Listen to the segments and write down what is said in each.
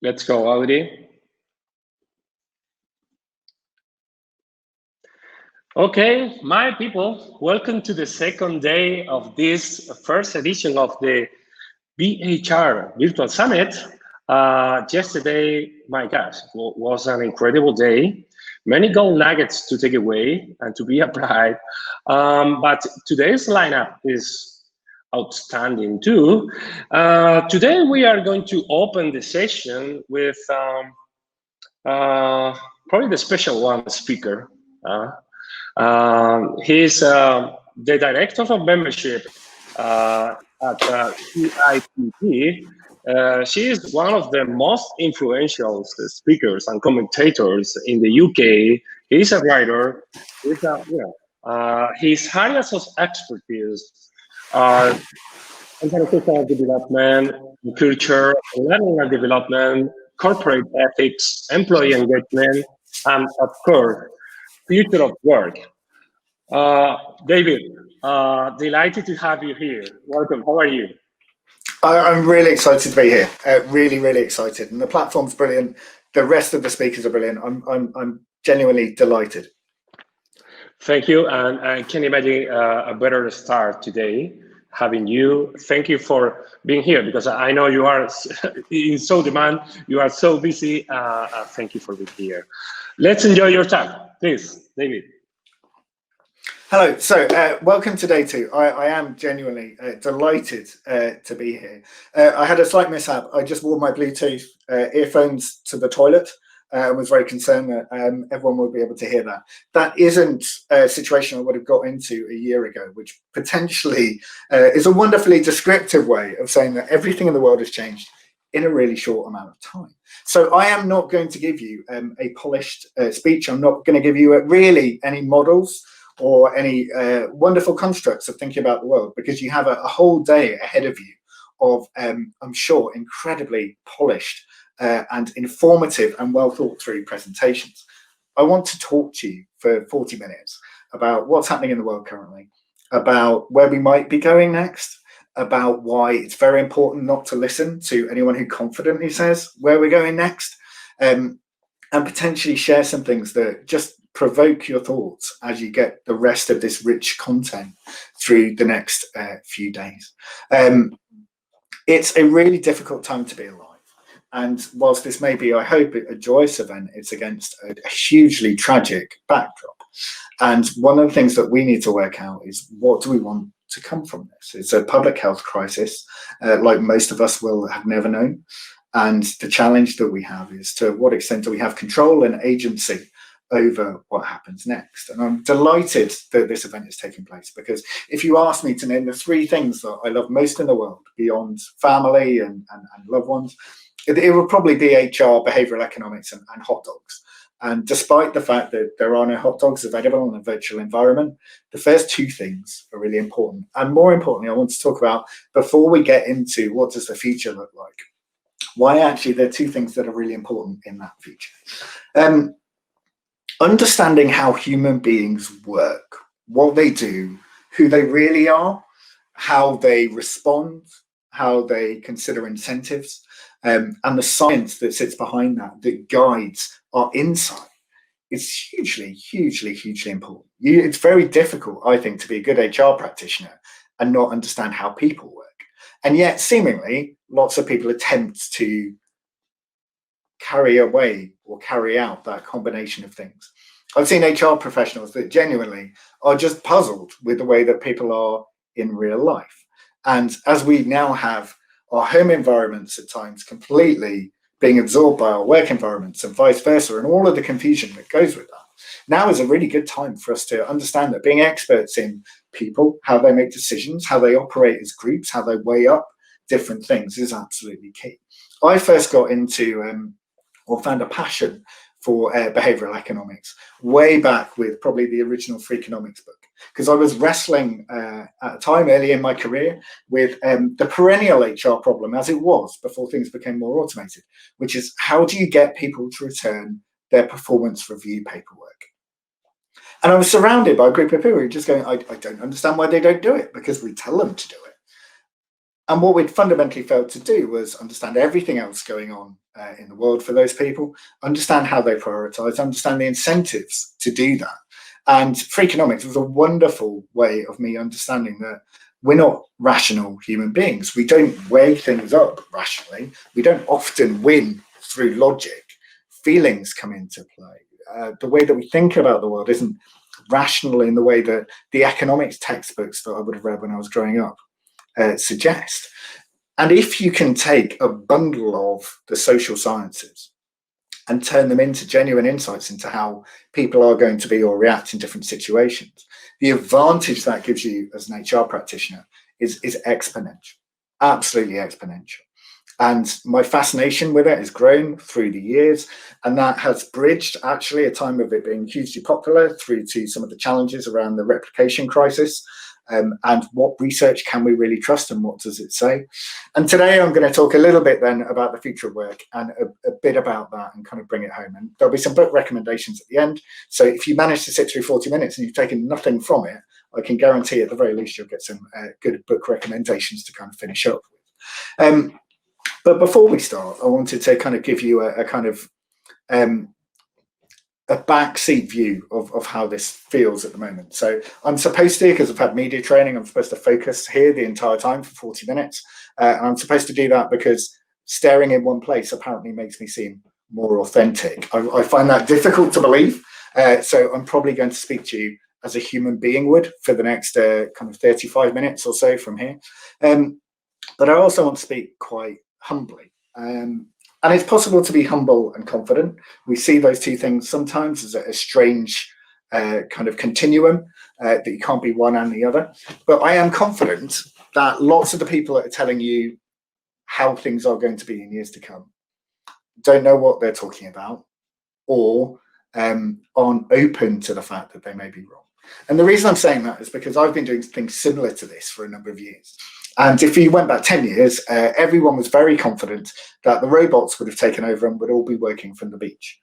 Let's go, Audrey. Okay, my people, welcome to the second day of this first edition of the BHR Virtual Summit. Yesterday, my gosh, was an incredible day. Many gold nuggets to take away and to be applied. But today's lineup is outstanding too. Today, we are going to open the session with probably the special one speaker. He's the director of membership at CIPP. She is one of the most influential speakers and commentators in the UK. He's a writer. His areas of expertise are organizational development, culture, learning and development, corporate ethics, employee engagement, and of course, future of work. David, delighted to have you here. Welcome. How are you? I'm really excited to be here. Really excited, and the platform's brilliant. The rest of the speakers are brilliant. I'm genuinely delighted. Thank you, and I can't imagine a better start today having you. Thank you for being here because I know you are in so demand. You are so busy. Thank you for being here. Let's enjoy your time, please, David. Hello, so welcome to day two. I am genuinely delighted to be here. I had a slight mishap. I just wore my Bluetooth earphones to the toilet and was very concerned that everyone would be able to hear that. That isn't a situation I would have got into a year ago, which potentially is a wonderfully descriptive way of saying that everything in the world has changed in a really short amount of time. So I am not going to give you a polished speech. I'm not going to give you really any models or any wonderful constructs of thinking about the world, because you have a whole day ahead of you of, I'm sure, incredibly polished and informative and well thought through presentations. I want to talk to you for 40 minutes about what's happening in the world currently, about where we might be going next, about why it's very important not to listen to anyone who confidently says where we're going next, and potentially share some things that just provoke your thoughts as you get the rest of this rich content through the next few days. It's a really difficult time to be alive. And whilst this may be, I hope, a joyous event, it's against a hugely tragic backdrop. And one of the things that we need to work out is, what do we want to come from this? It's a public health crisis, like most of us will have never known. And the challenge that we have is, to what extent do we have control and agency over what happens next? And I'm delighted that this event is taking place, because if you ask me to name the three things that I love most in the world, beyond family and loved ones, it would probably be HR, behavioral economics, and hot dogs. And despite the fact that there are no hot dogs available in a virtual environment, the first two things are really important. And more importantly, I want to talk about, before we get into what does the future look like, why actually there are two things that are really important in that future. Understanding how human beings work, what they do, who they really are, how they respond, how they consider incentives, and the science that sits behind that guides our insight, is hugely important. It's very difficult, I think, to be a good HR practitioner and not understand how people work. And yet, seemingly, lots of people attempt to carry away or carry out that combination of things. I've seen HR professionals that genuinely are just puzzled with the way that people are in real life. And as we now have our home environments at times completely being absorbed by our work environments and vice versa, and all of the confusion that goes with that, now is a really good time for us to understand that being experts in people, how they make decisions, how they operate as groups, how they weigh up different things, is absolutely key. I first got into or found a passion for behavioral economics way back with probably the original Freakonomics book, because I was wrestling at a time early in my career with the perennial HR problem, as it was before things became more automated, which is, how do you get people to return their performance review paperwork? And I was surrounded by a group of people who were just going, I don't understand why they don't do it, because we tell them to do it. And what we'd fundamentally failed to do was understand everything else going on in the world for those people, understand how they prioritize, understand the incentives to do that. And Freakonomics was a wonderful way of me understanding that we're not rational human beings. We don't weigh things up rationally. We don't often win through logic. Feelings come into play. The way that we think about the world isn't rational in the way that the economics textbooks that I would have read when I was growing up suggest. And if you can take a bundle of the social sciences and turn them into genuine insights into how people are going to be or react in different situations, the advantage that gives you as an HR practitioner is exponential, absolutely exponential. And my fascination with it has grown through the years, and that has bridged actually a time of it being hugely popular through to some of the challenges around the replication crisis. And what research can we really trust and what does it say? And today I'm going to talk a little bit then about the future of work and a bit about that and kind of bring it home. And there'll be some book recommendations at the end. So if you manage to sit through 40 minutes and you've taken nothing from it, I can guarantee at the very least you'll get some good book recommendations to kind of finish up with. But before we start, I wanted to kind of give you a kind of a backseat view of how this feels at the moment. So I'm supposed to, because I've had media training, I'm supposed to focus here the entire time for 40 minutes. And I'm supposed to do that because staring in one place apparently makes me seem more authentic. I find that difficult to believe. So I'm probably going to speak to you as a human being would for the next kind of 35 minutes or so from here. But I also want to speak quite humbly. And it's possible to be humble and confident. We see those two things sometimes as a strange kind of continuum that you can't be one and the other. But I am confident that lots of the people that are telling you how things are going to be in years to come don't know what they're talking about or aren't open to the fact that they may be wrong. And the reason I'm saying that is because I've been doing things similar to this for a number of years. And if you went back 10 years, everyone was very confident that the robots would have taken over and would all be working from the beach.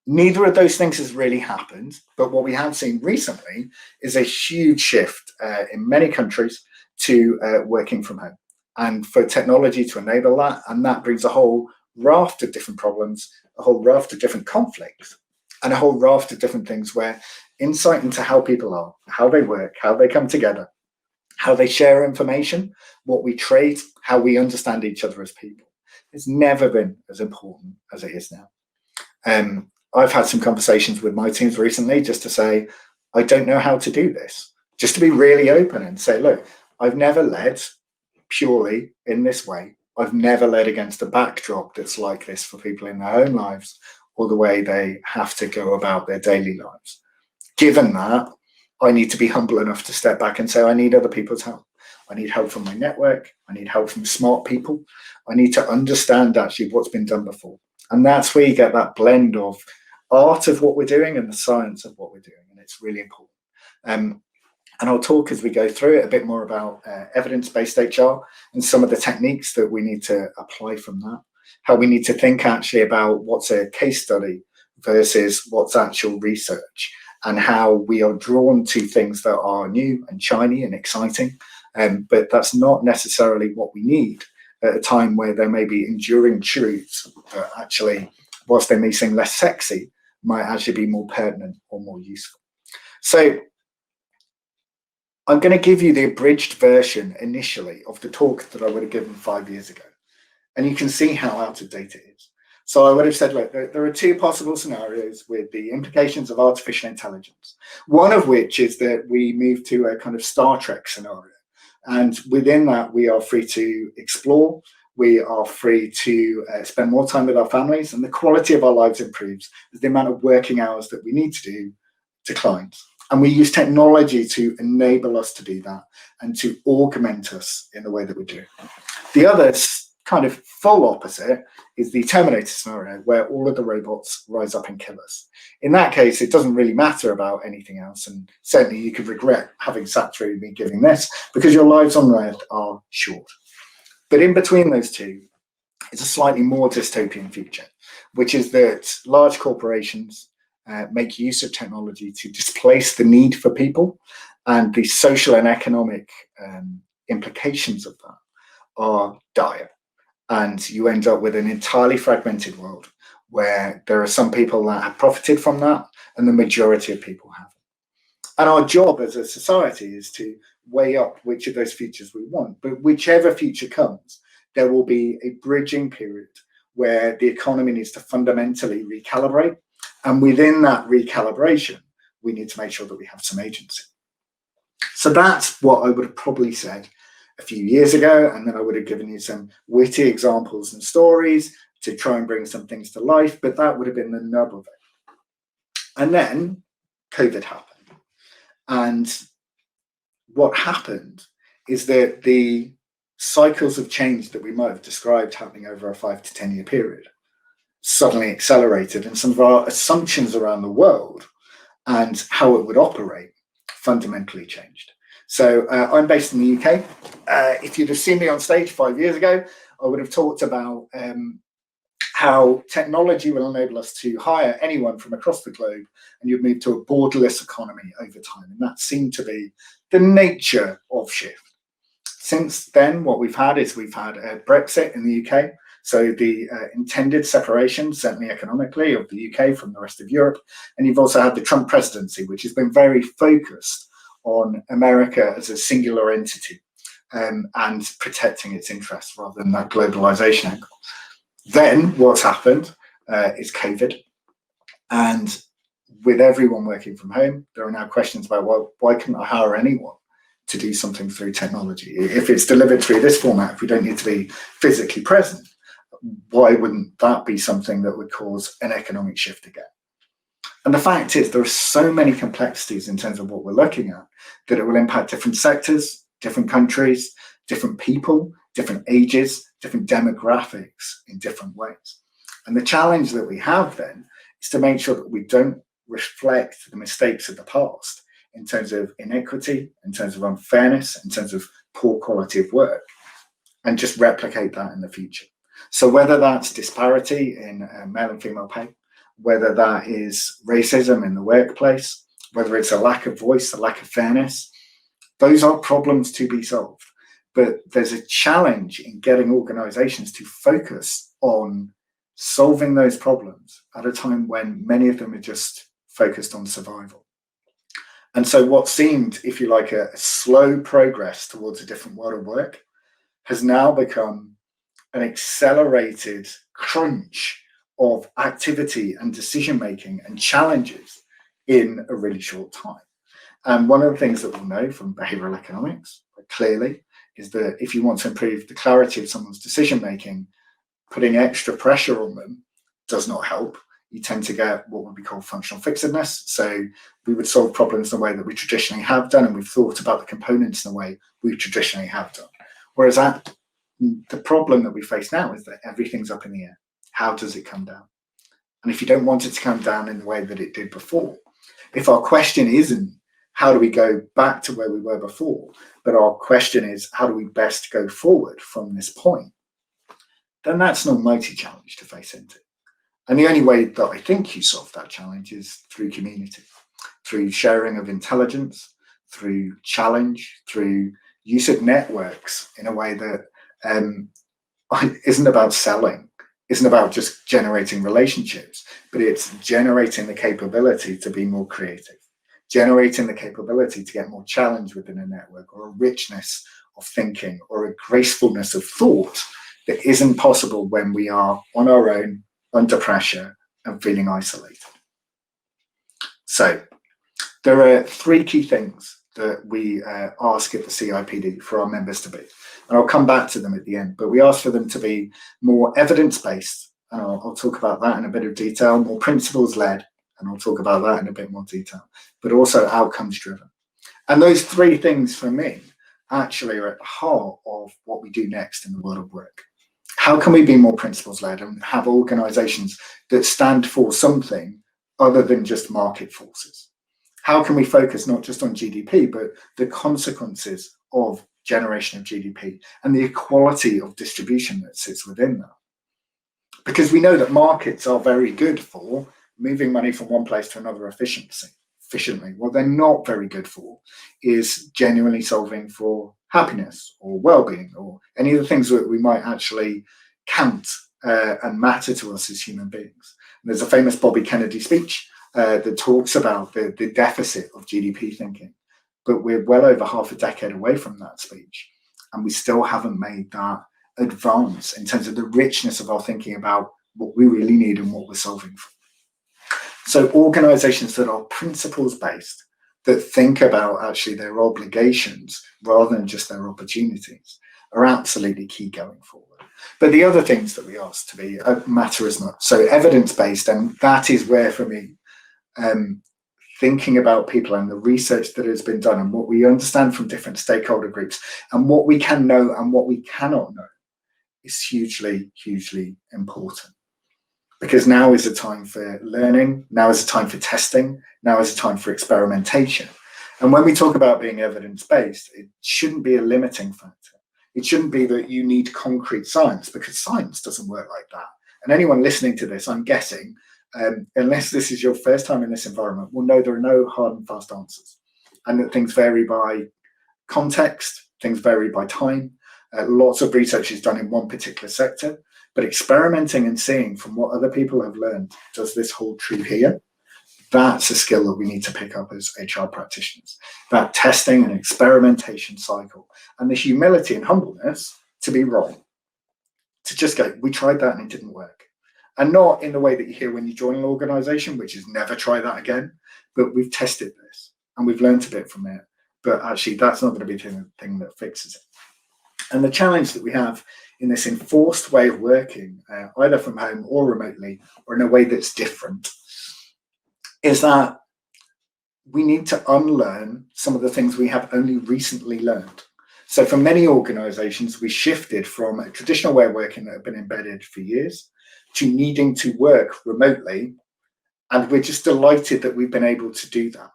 Neither of those things has really happened. But what we have seen recently is a huge shift in many countries to working from home and for technology to enable that. And that brings a whole raft of different problems, a whole raft of different conflicts, and a whole raft of different things where insight into how people are, how they work, how they come together, how they share information, what we trade, how we understand each other as people. It's never been as important as it is now. I've had some conversations with my teams recently just to say, I don't know how to do this. Just to be really open and say, look, I've never led purely in this way. I've never led against a backdrop that's like this for people in their own lives or the way they have to go about their daily lives. Given that, I need to be humble enough to step back and say, I need other people's help. I need help from my network. I need help from smart people. I need to understand actually what's been done before. And that's where you get that blend of art of what we're doing and the science of what we're doing. And it's really important. And I'll talk as we go through it a bit more about evidence-based HR and some of the techniques that we need to apply from that, how we need to think actually about what's a case study versus what's actual research, and how we are drawn to things that are new and shiny and exciting. But that's not necessarily what we need at a time where there may be enduring truths that actually, whilst they may seem less sexy, might actually be more pertinent or more useful. So I'm going to give you the abridged version initially of the talk that I would have given 5 years ago. And you can see how out of date it is. So I would have said, look, there are two possible scenarios with the implications of artificial intelligence. One of which is that we move to a kind of Star Trek scenario. And within that, we are free to explore. We are free to spend more time with our families, and the quality of our lives improves as the amount of working hours that we need to do declines. And we use technology to enable us to do that and to augment us in the way that we do. The other kind of full opposite is the Terminator scenario, where all of the robots rise up and kill us. In that case, it doesn't really matter about anything else. And certainly you could regret having sat through me giving this because your lives on Earth are short. But in between those two is a slightly more dystopian future, which is that large corporations make use of technology to displace the need for people, and the social and economic implications of that are dire. And you end up with an entirely fragmented world where there are some people that have profited from that and the majority of people haven't. And our job as a society is to weigh up which of those futures we want. But whichever future comes, there will be a bridging period where the economy needs to fundamentally recalibrate. And within that recalibration, we need to make sure that we have some agency. So that's what I would have probably said a few years ago. And then I would have given you some witty examples and stories to try and bring some things to life. But that would have been the nub of it. And then COVID happened. And what happened is that the cycles of change that we might have described happening over a 5 to 10 year period suddenly accelerated, and some of our assumptions around the world and how it would operate fundamentally changed. So I'm based in the UK. If you'd have seen me on stage 5 years ago, I would have talked about how technology will enable us to hire anyone from across the globe, and you'd move to a borderless economy over time. And that seemed to be the nature of shift. Since then, what we've had is Brexit in the UK. So the intended separation, certainly economically, of the UK from the rest of Europe. And you've also had the Trump presidency, which has been very focused on America as a singular entity and protecting its interests rather than that globalization angle. Then what's happened is COVID. And with everyone working from home, there are now questions about, well, why couldn't I hire anyone to do something through technology? If it's delivered through this format, if we don't need to be physically present, why wouldn't that be something that would cause an economic shift again? And the fact is, there are so many complexities in terms of what we're looking at that it will impact different sectors, different countries, different people, different ages, different demographics in different ways. And the challenge that we have then is to make sure that we don't reflect the mistakes of the past in terms of inequity, in terms of unfairness, in terms of poor quality of work, and just replicate that in the future. So whether that's disparity in male and female pay, whether that is racism in the workplace, whether it's a lack of voice, a lack of fairness, those are problems to be solved. But there's a challenge in getting organizations to focus on solving those problems at a time when many of them are just focused on survival. And so what seemed, if you like, a slow progress towards a different world of work has now become an accelerated crunch of activity and decision-making and challenges in a really short time. And one of the things that we'll know from behavioral economics, clearly, is that if you want to improve the clarity of someone's decision-making, putting extra pressure on them does not help. You tend to get what would be called functional fixedness. So we would solve problems in the way that we traditionally have done, and we've thought about the components in the way we traditionally have done. Whereas the problem that we face now is that everything's up in the air. How does it come down? And if you don't want it to come down in the way that it did before, if our question isn't how do we go back to where we were before, but our question is how do we best go forward from this point, then that's an almighty challenge to face into. And the only way that I think you solve that challenge is through community, through sharing of intelligence, through challenge, through use of networks in a way that isn't about selling, isn't about just generating relationships, but it's generating the capability to be more creative, generating the capability to get more challenge within a network, or a richness of thinking, or a gracefulness of thought that isn't possible when we are on our own, under pressure, and feeling isolated. So there are three key things that we ask at the CIPD for our members to be. And I'll come back to them at the end, but we ask for them to be more evidence-based, and I'll talk about that in a bit of detail, more principles-led, and I'll talk about that in a bit more detail, but also outcomes-driven. And those three things for me actually are at the heart of what we do next in the world of work. How can we be more principles-led and have organizations that stand for something other than just market forces? How can we focus not just on GDP, but the consequences of generation of GDP and the equality of distribution that sits within that? Because we know that markets are very good for moving money from one place to another efficiently. What they're not very good for is genuinely solving for happiness or well-being or any of the things that we might actually count and matter to us as human beings. And there's a famous Bobby Kennedy speech that talks about the deficit of GDP thinking, but we're well over half a decade away from that speech, and we still haven't made that advance in terms of the richness of our thinking about what we really need and what we're solving for. So organizations that are principles based, that think about actually their obligations rather than just their opportunities, are absolutely key going forward. But the other things that we ask to be matter as much. So evidence based, and that is where for me, thinking about people and the research that has been done and what we understand from different stakeholder groups and what we can know and what we cannot know is hugely, hugely important. Because now is a time for learning, now is a time for testing, now is a time for experimentation. And when we talk about being evidence-based, it shouldn't be a limiting factor. It shouldn't be that you need concrete science, because science doesn't work like that. And anyone listening to this, I'm guessing, unless this is your first time in this environment, will know there are no hard and fast answers, and that things vary by context, things vary by time. Lots of research is done in one particular sector, but experimenting and seeing from what other people have learned, does this hold true here? That's a skill that we need to pick up as HR practitioners. That testing and experimentation cycle, and the humility and humbleness to be wrong. To just go, we tried that and it didn't work. And not in the way that you hear when you join an organization, which is never try that again, but we've tested this and we've learned a bit from it. But actually, that's not going to be the thing that fixes it. And the challenge that we have in this enforced way of working, either from home or remotely, or in a way that's different, is that we need to unlearn some of the things we have only recently learned. So for many organizations, we shifted from a traditional way of working that had been embedded for years to needing to work remotely. And we're just delighted that we've been able to do that.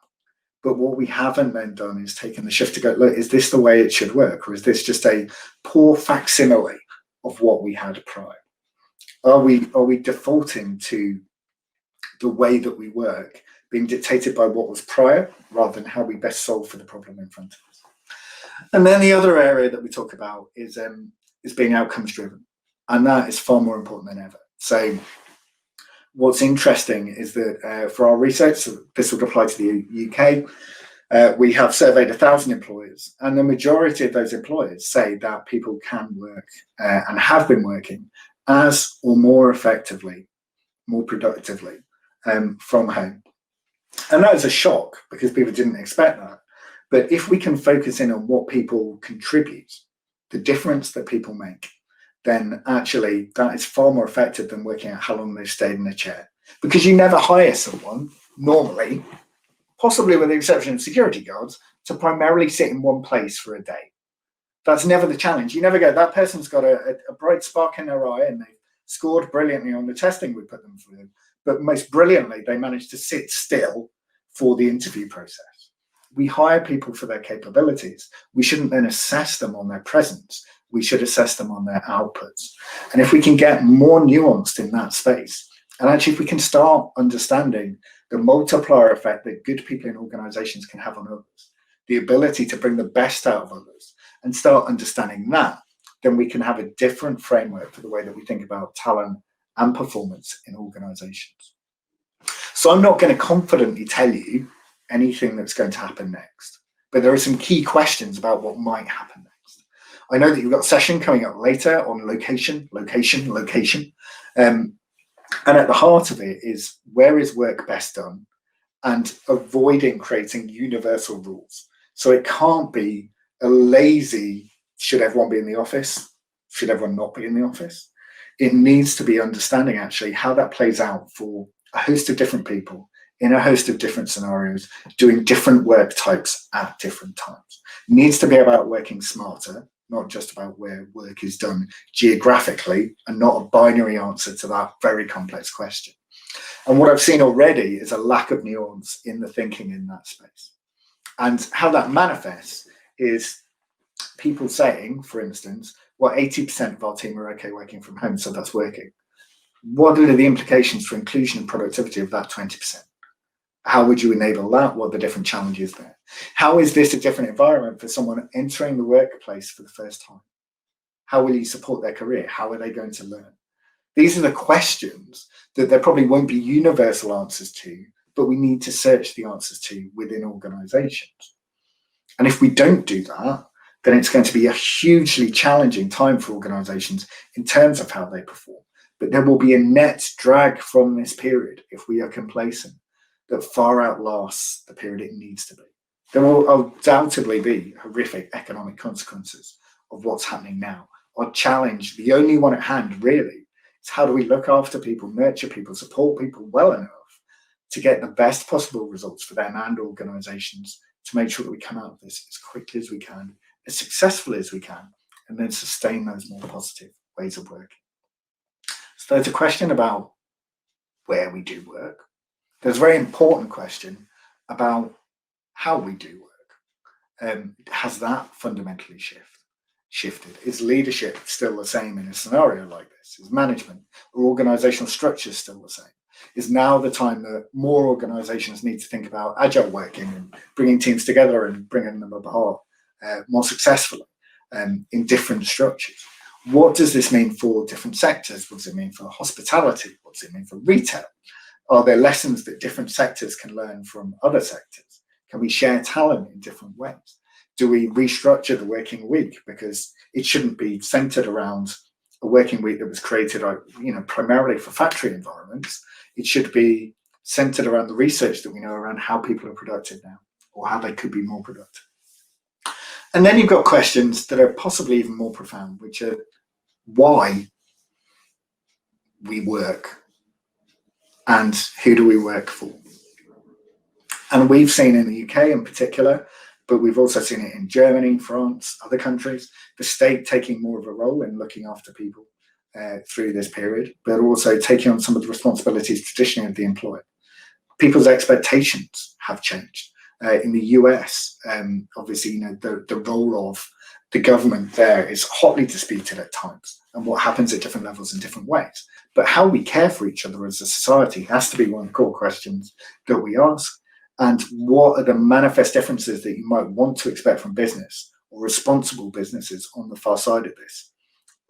But what we haven't then done is taken the shift to go, look, is this the way it should work? Or is this just a poor facsimile of what we had prior? Are we defaulting to the way that we work being dictated by what was prior rather than how we best solve for the problem in front of us? And then the other area that we talk about is being outcomes driven. And that is far more important than ever. So what's interesting is that for our research, so this would apply to the UK, we have surveyed 1,000 employers, and the majority of those employers say that people can work and have been working as or more effectively, more productively from home. And that is a shock because people didn't expect that. But if we can focus in on what people contribute, the difference that people make, then actually that is far more effective than working out how long they've stayed in a chair. Because you never hire someone, normally, possibly with the exception of security guards, to primarily sit in one place for a day. That's never the challenge. You never go, that person's got a bright spark in their eye and they've scored brilliantly on the testing we put them through. But most brilliantly, they managed to sit still for the interview process. We hire people for their capabilities. We shouldn't then assess them on their presence. We should assess them on their outputs. And if we can get more nuanced in that space, and actually if we can start understanding the multiplier effect that good people in organizations can have on others, the ability to bring the best out of others, and start understanding that, then we can have a different framework for the way that we think about talent and performance in organizations. So I'm not going to confidently tell you anything that's going to happen next, but there are some key questions about what might happen next. I know that you've got a session coming up later on location. And at the heart of it is, where is work best done, and avoiding creating universal rules. So it can't be a lazy, should everyone be in the office? Should everyone not be in the office? It needs to be understanding actually how that plays out for a host of different people in a host of different scenarios, doing different work types at different times. It needs to be about working smarter, not just about where work is done geographically, and not a binary answer to that very complex question. And what I've seen already is a lack of nuance in the thinking in that space. And how that manifests is people saying, for instance, well, 80% of our team are okay working from home, so that's working. What are the implications for inclusion and productivity of that 20%? How would you enable that? What are the different challenges there? How is this a different environment for someone entering the workplace for the first time? How will you support their career? How are they going to learn? These are the questions that there probably won't be universal answers to, but we need to search the answers to within organizations. And if we don't do that, then it's going to be a hugely challenging time for organizations in terms of how they perform. But there will be a net drag from this period if we are complacent that far outlasts the period it needs to be. There will undoubtedly be horrific economic consequences of what's happening now. Our challenge, the only one at hand really, is how do we look after people, nurture people, support people well enough to get the best possible results for them and organizations to make sure that we come out of this as quickly as we can, as successfully as we can, and then sustain those more positive ways of working. So there's a question about where we do work. There's a very important question about how we do work. Has that fundamentally shifted? Is leadership still the same in a scenario like this? Is management or organizational structure still the same? Is now the time that more organizations need to think about agile working and bringing teams together and bringing them apart more successfully in different structures? What does this mean for different sectors? What does it mean for hospitality? What does it mean for retail? Are there lessons that different sectors can learn from other sectors? Can we share talent in different ways? Do we restructure the working week? Because it shouldn't be centered around a working week that was created, primarily for factory environments. It should be centered around the research that we know around how people are productive now, or how they could be more productive. And then you've got questions that are possibly even more profound, which are why we work and who do we work for. And we've seen in the UK in particular, but we've also seen it in Germany, France, other countries, the state taking more of a role in looking after people through this period, but also taking on some of the responsibilities traditionally of the employer. People's expectations have changed. In the US, obviously, the role of the government there is hotly disputed at times, and what happens at different levels in different ways. But how we care for each other as a society has to be one of the core questions that we ask. And what are the manifest differences that you might want to expect from business or responsible businesses on the far side of this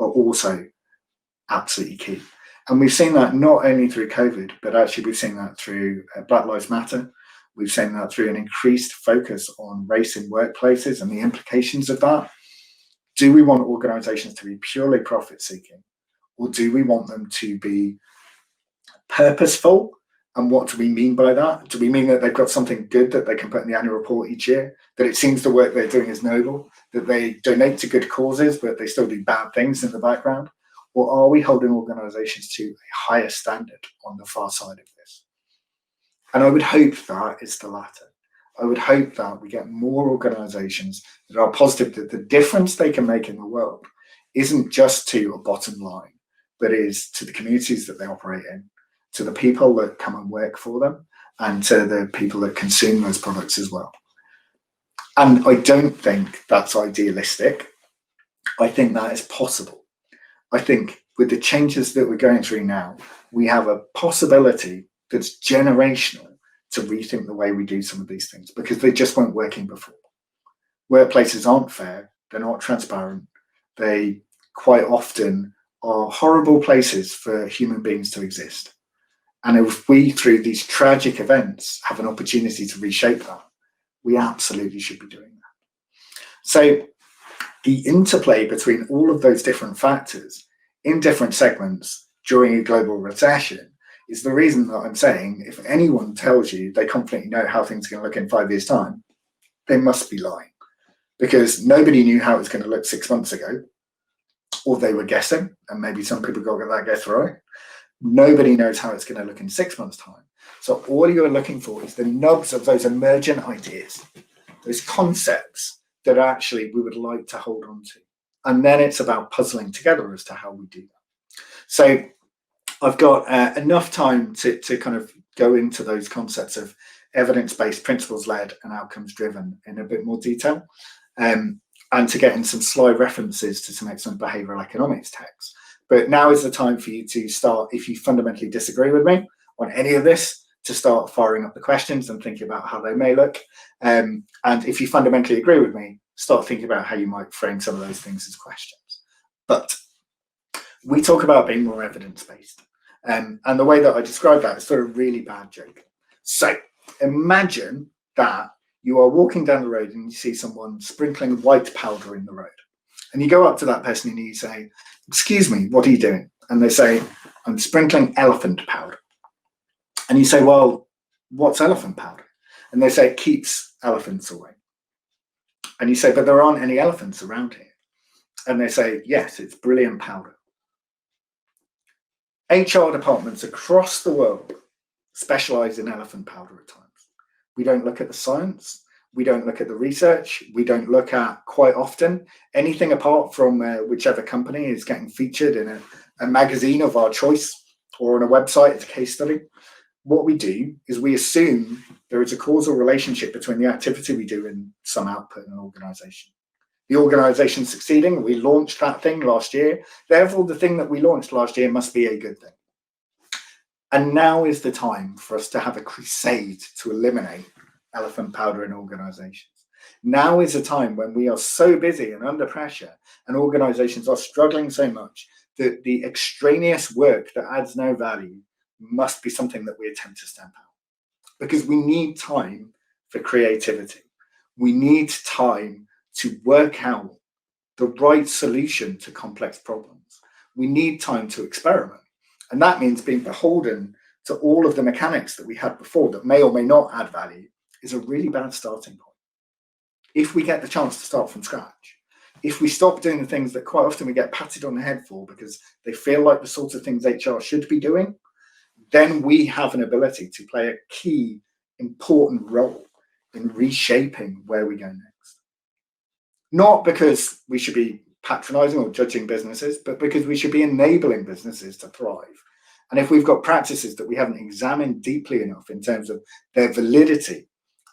are also absolutely key. And we've seen that not only through COVID, but actually we've seen that through Black Lives Matter. We've seen that through an increased focus on race in workplaces and the implications of that. Do we want organizations to be purely profit-seeking, or do we want them to be purposeful? And what do we mean by that? Do we mean that they've got something good that they can put in the annual report each year? That it seems the work they're doing is noble? That they donate to good causes, but they still do bad things in the background? Or are we holding organizations to a higher standard on the far side of this? And I would hope that it's the latter. I would hope that we get more organizations that are positive, that the difference they can make in the world isn't just to a bottom line, but is to the communities that they operate in, to the people that come and work for them, and to the people that consume those products as well. And I don't think that's idealistic. I think that is possible. I think with the changes that we're going through now, we have a possibility that's generational to rethink the way we do some of these things, because they just weren't working before. Workplaces aren't fair, they're not transparent, they quite often are horrible places for human beings to exist. And if we, through these tragic events, have an opportunity to reshape that, we absolutely should be doing that. So the interplay between all of those different factors in different segments during a global recession is the reason that I'm saying if anyone tells you they confidently know how things are going to look in 5 years' time, they must be lying, because nobody knew how it was going to look 6 months ago, or they were guessing, and maybe some people got that guess right. Nobody knows how it's going to look in 6 months' time. So all you're looking for is the nubs of those emergent ideas, those concepts that actually we would like to hold on to. And then it's about puzzling together as to how we do that. So I've got enough time to kind of go into those concepts of evidence-based, principles-led and outcomes-driven in a bit more detail, and to get in some slide references to some excellent behavioral economics texts. But now is the time for you to start, if you fundamentally disagree with me on any of this, to start firing up the questions and thinking about how they may look. And if you fundamentally agree with me, start thinking about how you might frame some of those things as questions. But we talk about being more evidence-based. And the way that I describe that is sort of a really bad joke. So imagine that you are walking down the road and you see someone sprinkling white powder in the road. And you go up to that person and you say, "Excuse me, what are you doing?" And they say, "I'm sprinkling elephant powder." And you say, "Well, what's elephant powder?" And they say, "It keeps elephants away." And you say, "But there aren't any elephants around here." And they say, "Yes, it's brilliant powder." HR departments across the world specialize in elephant powder at times. We don't look at the science. We don't look at the research. We don't look at, quite often, anything apart from whichever company is getting featured in a magazine of our choice or on a website as a case study. What we do is we assume there is a causal relationship between the activity we do and some output in an organization. The organization succeeding, we launched that thing last year. Therefore, the thing that we launched last year must be a good thing. And now is the time for us to have a crusade to eliminate elephant powder in organizations. Now is a time when we are so busy and under pressure and organizations are struggling so much that the extraneous work that adds no value must be something that we attempt to stamp out. Because we need time for creativity. We need time to work out the right solution to complex problems. We need time to experiment. And that means being beholden to all of the mechanics that we had before that may or may not add value is a really bad starting point. If we get the chance to start from scratch, if we stop doing the things that quite often we get patted on the head for because they feel like the sorts of things HR should be doing, then we have an ability to play a key, important role in reshaping where we go next. Not because we should be patronizing or judging businesses, but because we should be enabling businesses to thrive. And if we've got practices that we haven't examined deeply enough in terms of their validity,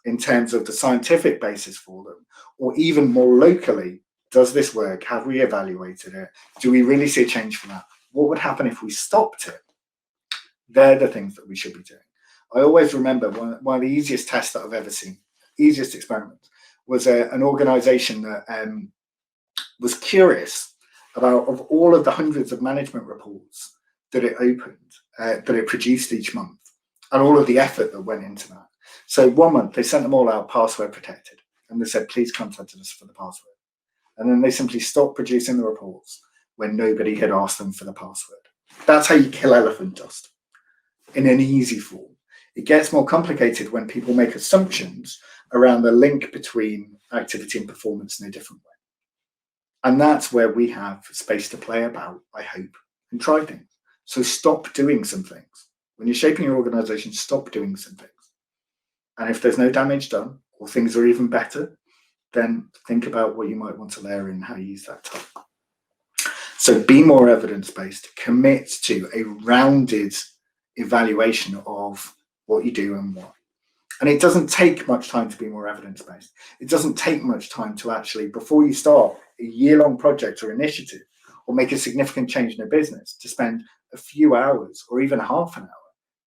in terms of the scientific basis for them, or even more locally, does this work? Have we evaluated it? Do we really see a change from that? What would happen if we stopped it? They're the things that we should be doing. I always remember one of the easiest tests that I've ever seen, easiest experiments, was an organization that was curious about, of all of the hundreds of management reports that it opened, that it produced each month, and all of the effort that went into that. So one month they sent them all out password protected, and they said, "Please contact us for the password." And then they simply stopped producing the reports when nobody had asked them for the password. That's how you kill elephant dust, in an easy form. It gets more complicated when people make assumptions around the link between activity and performance in a different way. And that's where we have space to play about, I hope, and try things. So stop doing some things. When you're shaping your organization, stop doing some things. And if there's no damage done, or things are even better, then think about what you might want to layer in and how you use that time. So be more evidence-based, commit to a rounded evaluation of what you do and why. And it doesn't take much time to be more evidence-based. It doesn't take much time to actually, before you start a year-long project or initiative, or make a significant change in a business, to spend a few hours or even half an hour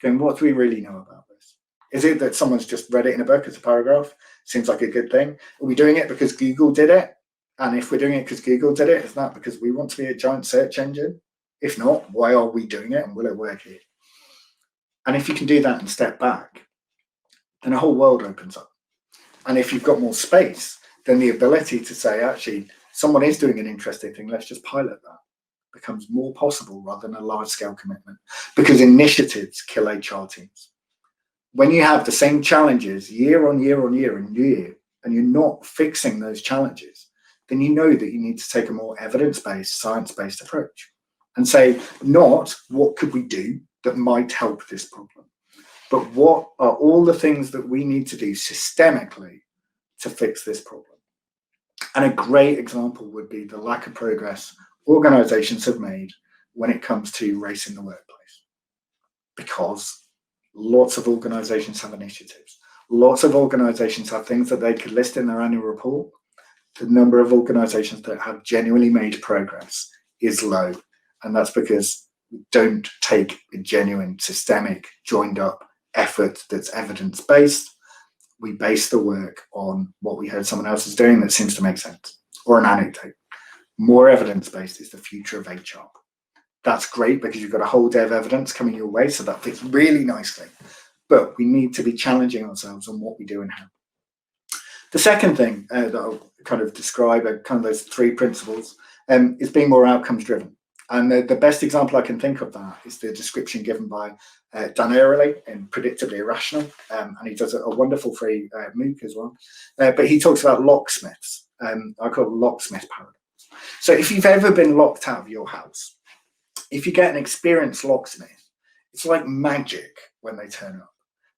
going, what do we really know about this? Is it that someone's just read it in a book as a paragraph? Seems like a good thing. Are we doing it because Google did it? And if we're doing it because Google did it, is that because we want to be a giant search engine? If not, why are we doing it, and will it work here? And if you can do that and step back, then a whole world opens up. And if you've got more space, then the ability to say, actually, someone is doing an interesting thing, let's just pilot that, becomes more possible rather than a large-scale commitment. Because initiatives kill HR teams. When you have the same challenges year on year on year and year, and you're not fixing those challenges, then you know that you need to take a more evidence-based, science-based approach and say, not what could we do that might help this problem, but what are all the things that we need to do systemically to fix this problem. And a great example would be the lack of progress organizations have made when it comes to race in the workplace. Because lots of organizations have initiatives. Lots of organizations have things that they could list in their annual report. The number of organizations that have genuinely made progress is low. And that's because we don't take a genuine, systemic, joined up, effort that's evidence-based. We base the work on what we heard someone else is doing that seems to make sense, or an anecdote. More evidence-based is the future of HR. That's great because you've got a whole day of evidence coming your way, so that fits really nicely. But we need to be challenging ourselves on what we do and how. The second thing that I'll kind of describe are kind of those three principles is being more outcomes driven. And the best example I can think of that is the description given by Dan Ariely in Predictably Irrational, and he does a wonderful free MOOC as well. But he talks about locksmiths. I call it locksmith paradox. So if you've ever been locked out of your house, if you get an experienced locksmith, it's like magic when they turn up.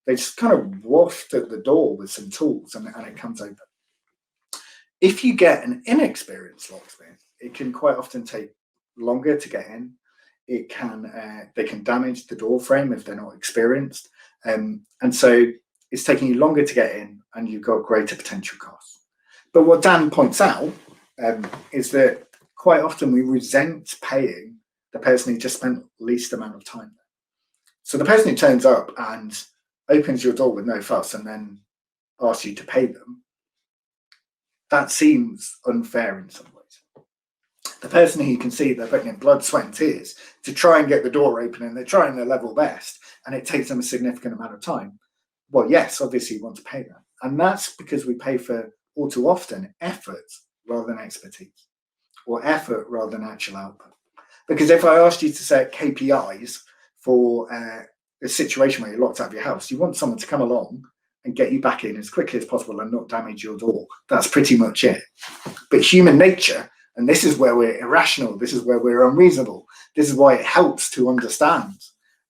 They just kind of waft at the door with some tools and it comes open. If you get an inexperienced locksmith, it can quite often take longer to get in. It can they can damage the door frame if they're not experienced, and so it's taking you longer to get in, and you've got greater potential costs. But what Dan points out is that quite often we resent paying the person who just spent least amount of time there. So the person who turns up and opens your door with no fuss and then asks you to pay them, that seems unfair in some ways. The person who you can see they're putting in blood, sweat and tears to try and get the door open, and they're trying their level best, and it takes them a significant amount of time. Well, yes, obviously you want to pay them. And that's because we pay for, all too often, effort rather than expertise, or effort rather than actual output. Because if I asked you to set KPIs for a situation where you're locked out of your house, you want someone to come along and get you back in as quickly as possible and not damage your door. That's pretty much it. But human nature, and this is where we're irrational, this is where we're unreasonable, this is why it helps to understand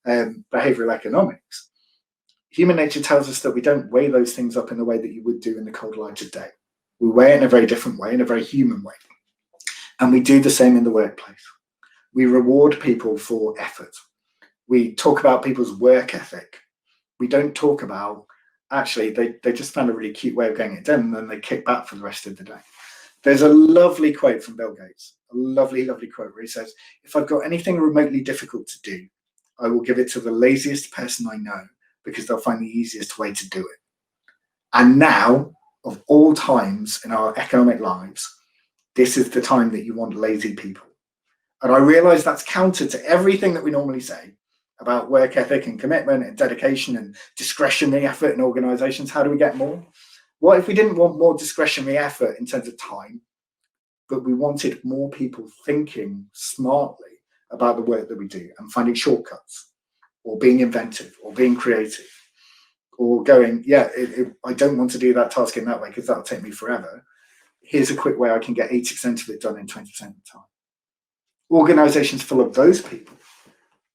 behavioral economics. Human nature tells us that we don't weigh those things up in the way that you would do in the cold light of day. We weigh it in a very different way, in a very human way. And we do the same in the workplace. We reward people for effort. We talk about people's work ethic. We don't talk about, actually, they just found a really cute way of getting it done, and then they kick back for the rest of the day. There's a lovely quote from Bill Gates, a lovely, lovely quote where he says, if I've got anything remotely difficult to do, I will give it to the laziest person I know, because they'll find the easiest way to do it. And now, of all times in our economic lives, this is the time that you want lazy people. And I realize that's counter to everything that we normally say about work ethic and commitment and dedication and discretionary effort in organizations. How do we get more? What if we didn't want more discretionary effort in terms of time, but we wanted more people thinking smartly about the work that we do and finding shortcuts, or being inventive, or being creative, or going, yeah, I don't want to do that task in that way because that'll take me forever. Here's a quick way I can get 80% of it done in 20% of the time. Organizations full of those people,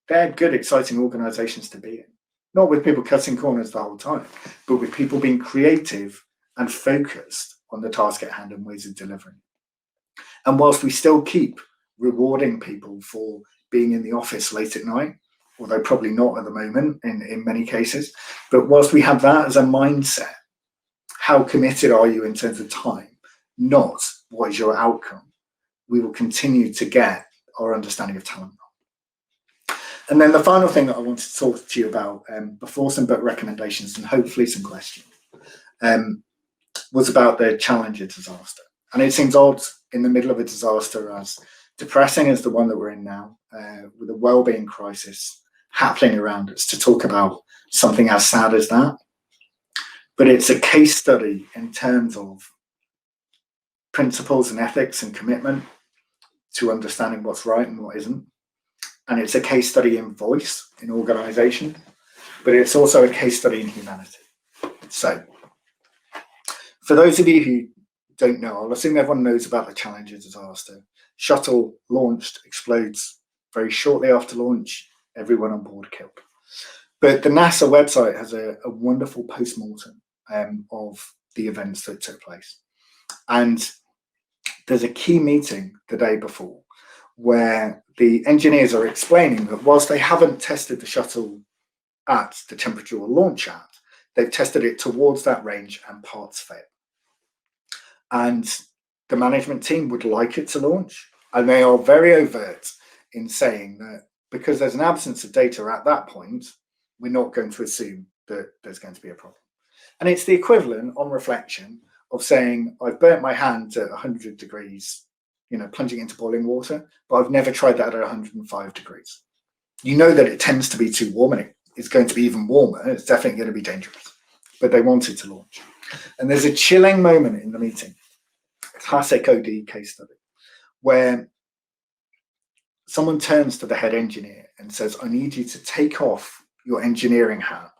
they're good, exciting organizations to be in. Not with people cutting corners the whole time, but with people being creative and focused on the task at hand and ways of delivering. And whilst we still keep rewarding people for being in the office late at night, although probably not at the moment in many cases, but whilst we have that as a mindset, how committed are you in terms of time, not what is your outcome, we will continue to get our understanding of talent. And then the final thing that I wanted to talk to you about before some book recommendations and hopefully some questions was about the Challenger disaster. And it seems odd in the middle of a disaster as depressing as the one that we're in now, with a well-being crisis happening around us, to talk about something as sad as that. But it's a case study in terms of principles and ethics and commitment to understanding what's right and what isn't. And it's a case study in voice in organization, but it's also a case study in humanity. So for those of you who don't know, I'll assume everyone knows about the Challenger disaster. Shuttle launched, explodes very shortly after launch, everyone on board killed. But the NASA website has a wonderful post-mortem of the events that took place. And there's a key meeting the day before where the engineers are explaining that whilst they haven't tested the shuttle at the temperature we'll launch at, they've tested it towards that range and parts fail. And the management team would like it to launch, and they are very overt in saying that because there's an absence of data at that point, we're not going to assume that there's going to be a problem. And it's the equivalent on reflection of saying, I've burnt my hand at 100 degrees, plunging into boiling water, but I've never tried that at 105 degrees. You know that it tends to be too warm, and it's going to be even warmer. It's definitely going to be dangerous, but they wanted to launch. And there's a chilling moment in the meeting, a classic OD case study, where someone turns to the head engineer and says, I need you to take off your engineering hat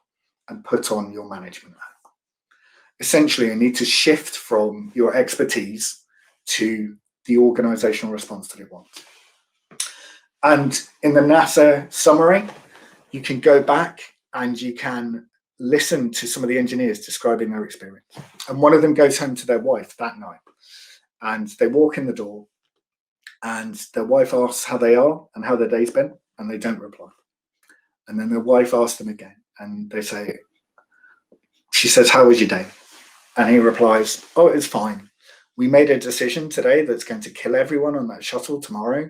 and put on your management hat. Essentially, you need to shift from your expertise to the organizational response that it wants. And in the NASA summary, you can go back and you can listen to some of the engineers describing their experience. And one of them goes home to their wife that night, and they walk in the door, and their wife asks how they are and how their day's been, and they don't reply. And then their wife asks them again, and she says, how was your day? And he replies, oh, it's fine. We made a decision today that's going to kill everyone on that shuttle tomorrow,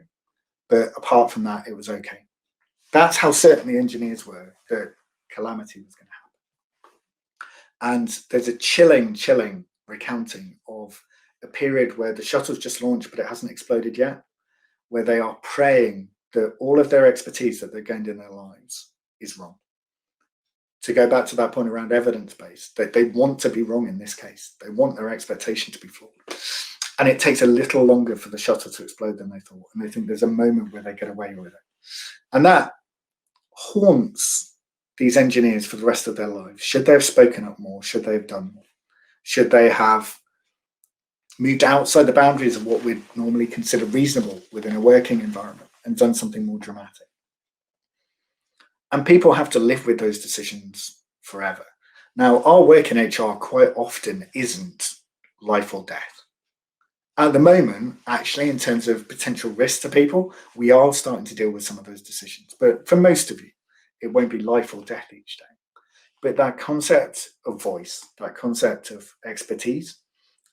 but apart from that, it was okay. That's how certain the engineers were that calamity was going to happen. And there's a chilling recounting of a period where the shuttle's just launched, but it hasn't exploded yet, where they are praying that all of their expertise that they've gained in their lives is wrong. To go back to that point around evidence-based, that they want to be wrong in this case. They want their expectation to be flawed. And it takes a little longer for the shuttle to explode than they thought. And they think there's a moment where they get away with it. And that haunts these engineers for the rest of their lives. Should they have spoken up more? Should they have done more? Should they have moved outside the boundaries of what we'd normally consider reasonable within a working environment and done something more dramatic? And people have to live with those decisions forever. Now, our work in HR quite often isn't life or death. At the moment, actually, in terms of potential risk to people, we are starting to deal with some of those decisions. But for most of you, it won't be life or death each day. But that concept of voice, that concept of expertise,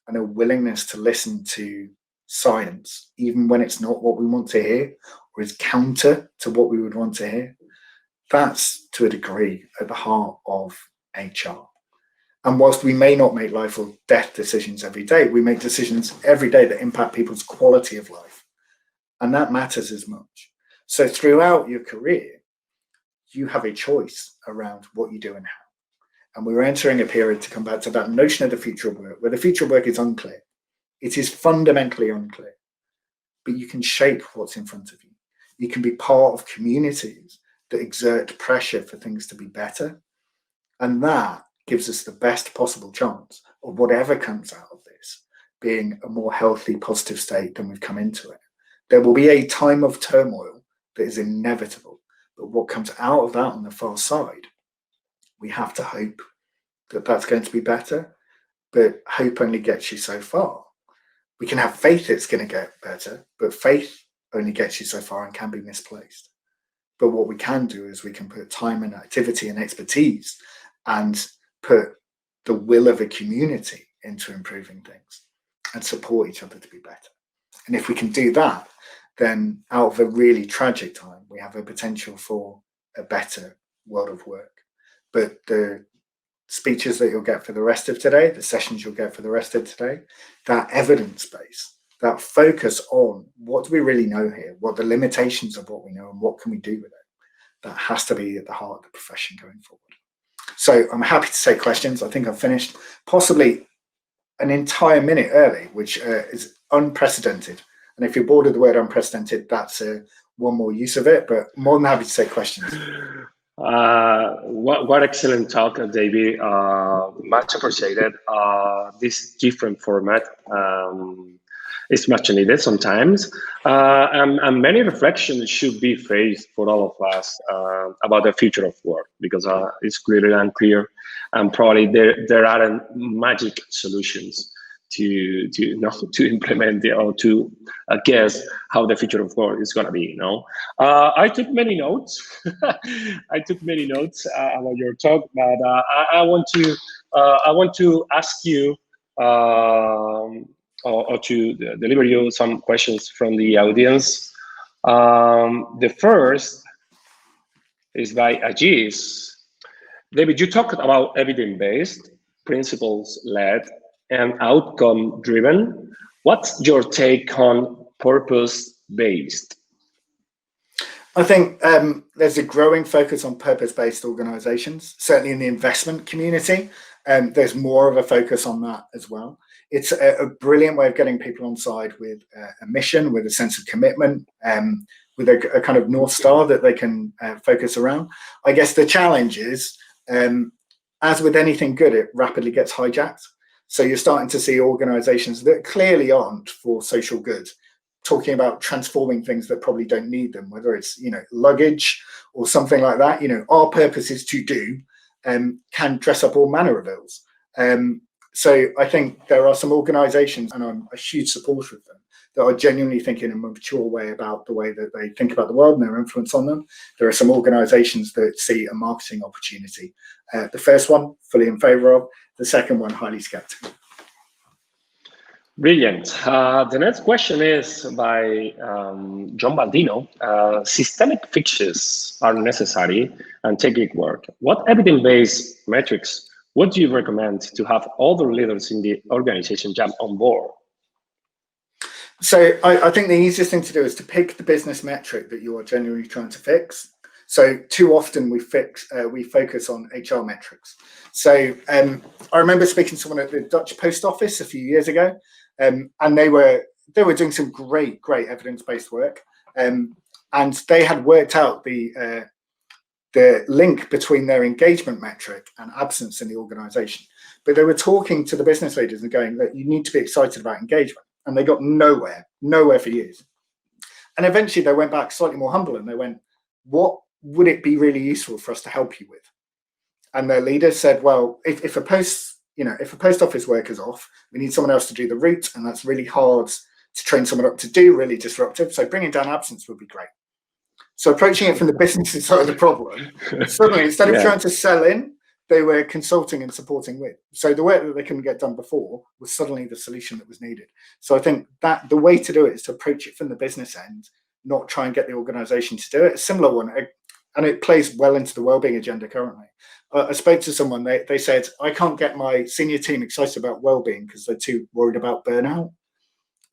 and a willingness to listen to science, even when it's not what we want to hear, or is counter to what we would want to hear, that's to a degree at the heart of HR. And whilst we may not make life or death decisions every day, we make decisions every day that impact people's quality of life. And that matters as much. So throughout your career, you have a choice around what you do and how. And we're entering a period, to come back to that notion of the future of work, where the future of work is unclear. It is fundamentally unclear. But you can shape what's in front of you. You can be part of communities that exert pressure for things to be better. And that gives us the best possible chance of whatever comes out of this being a more healthy, positive state than we've come into it. There will be a time of turmoil that is inevitable, but what comes out of that on the far side, we have to hope that that's going to be better, but hope only gets you so far. We can have faith it's going to get better, but faith only gets you so far and can be misplaced. But what we can do is we can put time and activity and expertise and put the will of a community into improving things and support each other to be better. And if we can do that, then out of a really tragic time, we have a potential for a better world of work. But the speeches that you'll get for the rest of today, the sessions you'll get for the rest of today, that evidence base, that focus on what do we really know here, what the limitations of what we know and what can we do with it, that has to be at the heart of the profession going forward. So I'm happy to take questions. I think I've finished possibly an entire minute early, which is unprecedented. And if you're bored of the word unprecedented, that's one more use of it, but more than happy to take questions. What excellent talk, David. Much appreciated. This different format is much needed sometimes. And many reflections should be faced for all of us about the future of work, because it's clearly unclear, and probably there aren't magic solutions to implement or to guess how the future of work is going to be. I took many notes. I took many notes about your talk, but I want to ask you or to deliver you some questions from the audience. The first is by Ajiz. David, you talked about evidence-based, principles-led, and outcome-driven. What's your take on purpose-based? I think there's a growing focus on purpose-based organizations, certainly in the investment community. There's more of a focus on that as well. It's a brilliant way of getting people on side with a mission, with a sense of commitment, with a kind of North Star that they can focus around. I guess the challenge is, as with anything good, it rapidly gets hijacked. So you're starting to see organizations that clearly aren't for social good, talking about transforming things that probably don't need them, whether it's, you know, luggage or something like that. You know, our purpose is to do, can dress up all manner of ills. So I think there are some organizations, and I'm a huge supporter of them, that are genuinely thinking in a mature way about the way that they think about the world and their influence on them. There are some organizations that see a marketing opportunity. The first one, fully in favor of. The second one, highly skeptical. Brilliant. The next question is by John Baldino. Systemic fixes are necessary and take big work. What evidence-based metrics would you recommend to have all the leaders in the organization jump on board? So I think the easiest thing to do is to pick the business metric that you are genuinely trying to fix. So too often we focus on HR metrics. So I remember speaking to someone at the Dutch Post Office a few years ago, and they were doing some great evidence-based work, and they had worked out the link between their engagement metric and absence in the organization. But they were talking to the business leaders and going, look, you need to be excited about engagement. And they got nowhere for years. And eventually they went back slightly more humble and they went, what would it be really useful for us to help you with? And their leaders said, well, if a post office worker's off, we need someone else to do the route, and that's really hard to train someone up to do, really disruptive. So bringing down absence would be great. So approaching it from the business side of the problem, suddenly instead of trying to sell in, they were consulting and supporting with. So the work that they couldn't get done before was suddenly the solution that was needed. So I think that the way to do it is to approach it from the business end, not try and get the organization to do it. A similar one, and it plays well into the wellbeing agenda currently. I spoke to someone, they said, I can't get my senior team excited about wellbeing because they're too worried about burnout.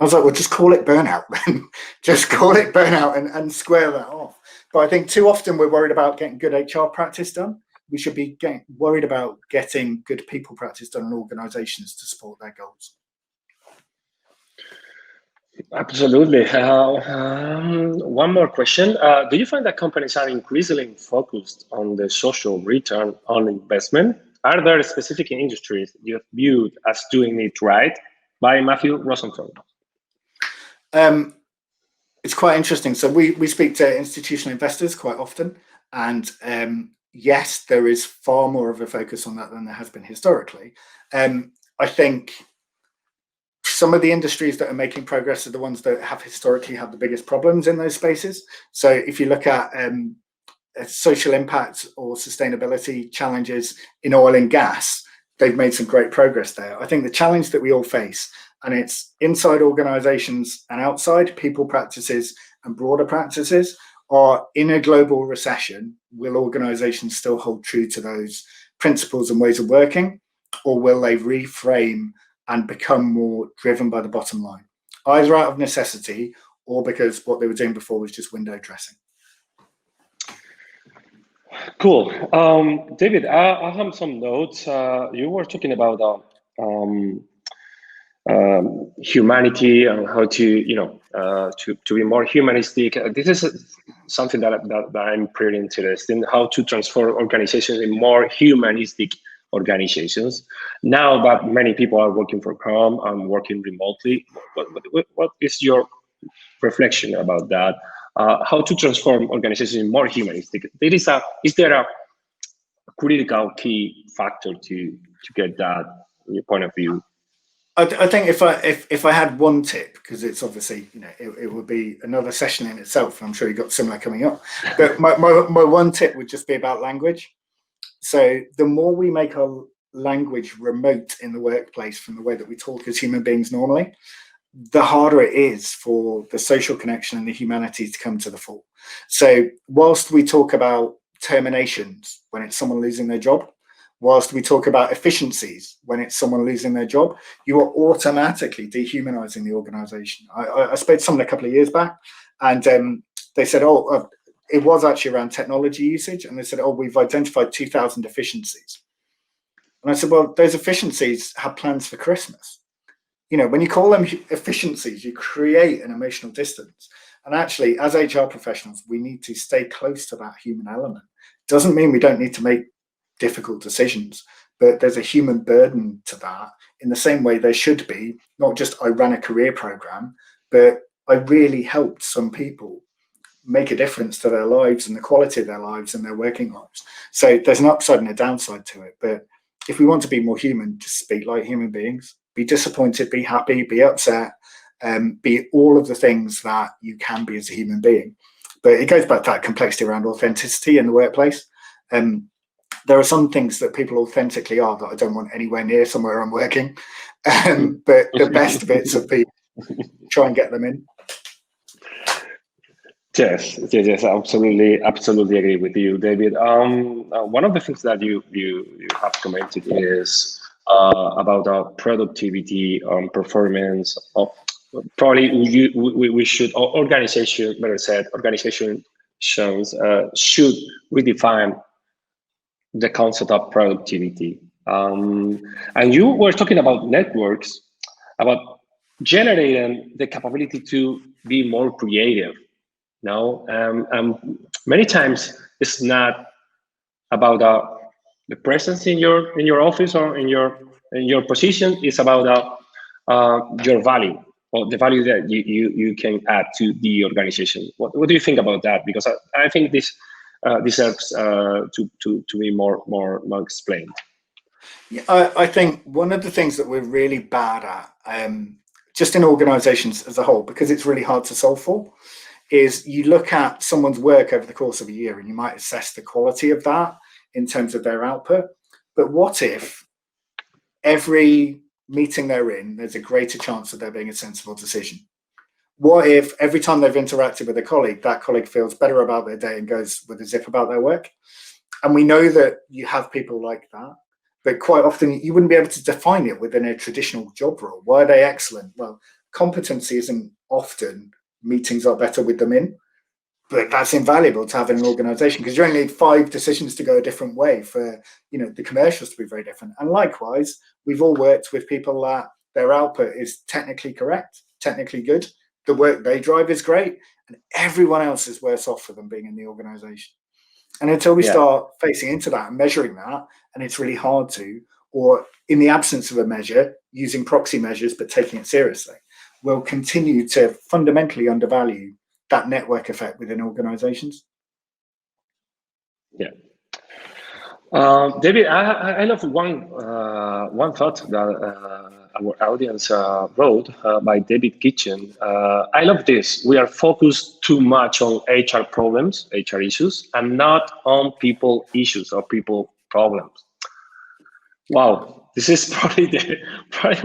I was like, well, just call it burnout then. Just call it burnout and square that off. But I think too often we're worried about getting good HR practice done. We should be worried about getting good people practice done in organizations to support their goals. Absolutely. One more question. Do you find that companies are increasingly focused on the social return on investment? Are there specific industries you have viewed as doing it right? By Matthew Rosenfeld. It's quite interesting. So we speak to institutional investors quite often, and yes, there is far more of a focus on that than there has been historically. I think some of the industries that are making progress are the ones that have historically had the biggest problems in those spaces. So if you look at social impact or sustainability challenges in oil and gas, they've made some great progress there. I think the challenge that we all face, and it's inside organizations and outside, people practices and broader practices, are in a global recession, will organizations still hold true to those principles and ways of working, or will they reframe and become more driven by the bottom line, either out of necessity or because what they were doing before was just window dressing? Cool. David, I have some notes. You were talking about humanity and how to be more humanistic. This is something that I'm pretty interested in, how to transform organizations in more humanistic organizations. Now that many people are working from home and working remotely, what is your reflection about that? How to transform organizations in more humanistic? Is there a critical key factor to get that in your point of view? I think if I had one tip, because it's obviously, it would be another session in itself, and I'm sure you've got similar coming up, but my one tip would just be about language. So the more we make our language remote in the workplace from the way that we talk as human beings normally, the harder it is for the social connection and the humanity to come to the fore. So whilst we talk about terminations when it's someone losing their job, whilst we talk about efficiencies when it's someone losing their job, you are automatically dehumanizing the organization. I spoke to someone a couple of years back, and they said, it was actually around technology usage, and they said, we've identified 2,000 efficiencies. And I said, well, those efficiencies have plans for Christmas. When you call them efficiencies, you create an emotional distance. And actually, as HR professionals, we need to stay close to that human element. Doesn't mean we don't need to make difficult decisions, but there's a human burden to that, in the same way there should be, not just I ran a career program, but I really helped some people make a difference to their lives and the quality of their lives and their working lives. So there's an upside and a downside to it. But if we want to be more human, just speak like human beings, be disappointed, be happy, be upset, be all of the things that you can be as a human being. But it goes back to that complexity around authenticity in the workplace. There are some things that people authentically are that I don't want anywhere near somewhere I'm working. But the best bits of people, try and get them in. Yes, absolutely agree with you, David. One of the things that you have commented is about productivity, performance. Probably we should, organizations should redefine the concept of productivity. And you were talking about networks, about generating the capability to be more creative. Many times it's not about the presence in your office or in your position. It's about your value, or the value that you can add to the organization. What do you think about that? Because I think this deserves to be more explained. Yeah, I think one of the things that we're really bad at, just in organizations as a whole, because it's really hard to solve for, is you look at someone's work over the course of a year and you might assess the quality of that in terms of their output. But what if every meeting they're in, there's a greater chance of there being a sensible decision? What if every time they've interacted with a colleague, that colleague feels better about their day and goes with a zip about their work? And we know that you have people like that, but quite often you wouldn't be able to define it within a traditional job role. Why are they excellent? Well, competency isn't often meetings are better with them in, but that's invaluable to have in an organization, because you only need 5 decisions to go a different way for the commercials to be very different. And likewise, we've all worked with people that their output is technically correct, technically good, the work they drive is great, and everyone else is worse off for them being in the organization. And until we start facing into that and measuring that, and it's really hard to, or in the absence of a measure, using proxy measures but taking it seriously, we'll continue to fundamentally undervalue that network effect within organizations. Yeah. David, I love one thought that our audience wrote by David Kitchen. I love this. We are focused too much on HR problems, HR issues, and not on people issues or people problems. Wow, this is probably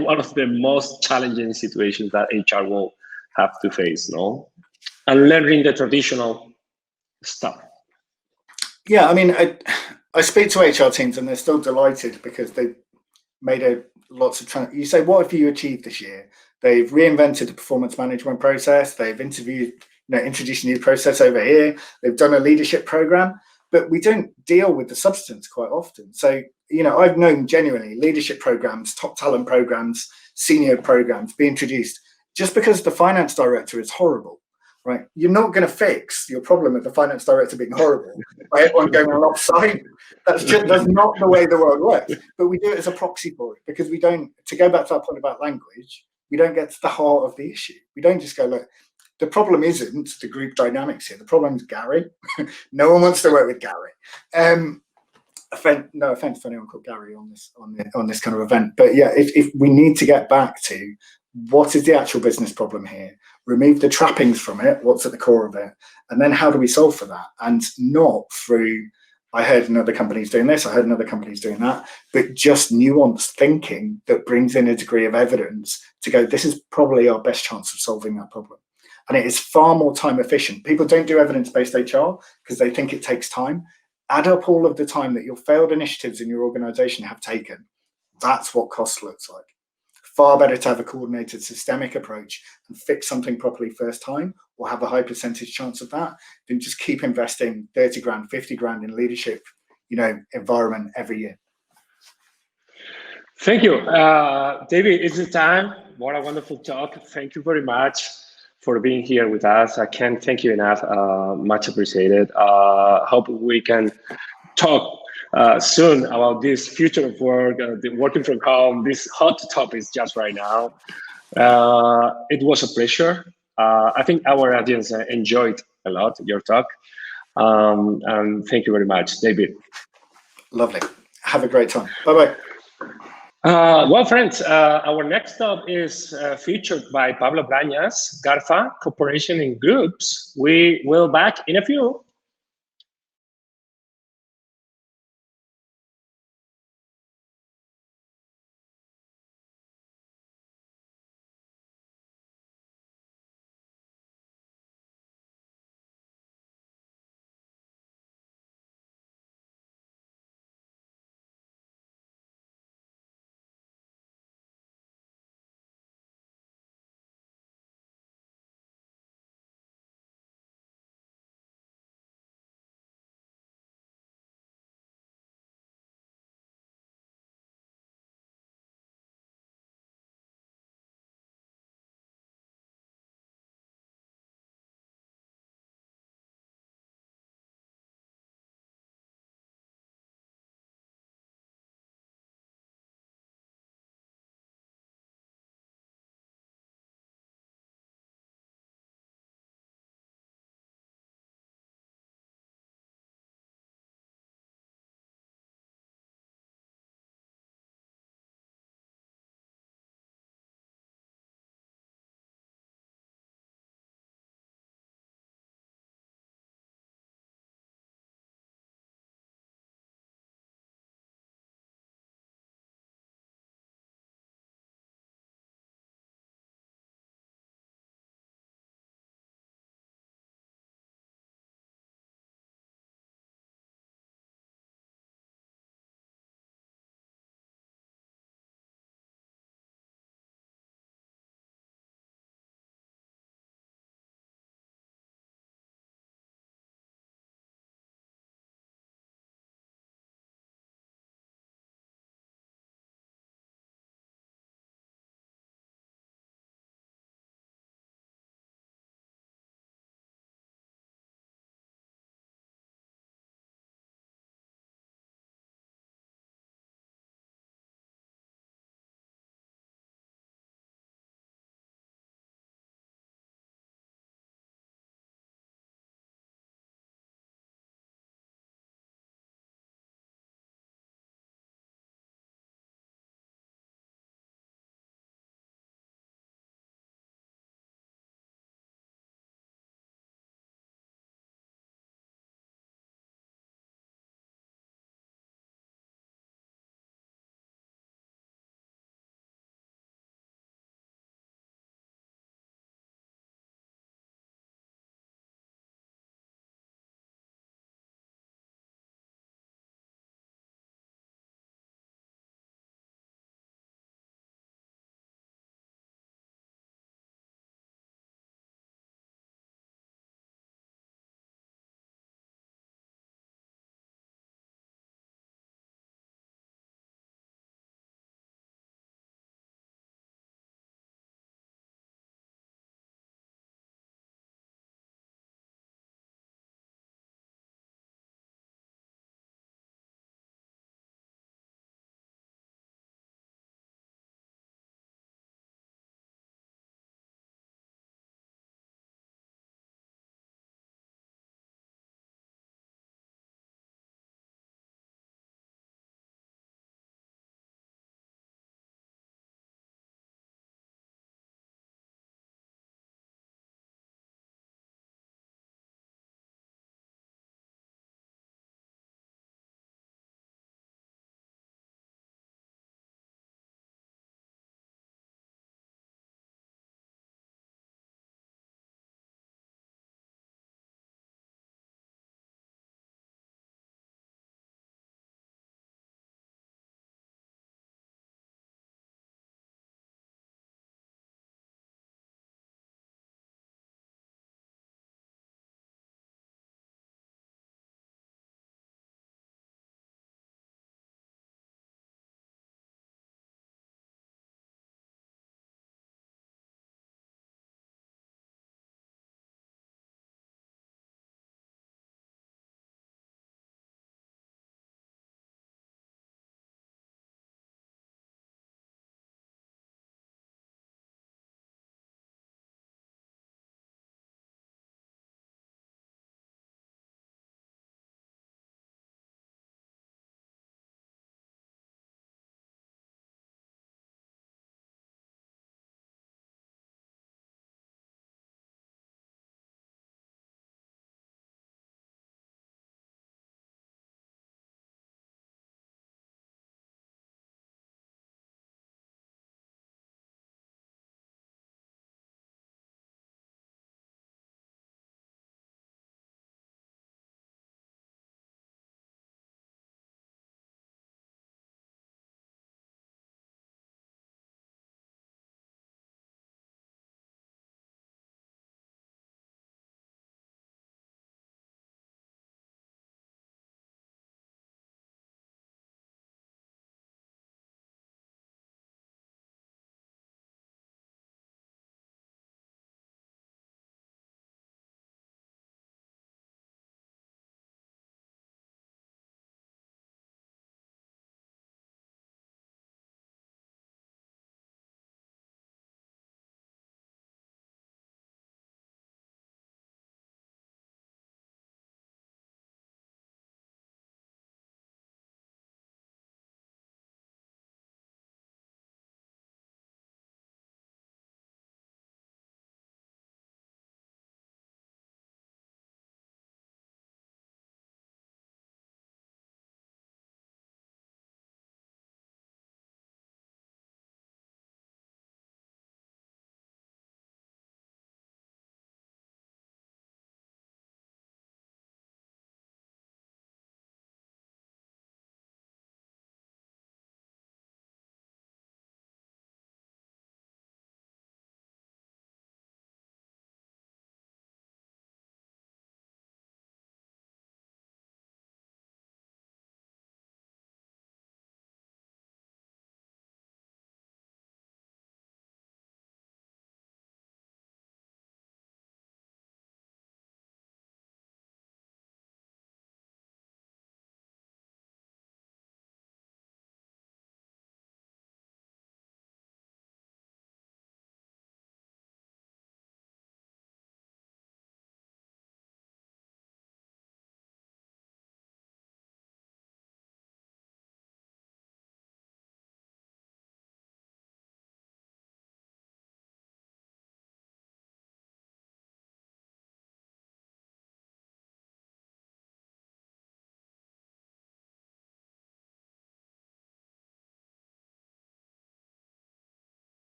one of the most challenging situations that HR will have to face, no? And learning the traditional stuff. Yeah, I mean, I speak to HR teams and they're still delighted because they've made lots of you say, what have you achieved this year? They've reinvented the performance management process. They've introduced a new process over here. They've done a leadership program, but we don't deal with the substance quite often. So, I've known genuinely leadership programs, top talent programs, senior programs be introduced just because the finance director is horrible. Right, you're not going to fix your problem with the finance director being horrible by everyone going on offsite. That's not the way the world works. But we do it as a proxy for it, because we don't. To go back to our point about language, we don't get to the heart of the issue. We don't just go, look, the problem isn't the group dynamics here. The problem is Gary. No one wants to work with Gary. No offense to anyone called Gary on this kind of event, but yeah, if we need to get back to what is the actual business problem here, remove the trappings from it, what's at the core of it, and then how do we solve for that? And not through, I heard another company's doing this, I heard another company's doing that, but just nuanced thinking that brings in a degree of evidence to go, this is probably our best chance of solving that problem. And it is far more time efficient. People don't do evidence-based HR because they think it takes time. Add up all of the time that your failed initiatives in your organization have taken. That's what cost looks like. Far better to have a coordinated systemic approach and fix something properly first time, or have a high percentage chance of that, than just keep investing 30 grand, 50 grand in leadership, environment every year. Thank you. David, it's the time. What a wonderful talk. Thank you very much for being here with us. I can't thank you enough. Much appreciated. Hope we can talk soon about this future of work, the working from home, this hot topics just right now. It was a pleasure. I think our audience enjoyed a lot your talk. And thank you very much, David. Lovely. Have a great time. Bye-bye. Well, friends, our next stop is featured by Pablo Brañas, GARFA, Corporation in Groups. We will back in a few.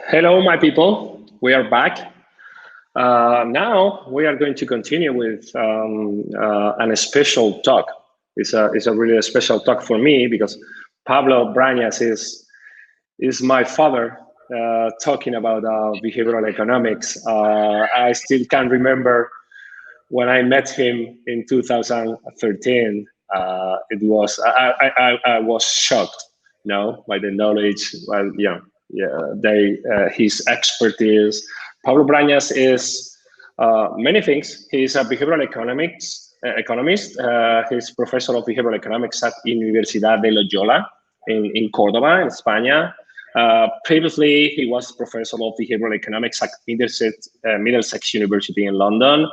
Hello, my people. We are back. Now we are going to continue with a special talk. It's a really special talk for me because Pablo Brañas is my father talking about behavioral economics. I still can remember when I met him in 2013. It was I was shocked, by the knowledge. Well, his expertise. Pablo Brañas is many things. He's a behavioral economist. He's professor of behavioral economics at Universidad de Loyola in Córdoba, in Spain. Previously, he was professor of behavioral economics at Middlesex University in London.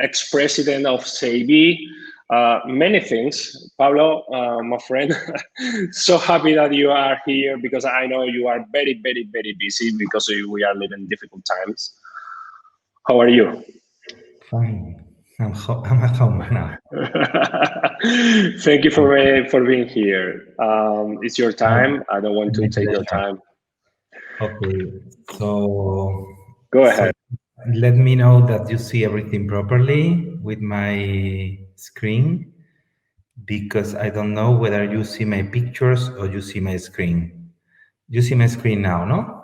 Ex-president of SEIB. Many things. Pablo, my friend, so happy that you are here because I know you are very, very, very busy because we are living difficult times. How are you? Fine. I'm at home now. Thank you for being here. It's your time. I don't want to take your time. Okay, so go ahead. Let me know that you see everything properly with my screen, because I don't know whether you see my pictures or you see my screen. You see my screen now, no?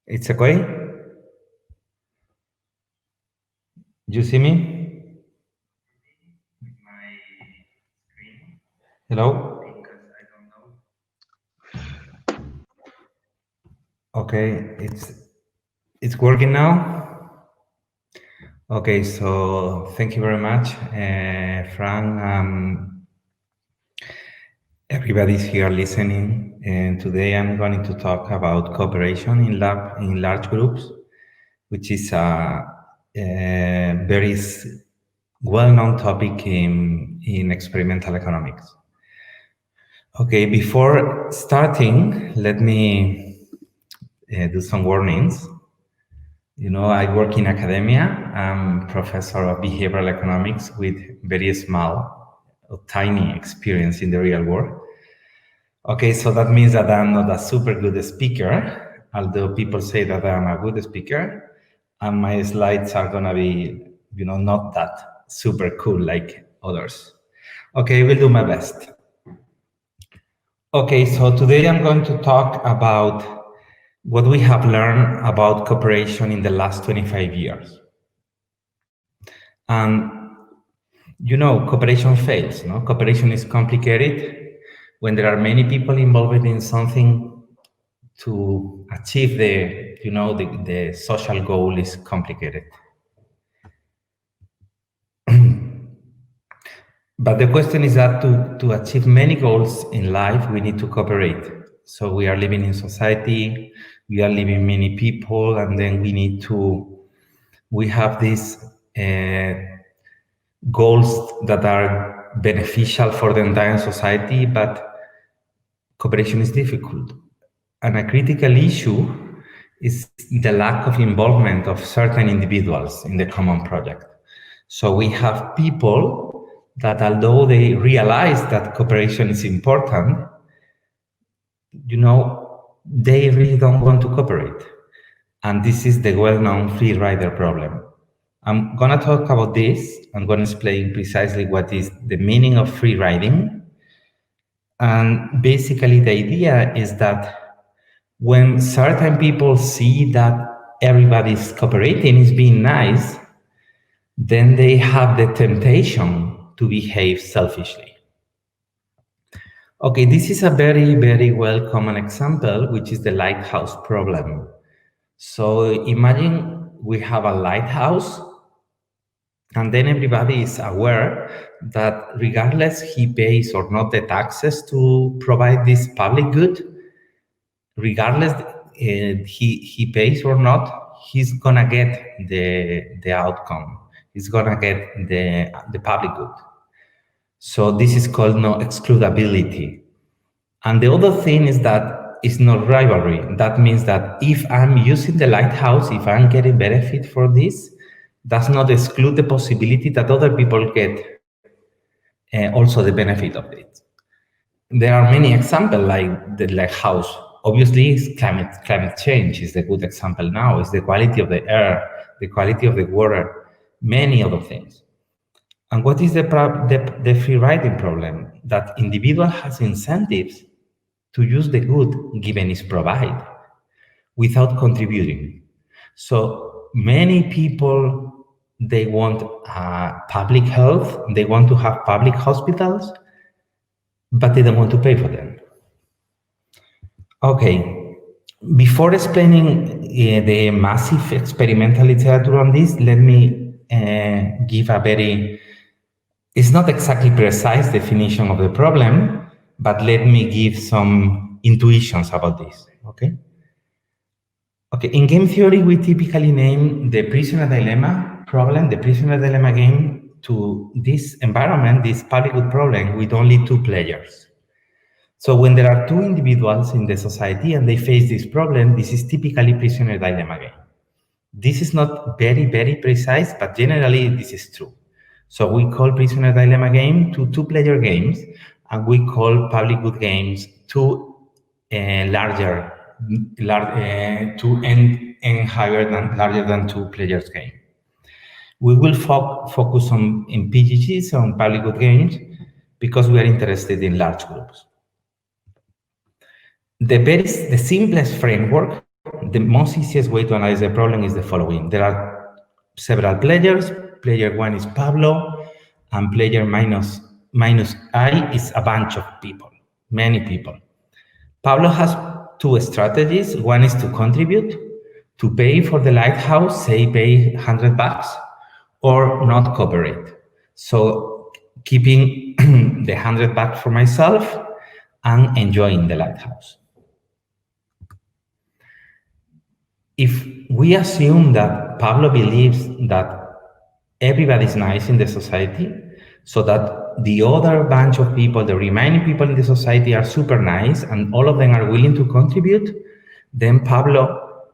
It's okay? You see me? Hello? Okay, it's working now? Okay, so thank you very much, Frank. Everybody's here listening, and today I'm going to talk about cooperation in large groups, which is a very well-known topic in experimental economics. Okay, before starting, let me do some warnings. I work in academia. I'm professor of behavioral economics with very small or tiny experience in the real world. Okay, so that means that I'm not a super good speaker, although people say that I'm a good speaker, and my slides are gonna be, not that super cool like others. Okay, I will do my best. Okay, so today I'm going to talk about what we have learned about cooperation in the last 25 years. And, cooperation fails, no? Cooperation is complicated. When there are many people involved in something, to achieve the social goal is complicated. But the question is that to achieve many goals in life, we need to cooperate. So we are living in society, we are living many people, and then we have these goals that are beneficial for the entire society, but cooperation is difficult. And a critical issue is the lack of involvement of certain individuals in the common project. So we have people that, although they realize that cooperation is important, they really don't want to cooperate. And this is the well-known free rider problem. I'm going to talk about this. I'm going to explain precisely what is the meaning of free riding. And basically, the idea is that when certain people see that everybody's cooperating, is being nice, then they have the temptation to behave selfishly. Okay, this is a very, very well common example, which is the lighthouse problem. So imagine we have a lighthouse, and then everybody is aware that regardless he pays or not the taxes to provide this public good, regardless he pays or not, he's gonna get the outcome. He's gonna get the public good. So this is called no excludability. And the other thing is that it's not rivalry. That means that if I'm using the lighthouse, if I'm getting benefit for this, does not exclude the possibility that other people get also the benefit of it. there are many examples like the house. Obviously, climate change is a good example now. It's the quality of the air, the quality of the water, many other things. And what is the free riding problem? That individual has incentives to use the good given is provided without contributing. So many people, they want public health, they want to have public hospitals, but they don't want to pay for them. Okay, before explaining the massive experimental literature on this, let me give a very, it's not exactly precise definition of the problem, but let me give some intuitions about this, okay? Okay, in game theory, we typically name the prisoner dilemma problem, the prisoner dilemma game, to this environment, this public good problem, with only 2 players. So when there are 2 individuals in the society and they face this problem, this is typically prisoner dilemma game. This is not very, very precise, but generally this is true. So we call prisoner dilemma game to 2-player games, and we call public good games to larger than 2 players game. We will focus on in PGGs, on public good games, because we are interested in large groups. The simplest framework, the most easiest way to analyze the problem is the following. There are several players. Player 1 is Pablo, and player minus I is a bunch of people, many people. Pablo has 2 strategies. One is to contribute, to pay for the lighthouse, say pay $100, or not cooperate. So keeping the $100 for myself and enjoying the lighthouse. If we assume that Pablo believes that everybody's nice in the society, so that the other bunch of people, the remaining people in the society are super nice and all of them are willing to contribute, then Pablo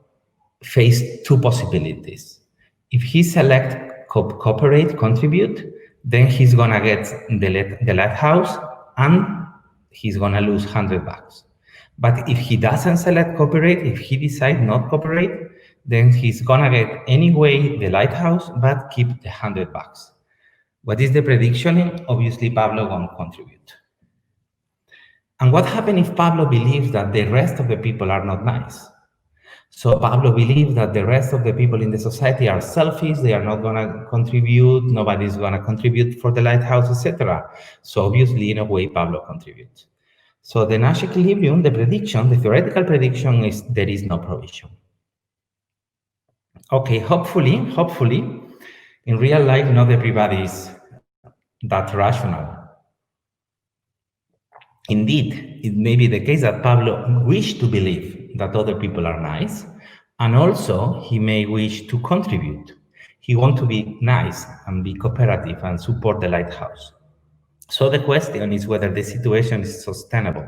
faces 2 possibilities. If he selects cooperate, contribute, then he's gonna get the lighthouse and he's gonna lose $100. But if he doesn't select cooperate, if he decides not cooperate, then he's gonna get anyway the lighthouse, but keep the $100. What is the prediction? Obviously, Pablo won't contribute. And what happens if Pablo believes that the rest of the people are not nice? So Pablo believes that the rest of the people in the society are selfish, they are not gonna contribute, nobody's gonna contribute for the lighthouse, etc. So obviously, in a way, Pablo contributes. So the Nash equilibrium, the prediction, the theoretical prediction is there is no provision. Okay, hopefully, in real life, not everybody is that rational. Indeed, it may be the case that Pablo wishes to believe that other people are nice, and also he may wish to contribute. He wants to be nice and be cooperative and support the lighthouse. So the question is whether the situation is sustainable.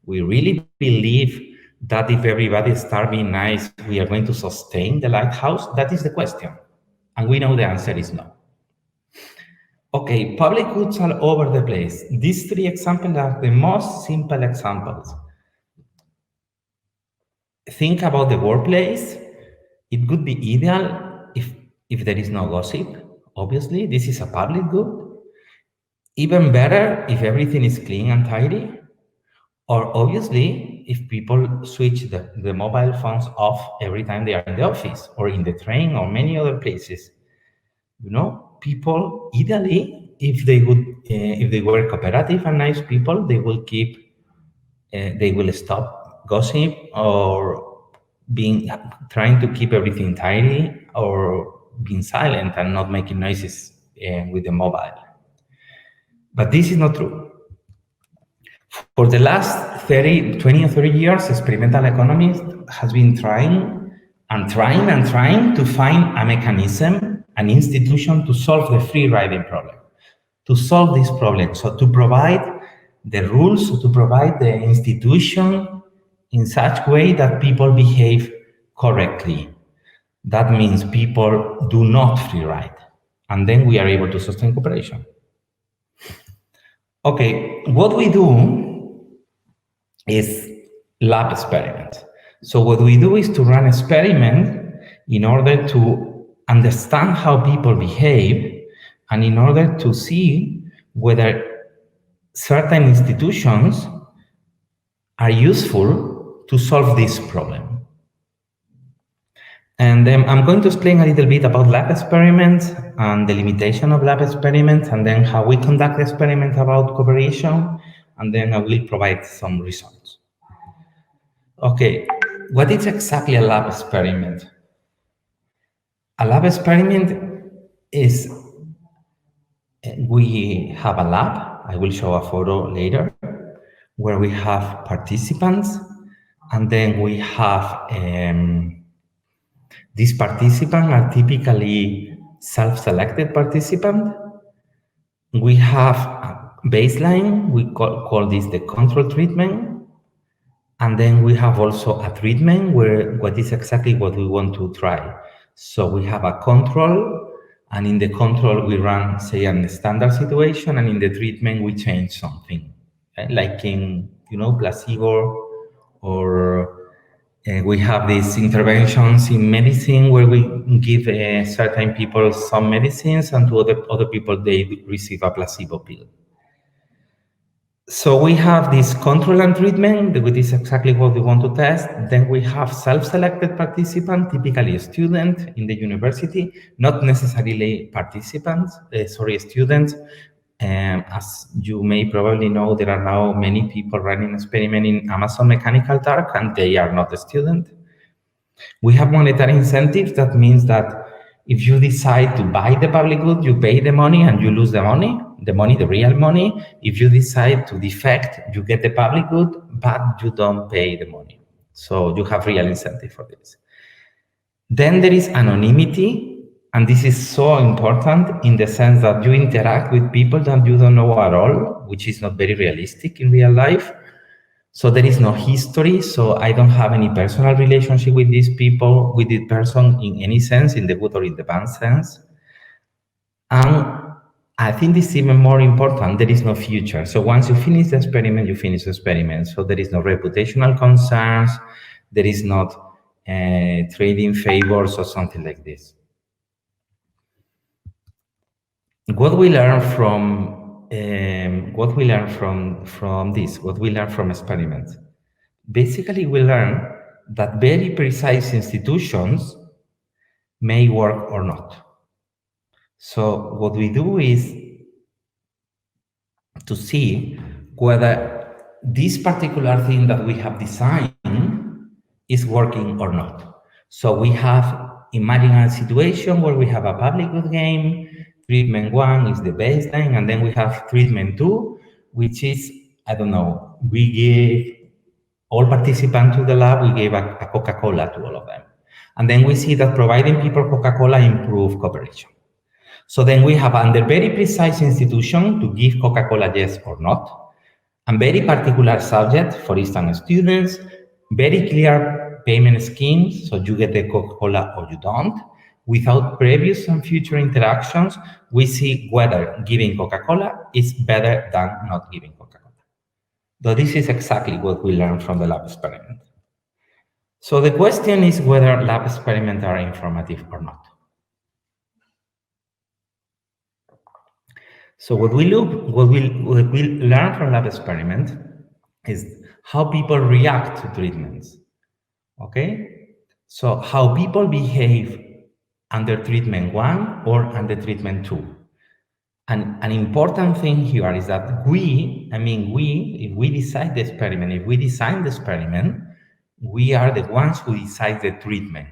We really believe that if everybody starts being nice, we are going to sustain the lighthouse? That is the question. And we know the answer is no. Okay, public goods are all over the place. These 3 examples are the most simple examples. Think about the workplace. It would be ideal if there is no gossip. Obviously, this is a public good. Even better if everything is clean and tidy. Or obviously, if people switch the mobile phones off every time they are in the office or in the train or many other places. You know, people ideally, if they were cooperative and nice people, they will stop gossip or trying to keep everything tidy or being silent and not making noises with the mobile. But this is not true. For the last 20 or 30 years, experimental economists has been trying to find a mechanism, an institution to solve the free riding problem, to solve this problem. So to provide the rules, to provide the institution in such way that people behave correctly. That means people do not free ride. And then we are able to sustain cooperation. Okay, what we do is lab experiments. So what we do is to run experiment in order to understand how people behave and in order to see whether certain institutions are useful to solve this problem. And then I'm going to explain a little bit about lab experiments and the limitation of lab experiments, and then how we conduct experiments about cooperation, and then I will provide some results. Okay, what is exactly a lab experiment? A lab experiment is, we have a lab, I will show a photo later, where we have participants, and then we have these participants are typically self-selected participants. We have a baseline, we call this the control treatment, and then we have also a treatment where what is exactly what we want to try. So we have a control, and in the control we run, say, a standard situation, and in the treatment we change something, like in, placebo, or we have these interventions in medicine where we give certain people some medicines, and to other people they receive a placebo pill. So we have this control and treatment, which is exactly what we want to test. Then we have self-selected participant, typically a student in the university, not necessarily participants, students. As you may probably know, there are now many people running experiment in Amazon Mechanical Turk, and they are not a student. We have monetary incentives. That means that if you decide to buy the public good, you pay the money and you lose the money, the real money. If you decide to defect, you get the public good, but you don't pay the money. So you have real incentive for this. Then there is anonymity, and this is so important in the sense that you interact with people that you don't know at all, which is not very realistic in real life. So there is no history, so I don't have any personal relationship with these people, with this person in any sense, in the good or in the bad sense. And I think this is even more important, there is no future. So once you finish the experiment, you finish the experiment. So there is no reputational concerns, there is not trading favors or something like this. What we learn from experiments? Basically, we learn that very precise institutions may work or not. So what we do is to see whether this particular thing that we have designed is working or not. So we have, imagine a situation where we have a public good game, treatment 1 is the baseline, and then we have treatment 2, which is, I don't know, we give all participants to the lab, we gave a Coca-Cola to all of them. And then we see that providing people Coca-Cola improve cooperation. So then we have under very precise institution to give Coca-Cola yes or not, and very particular subject, for instance, students, very clear payment schemes, so you get the Coca-Cola or you don't. Without previous and future interactions, we see whether giving Coca-Cola is better than not giving Coca-Cola. So this is exactly what we learned from the lab experiment. So the question is whether lab experiments are informative or not. So what we learn from lab experiment is how people react to treatments. Okay, so how people behave under treatment 1 or under treatment 2. And an important thing here is that if we decide the experiment, if we design the experiment, we are the ones who decide the treatment.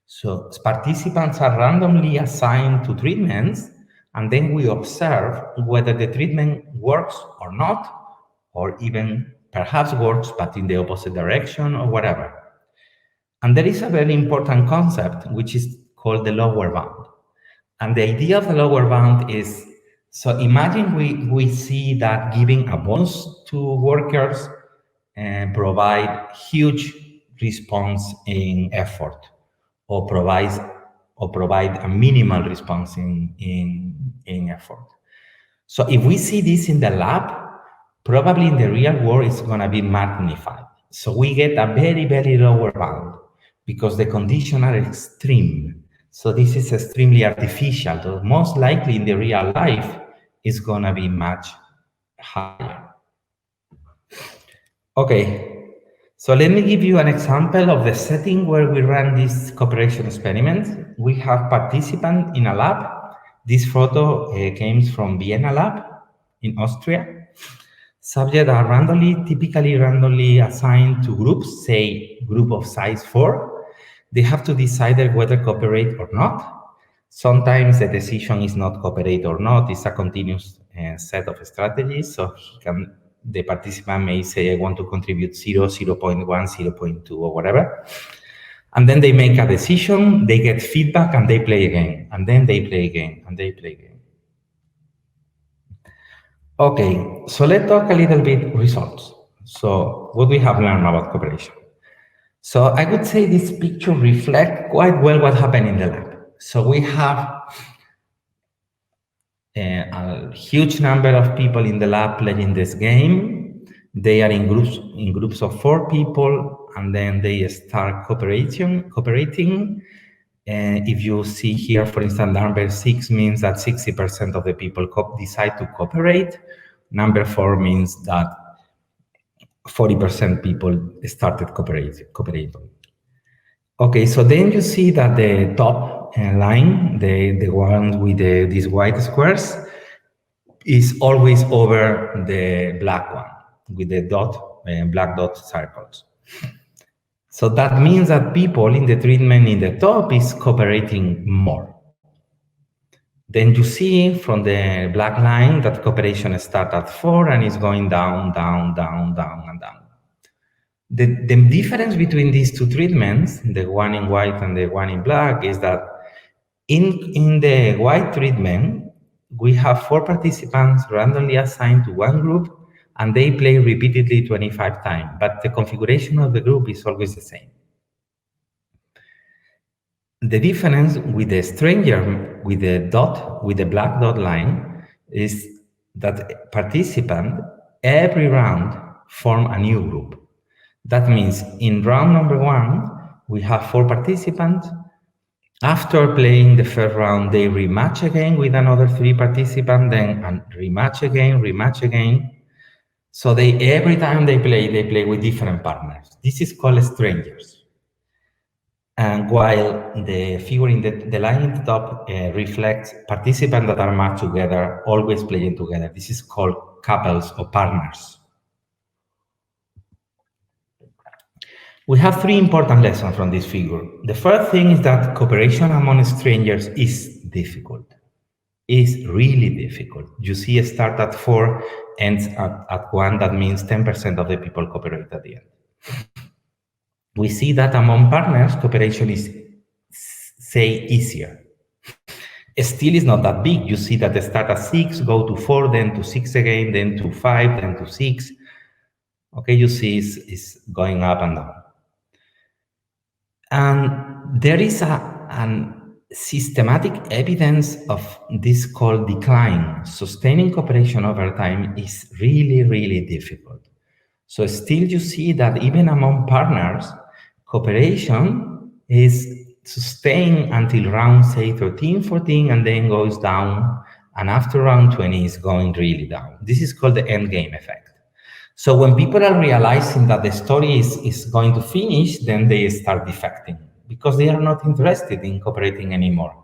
So participants are randomly assigned to treatments, and then we observe whether the treatment works or not, or even perhaps works, but in the opposite direction or whatever. And there is a very important concept, which is called the lower bound. And the idea of the lower bound is, so imagine we see that giving a bonus to workers provide huge response in effort, or provide a minimal response in effort. So if we see this in the lab, probably in the real world it's going to be magnified. So we get a very, very lower bound because the conditions are extreme. So this is extremely artificial. So most likely in the real life, it's going to be much higher. Okay, so let me give you an example of the setting where we run this cooperation experiment. We have participants in a lab. This photo came from Vienna lab in Austria. Subjects are typically randomly assigned to groups, say group of size 4. They have to decide whether cooperate or not. Sometimes the decision is not cooperate or not, it's a continuous set of strategies. So the participant may say, I want to contribute 0, 0.1, 0.2, or whatever. And then they make a decision, they get feedback, and they play again. And then they play again, and they play again. Okay, so let's talk a little bit results. So what we have learned about cooperation. So I would say this picture reflects quite well what happened in the lab. So we have a huge number of people in the lab playing this game. They are in groups of 4 people, and then they start cooperating. If you see here, for instance, number 6 means that 60% of the people decide to cooperate. Number 4 means that 40% people started cooperating. Okay, so then you see that the top line, the one with these white squares, is always over the black one with the black dot circles. So that means that people in the treatment in the top is cooperating more. Then you see from the black line that cooperation starts at 4 and is going down, down, down, down, and down. The difference between these two treatments, the one in white and the one in black, is that in the white treatment, we have 4 participants randomly assigned to one group, and they play repeatedly 25 times, but the configuration of the group is always the same. The difference with the stranger, with the black dot line, is that participant every round form a new group. That means in round number 1, we have 4 participants. After playing the first round, they rematch again with another 3 participants, then rematch again. So every time they play with different partners. This is called strangers. And while the figure in the line in the top reflects participants that are matched together, always playing together. This is called couples or partners. We have 3 important lessons from this figure. The first thing is that cooperation among strangers is difficult. It's really difficult. You see, start at 4, ends at 1. That means 10% of the people cooperate at the end. We see that among partners, cooperation is, say, easier. Still is not that big. You see that they start at 6, go to 4, then to 6 again, then to 5, then to 6. Okay, you see it's going up and down. And there is an systematic evidence of this called decline. Sustaining cooperation over time is really, really difficult. So still you see that even among partners, cooperation is sustained until round, say, 13, 14, and then goes down. And after round 20, is going really down. This is called the end game effect. So when people are realizing that the story is going to finish, then they start defecting because they are not interested in cooperating anymore.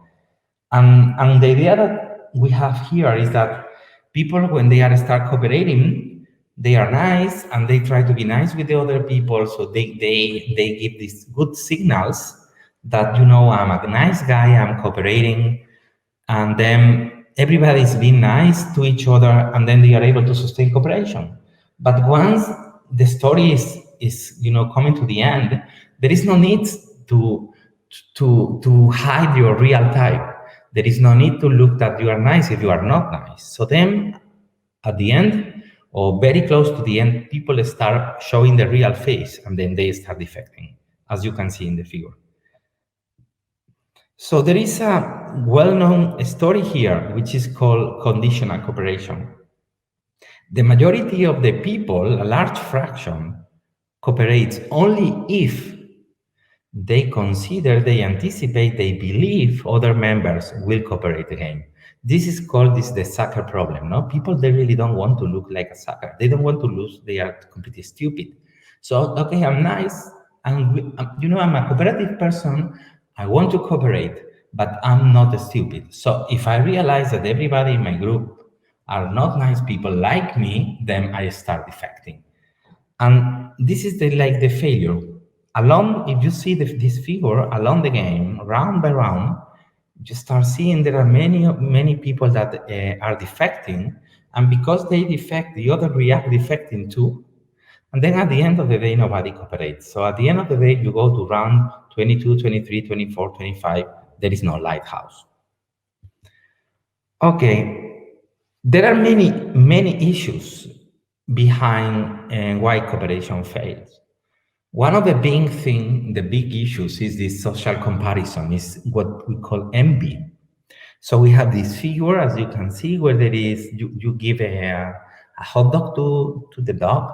And the idea that we have here is that people, when they start cooperating, they are nice and they try to be nice with the other people. So they give these good signals that, you know, I'm a nice guy, I'm cooperating, and then everybody's being nice to each other, and then they are able to sustain cooperation. But once the story is coming to the end, there is no need to hide your real type. There is no need to look that you are nice if you are not nice. So then at the end, or very close to the end, people start showing the real face, and then they start defecting, as you can see in the figure. So there is a well-known story here, which is called conditional cooperation. The majority of the people, a large fraction, cooperates only if they consider, they anticipate, they believe other members will cooperate again. This is called the sucker problem. No, people, they really don't want to look like a sucker. They don't want to lose. They are completely stupid. So okay, I'm nice, and I'm a cooperative person. I want to cooperate, but I'm not stupid. So if I realize that everybody in my group are not nice people like me, then I start defecting. And this is the failure. Along, if you see this figure along the game, round by round, you start seeing there are many people that are defecting, and because they defect, the other react defecting too. And then at the end of the day, nobody cooperates. So at the end of the day, you go to round 22, 23, 24, 25, there is no lighthouse. Okay, there are many issues behind why cooperation fails. One of the big issues is this social comparison, is what we call envy. So we have this figure, as you can see, where there is, you give a hot dog to the dog,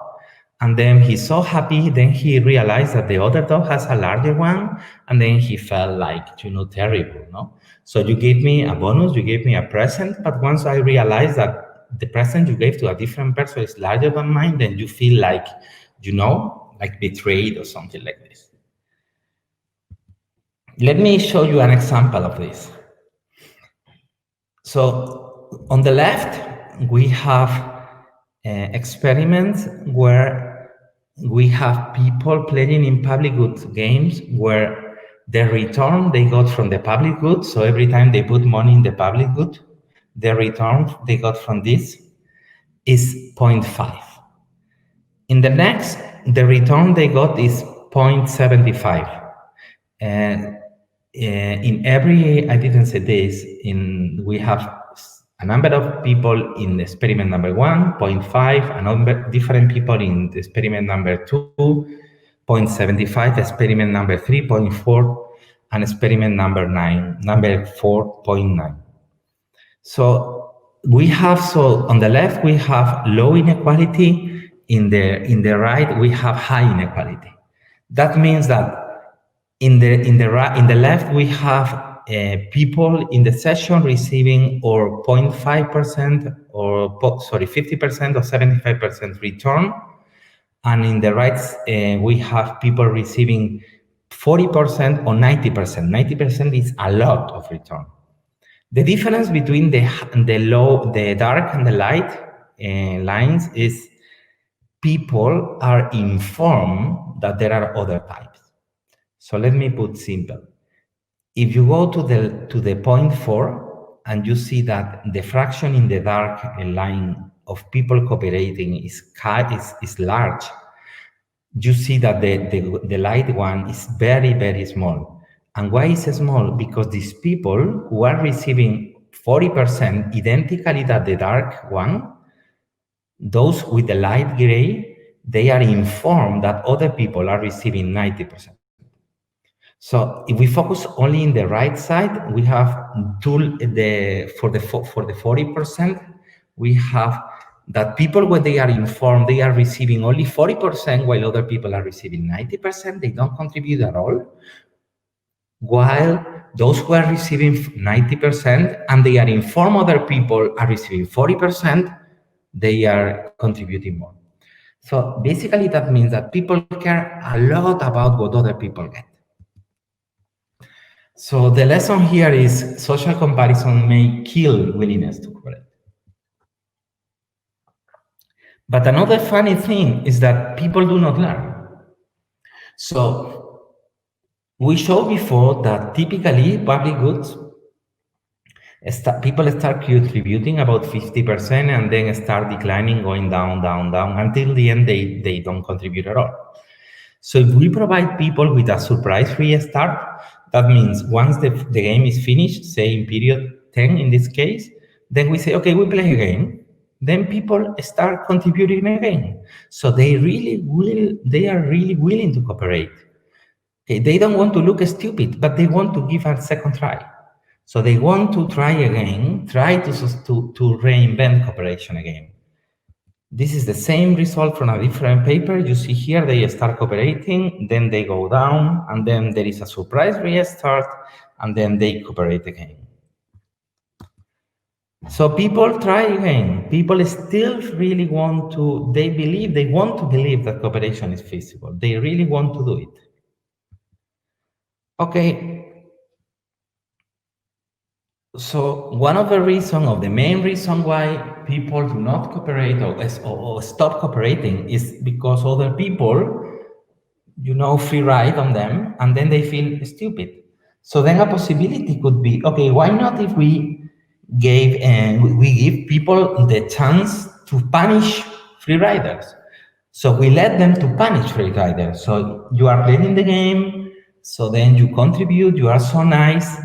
and then he's so happy, then he realized that the other dog has a larger one, and then he felt like, terrible, no? So you gave me a bonus, you gave me a present, but once I realized that the present you gave to a different person is larger than mine, then you feel like, like betrayed or something like this. Let me show you an example of this. So on the left, we have experiments where we have people playing in public good games where the return they got from the public good, so every time they put money in the public good, the return they got from this is 0.5. In the next, the return they got is 0.75. And in every, I didn't say this, we have a number of people in experiment number 1, 0.5, a number different people in experiment number 2, 0.75, experiment number 3, 0.4, and experiment number 4, 0.9. So we have, on the left, we have low inequality. In the right, we have high inequality. That means that in the left, we have people in the session receiving or 0.5% or 50% or 75% return, and in the right, we have people receiving 40% or 90%. 90% is a lot of return. The difference between the dark and the light lines is people are informed that there are other types. So let me put simple. If you go to the 0.4 and you see that the fraction in the dark line of people cooperating is large, you see that the light one is very, very small. And why is it small? Because these people who are receiving 40% identically that the dark one, those with the light gray, they are informed that other people are receiving 90%. So if we focus only in the right side, we have for the 40%, we have that people, when they are informed, they are receiving only 40%, while other people are receiving 90%. They don't contribute at all. While those who are receiving 90% and they are informed other people are receiving 40%, they are contributing more. So basically that means that people care a lot about what other people get. So the lesson here is social comparison may kill willingness to cooperate. But another funny thing is that people do not learn. So we showed before that typically public goods, people start contributing about 50% and then start declining, going down, down, down, until the end they don't contribute at all. So if we provide people with a surprise-free start, that means once the game is finished, say in period 10 in this case, then we say, okay, we play again. Then people start contributing again. So they are really willing to cooperate. Okay, they don't want to look stupid, but they want to give a second try. So they want to try again, try to reinvent cooperation again. This is the same result from a different paper. You see here, they start cooperating, then they go down, and then there is a surprise restart, and then they cooperate again. So people try again. People still really want to, they want to believe that cooperation is feasible. They really want to do it. Okay. So one of the main reason why people do not cooperate or stop cooperating is because other people, free ride on them, and then they feel stupid. So then a possibility could be, okay, why not if we give people the chance to punish free riders? So we let them to punish free riders. So you are playing the game, so then you contribute, you are so nice,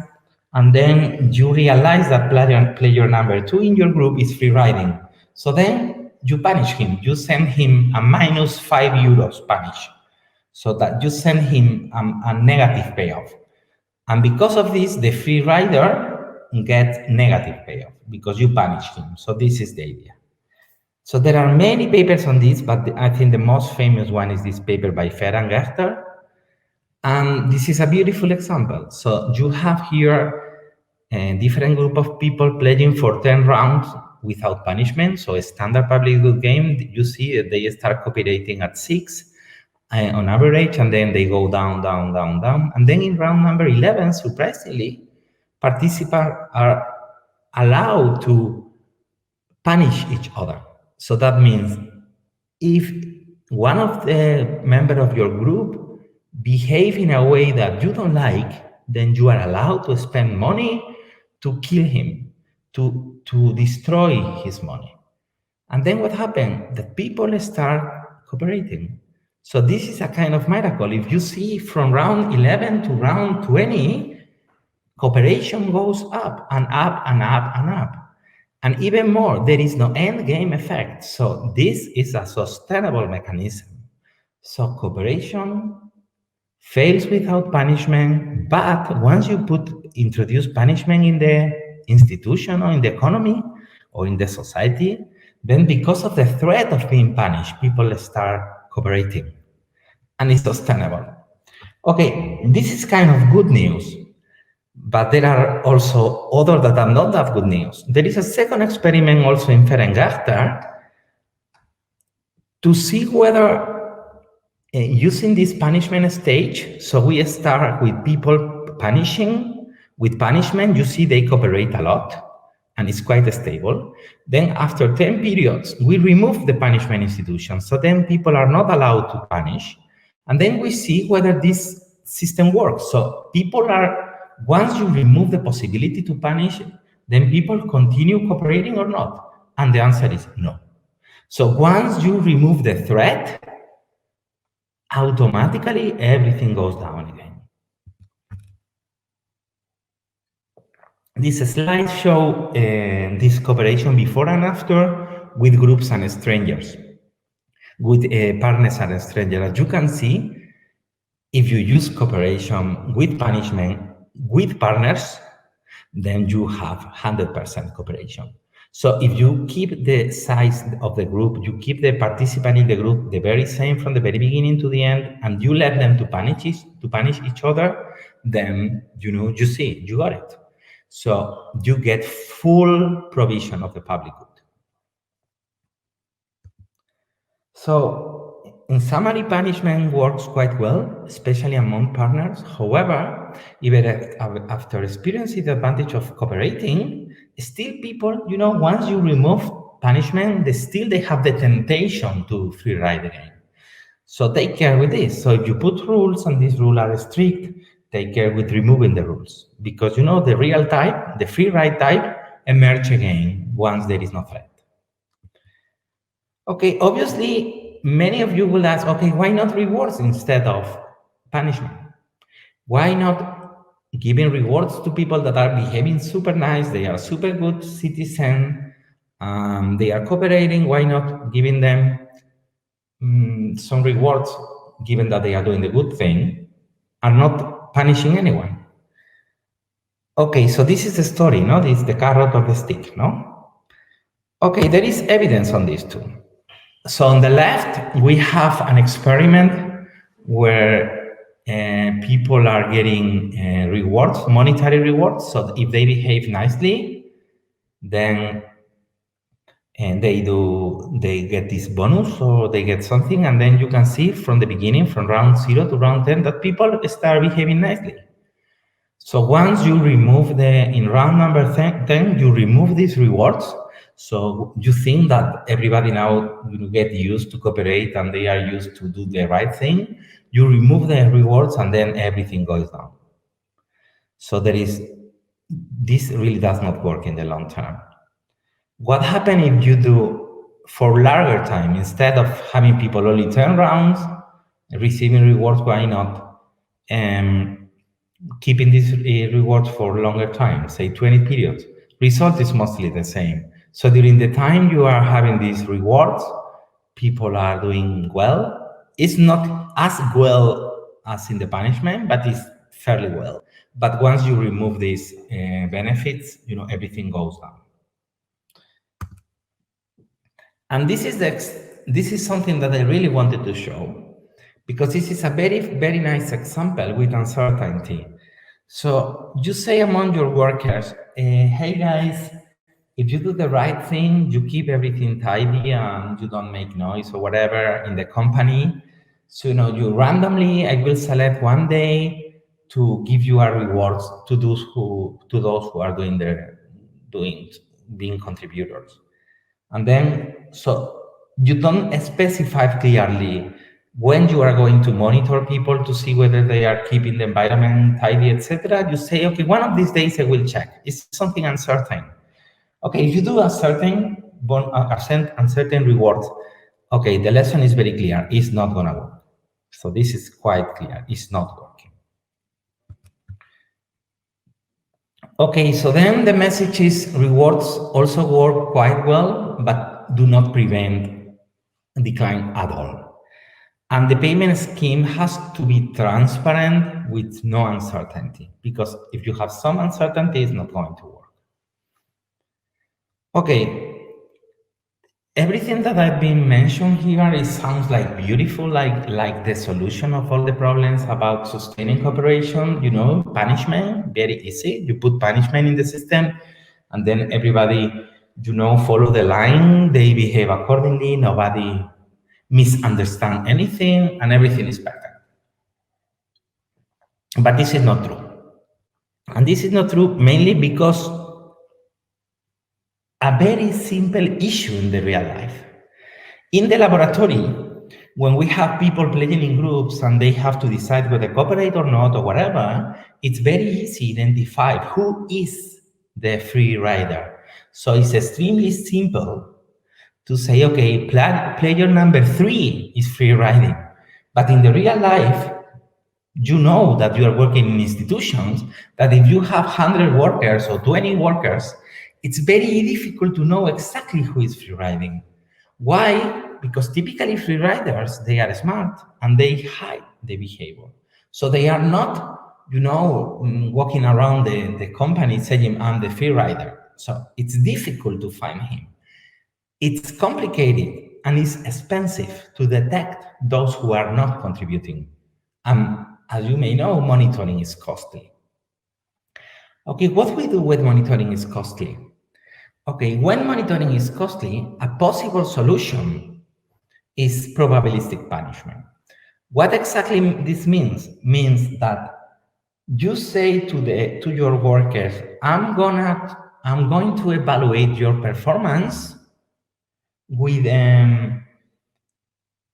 and then you realize that player number 2 in your group is free riding. So then you punish him. You send him a -€5 punish. So that you send him a negative payoff. And because of this, the free rider gets negative payoff because you punish him. So this is the idea. So there are many papers on this, but I think the most famous one is this paper by Behr and Gechter. And this is a beautiful example. So you have here a different group of people playing for 10 rounds without punishment. So a standard public good game, you see they start cooperating at 6 on average, and then they go down, down, down, down. And then in round number 11, surprisingly, participants are allowed to punish each other. So that means if one of the members of your group behave in a way that you don't like, then you are allowed to spend money to kill him, to destroy his money. And then what happened? The people start cooperating. So this is a kind of miracle. If you see from round 11 to round 20, cooperation goes up and up and up and up. And even more, there is no end game effect. So this is a sustainable mechanism. So cooperation fails without punishment, but once you introduce punishment in the institution or in the economy or in the society, then because of the threat of being punished, people start cooperating, and it's sustainable. Okay, this is kind of good news, but there are also others that are not that good news. There is a second experiment also in Behr and Gechter to see whether using this punishment stage, so we start with people punishing. With punishment, you see they cooperate a lot, and it's quite stable. Then after 10 periods, we remove the punishment institution. So then people are not allowed to punish. And then we see whether this system works. So people are, once you remove the possibility to punish, then people continue cooperating or not? And the answer is no. So once you remove the threat, automatically everything goes down again. This slide shows this cooperation before and after with groups and strangers, with partners and strangers. As you can see, if you use cooperation with punishment with partners, then you have 100% cooperation. So if you keep the size of the group, you keep the participant in the group the very same from the very beginning to the end, and you let them to punish each other, then you see, you got it. So you get full provision of the public good. So in summary, punishment works quite well, especially among partners. However, even after experiencing the advantage of cooperating, still people, once you remove punishment, they have the temptation to free ride again. So take care with this. So if you put rules and these rules are strict, take care with removing the rules, because the real type, the free ride type, emerge again once there is no threat. Okay, obviously, many of you will ask, okay, why not rewards instead of punishment? Why not giving rewards to people that are behaving super nice, they are super good citizens, they are cooperating? Why not giving them some rewards, given that they are doing the good thing, and not punishing anyone? Okay, so this is the story, no? This is the carrot or the stick, no? Okay, there is evidence on this too. So on the left, we have an experiment where people are getting rewards, monetary rewards. So if they behave nicely, then they get this bonus or they get something. And then you can see from the beginning, from round 0 to round 10, that people start behaving nicely. So once you remove in round number 10, you remove these rewards. So you think that everybody now will get used to cooperate and they are used to do the right thing. You remove the rewards and then everything goes down. So this really does not work in the long term. What happens if you do for larger time, instead of having people only 10 rounds, receiving rewards, why not? Keeping these rewards for longer time, say 20 periods, result is mostly the same. So during the time you are having these rewards, people are doing well. It's not as well as in the punishment, but it's fairly well. But once you remove these benefits, everything goes down. And this is something that I really wanted to show, because this is a very, very nice example with uncertainty. So you say among your workers, hey guys, if you do the right thing, you keep everything tidy and you don't make noise or whatever in the company. So you randomly, I will select one day to give you a reward to those who are being contributors. And then, so you don't specify clearly when you are going to monitor people to see whether they are keeping the environment tidy, etc. You say, okay, one of these days I will check. It's something uncertain. Okay, if you do a certain reward, okay, the lesson is very clear. It's not going to work. So this is quite clear. It's not working. Okay, so then the message is rewards also work quite well, but do not prevent decline at all. And the payment scheme has to be transparent with no uncertainty, because if you have some uncertainty, it's not going to work. Okay, everything that I've been mentioned here, it sounds like beautiful, like the solution of all the problems about sustaining cooperation, punishment, very easy. You put punishment in the system and then everybody, follow the line, they behave accordingly, nobody misunderstand anything, and everything is perfect. But this is not true. And this is not true mainly because a very simple issue in the real life. In the laboratory, when we have people playing in groups and they have to decide whether to cooperate or not or whatever, it's very easy to identify who is the free rider. So it's extremely simple to say, okay, player number 3 is free riding. But in the real life, you know that you are working in institutions, that if you have 100 workers or 20 workers, it's very difficult to know exactly who is free riding. Why? Because typically free riders, they are smart and they hide the behavior. So they are not, walking around the company saying, I'm the free rider. So it's difficult to find him. It's complicated and it's expensive to detect those who are not contributing. As you may know, monitoring is costly. Okay, what we do with monitoring is costly. Okay, when monitoring is costly, a possible solution is probabilistic punishment. What exactly this means? Means that you say to your workers, I'm going to evaluate your performance with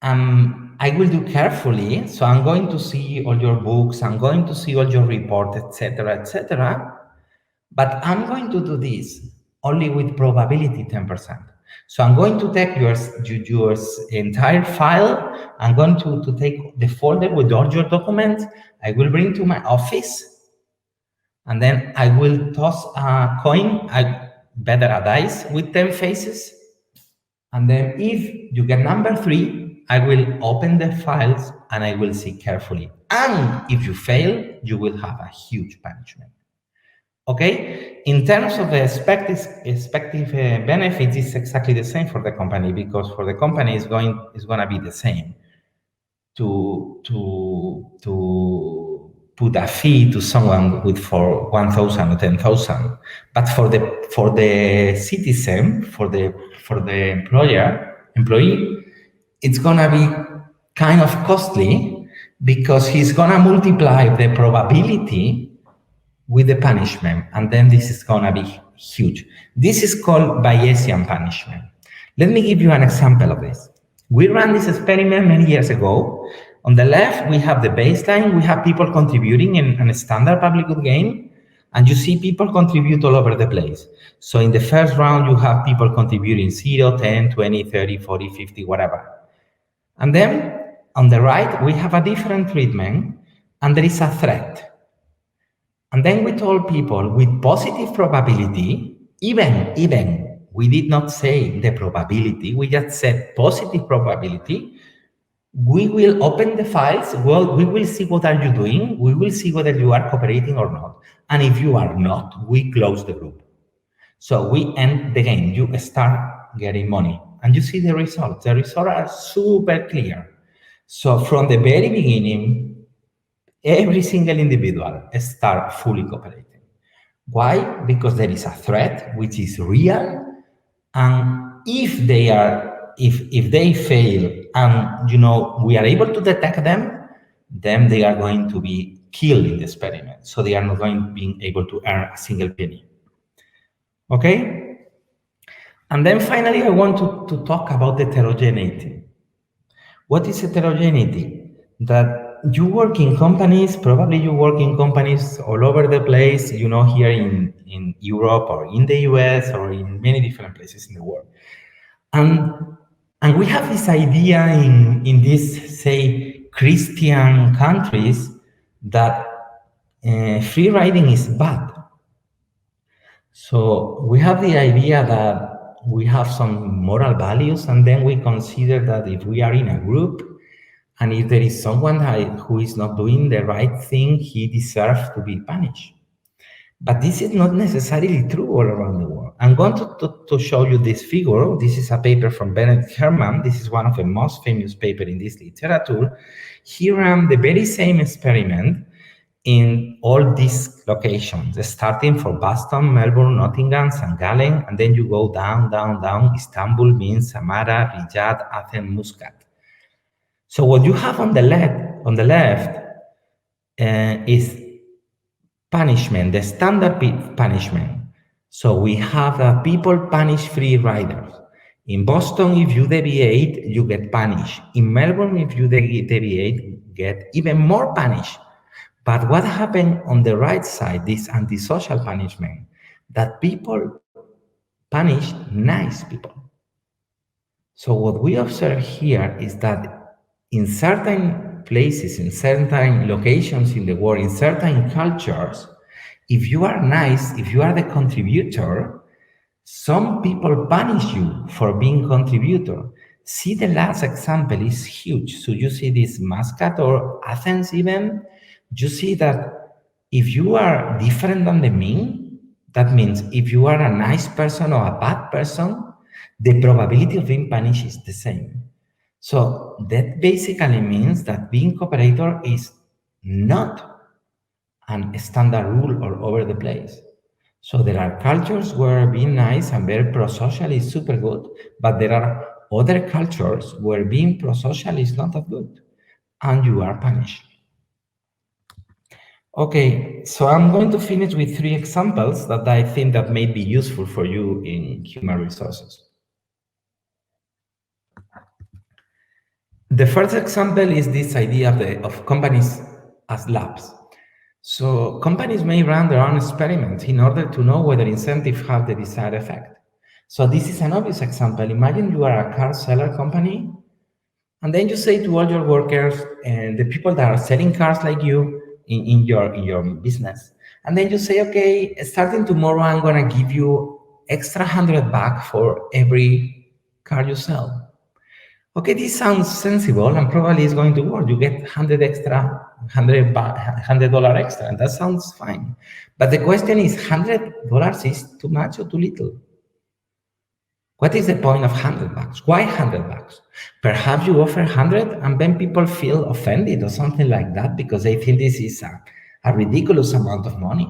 I will do carefully. So I'm going to see all your books, I'm going to see all your reports, etc., etc. But I'm going to do this only with probability 10%. So I'm going to take your entire file. I'm going to take the folder with all your documents. I will bring to my office, and then I will toss a coin, better a dice with 10 faces. And then if you get number 3, I will open the files and I will see carefully. And if you fail, you will have a huge punishment. Okay, in terms of the expected benefits, it's exactly the same for the company, because for the company it's gonna be the same to put a fee to someone with for 1,000 or 10,000, but for the citizen, for the employee, it's gonna be kind of costly, because he's gonna multiply the probability with the punishment, and then this is gonna be huge. This is called Bayesian punishment. Let me give you an example of this. We ran this experiment many years ago. On the left, we have the baseline. We have people contributing in a standard public good game, and you see people contribute all over the place. So in the first round, you have people contributing 0, 10, 20, 30, 40, 50, whatever. And then on the right, we have a different treatment, and there is a threat. And then we told people with positive probability, even we did not say the probability, we just said positive probability, we will open the files, well, we will see what are you doing, we will see whether you are cooperating or not. And if you are not, we close the group. So we end the game, you start getting money. And you see the results. The results are super clear. So from the very beginning, every single individual start fully cooperating. Why? Because there is a threat which is real, and if they fail, and we are able to detect them, then they are going to be killed in the experiment. So they are not going to be able to earn a single penny. Okay? And then finally, I want to talk about heterogeneity. What is heterogeneity? That you work in companies, probably you work in companies all over the place, here in Europe or in the US or in many different places in the world. And we have this idea in these, say, Christian countries that free riding is bad. So we have the idea that we have some moral values, and then we consider that if we are in a group, and if there is someone who is not doing the right thing, he deserves to be punished. But this is not necessarily true all around the world. I'm going to show you this figure. This is a paper from Benedict Herman. This is one of the most famous papers in this literature. He ran the very same experiment in all these locations, starting from Boston, Melbourne, Nottingham, St. Gallen, and then you go down, Istanbul, Minsk, Samara, Riyadh, Athens, Muscat. So what you have on the left is punishment, the standard punishment. So we have people punish free riders. In Boston, if you deviate, you get punished. In Melbourne, if you deviate, get even more punished. But what happened on the right side, this antisocial punishment, that people punish nice people. So what we observe here is that in certain places, in certain locations in the world, in certain cultures, if you are nice, if you are the contributor, some people punish you for being contributor. See, the last example is huge. So you see this Muscat or Athens even, you see that if you are different than the mean, that means if you are a nice person or a bad person, the probability of being punished is the same. So that basically means that being cooperator is not a standard rule all over the place. So there are cultures where being nice and very pro-social is super good, but there are other cultures where being pro-social is not that good, and you are punished. Okay, so I'm going to finish with 3 examples that I think that may be useful for you in human resources. The first example is this idea of companies as labs. So companies may run their own experiments in order to know whether incentives have the desired effect. So this is an obvious example. Imagine you are a car seller company, and then you say to all your workers and the people that are selling cars like you in your business, and then you say, okay, starting tomorrow, I'm gonna give you extra $100 for every car you sell. Okay, this sounds sensible and probably it's going to work. You get $100 extra, and that sounds fine. But the question is, $100 is too much or too little? What is the point of $100? Why $100? Perhaps you offer 100 and then people feel offended or something like that because they think this is a ridiculous amount of money.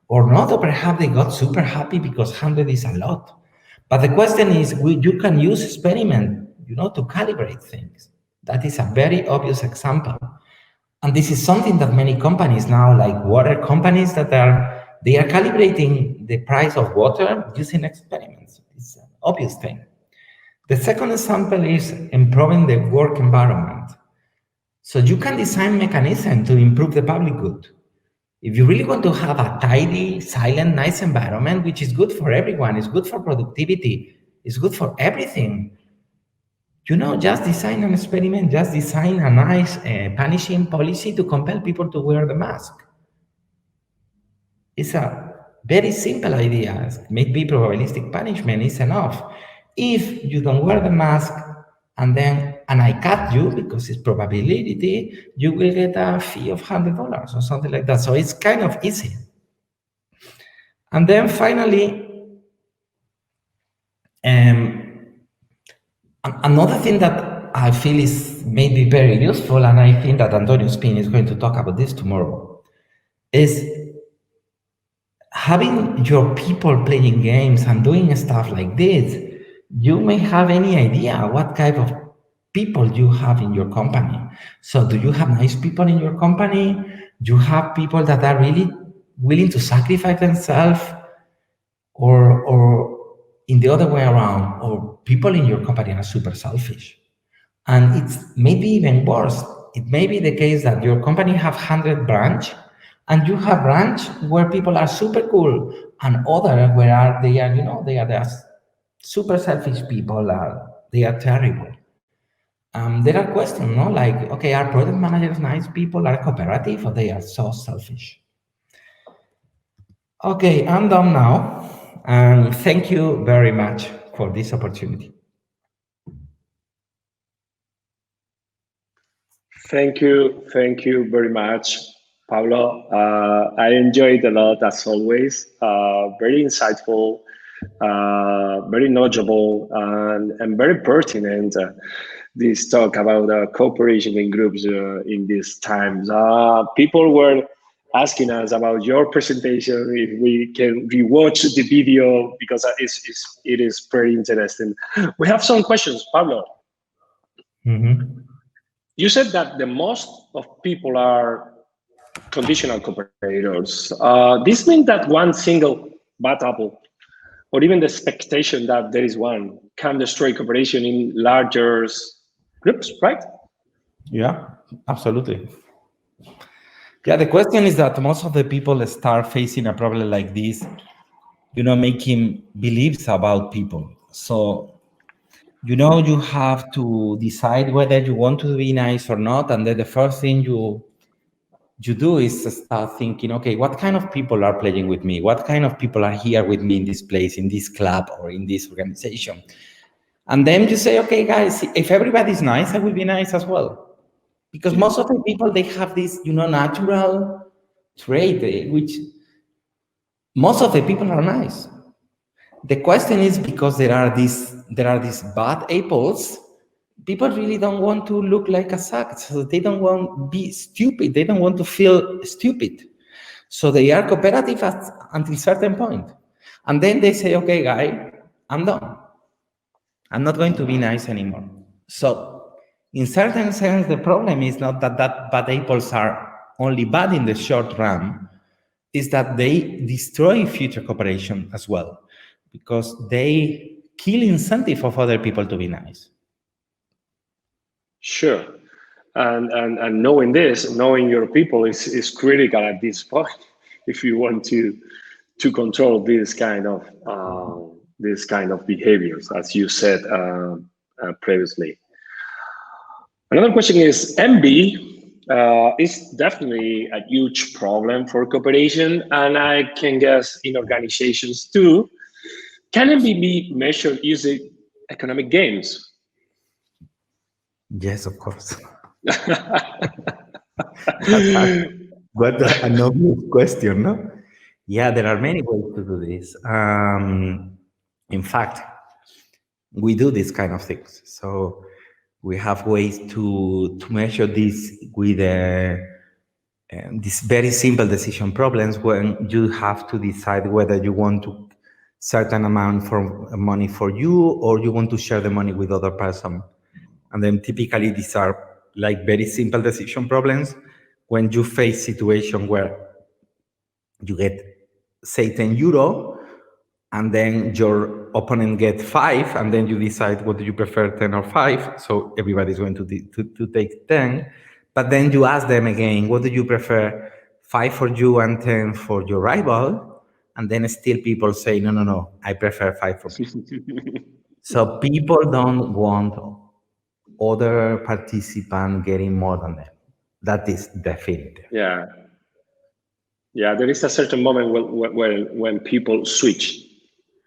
Or not, or perhaps they got super happy because 100 is a lot. But the question is, you can use experiment, to calibrate things. That is a very obvious example. And this is something that many companies now, like water companies, they are calibrating the price of water using experiments. It's an obvious thing. The second example is improving the work environment. So you can design mechanisms to improve the public good. If you really want to have a tidy, silent, nice environment, which is good for everyone, it's good for productivity, it's good for everything, just design an experiment, just design a nice punishing policy to compel people to wear the mask. It's a very simple idea. Maybe probabilistic punishment is enough. If you don't wear the mask and I cut you because it's probability, you will get a fee of $100 or something like that. So it's kind of easy. And then finally, another thing that I feel is maybe very useful, and I think that Antonio Spin is going to talk about this tomorrow, is having your people playing games and doing stuff like this. You may have any idea what type of people you have in your company. So do you have nice people in your company? Do you have people that are really willing to sacrifice themselves? Or in the other way around, or people in your company are super selfish? And it's maybe even worse. It may be the case that your company have 100 branch, and you have branch where people are super cool, and other where they are just super selfish people. They are terrible. There are questions, no? Like, okay, are product managers nice people? Are cooperative, or they are so selfish? Okay, I'm done now, and thank you very much for this opportunity. Thank you very much, Pablo. I enjoyed a lot as always. Very insightful, very knowledgeable, and very pertinent. This talk about cooperation in groups in these times. People were asking us about your presentation, if we can rewatch the video, because it is pretty interesting. We have some questions, Pablo. Mm-hmm. You said that the most of people are conditional cooperators. This means that one single bad apple, or even the expectation that there is one, can destroy cooperation in larger groups, right? Yeah, absolutely. Yeah, the question is that most of the people start facing a problem like this, making beliefs about people. So, you have to decide whether you want to be nice or not. And then the first thing you do is start thinking, okay, what kind of people are playing with me? What kind of people are here with me in this place, in this club, or in this organization? And then you say, okay, guys, if everybody's nice, I will be nice as well. Because most of the people, they have this, natural trait, which most of the people are nice. The question is, because there are these bad apples, people really don't want to look like a sack. So they don't want to be stupid. They don't want to feel stupid. So they are cooperative until a certain point. And then they say, okay, guy, I'm done. I'm not going to be nice anymore. So in certain sense, the problem is not that bad apples are only bad in the short run, is that they destroy future cooperation as well, because they kill incentive of other people to be nice. Sure. And knowing this, knowing your people is critical at this point if you want to control this kind of behaviors, as you said previously. Another question is, envy is definitely a huge problem for cooperation, and I can guess in organizations too. Can envy be measured using economic gains? Yes, of course. What an obvious question, no? Yeah, there are many ways to do this. In fact, we do these kind of things. So we have ways to measure this with these very simple decision problems when you have to decide whether you want to certain amount for money for you or you want to share the money with other person. And then typically these are like very simple decision problems when you face situation where you get say 10 euro and then your opponent gets 5 and then you decide what do you prefer, 10 or 5. So everybody's going to take 10, but then you ask them again, what do you prefer, 5 for you and 10 for your rival? And then still people say, no, I prefer 5 for me. So people don't want other participant getting more than them. That is definitive. Yeah. Yeah, there is a certain moment when people switch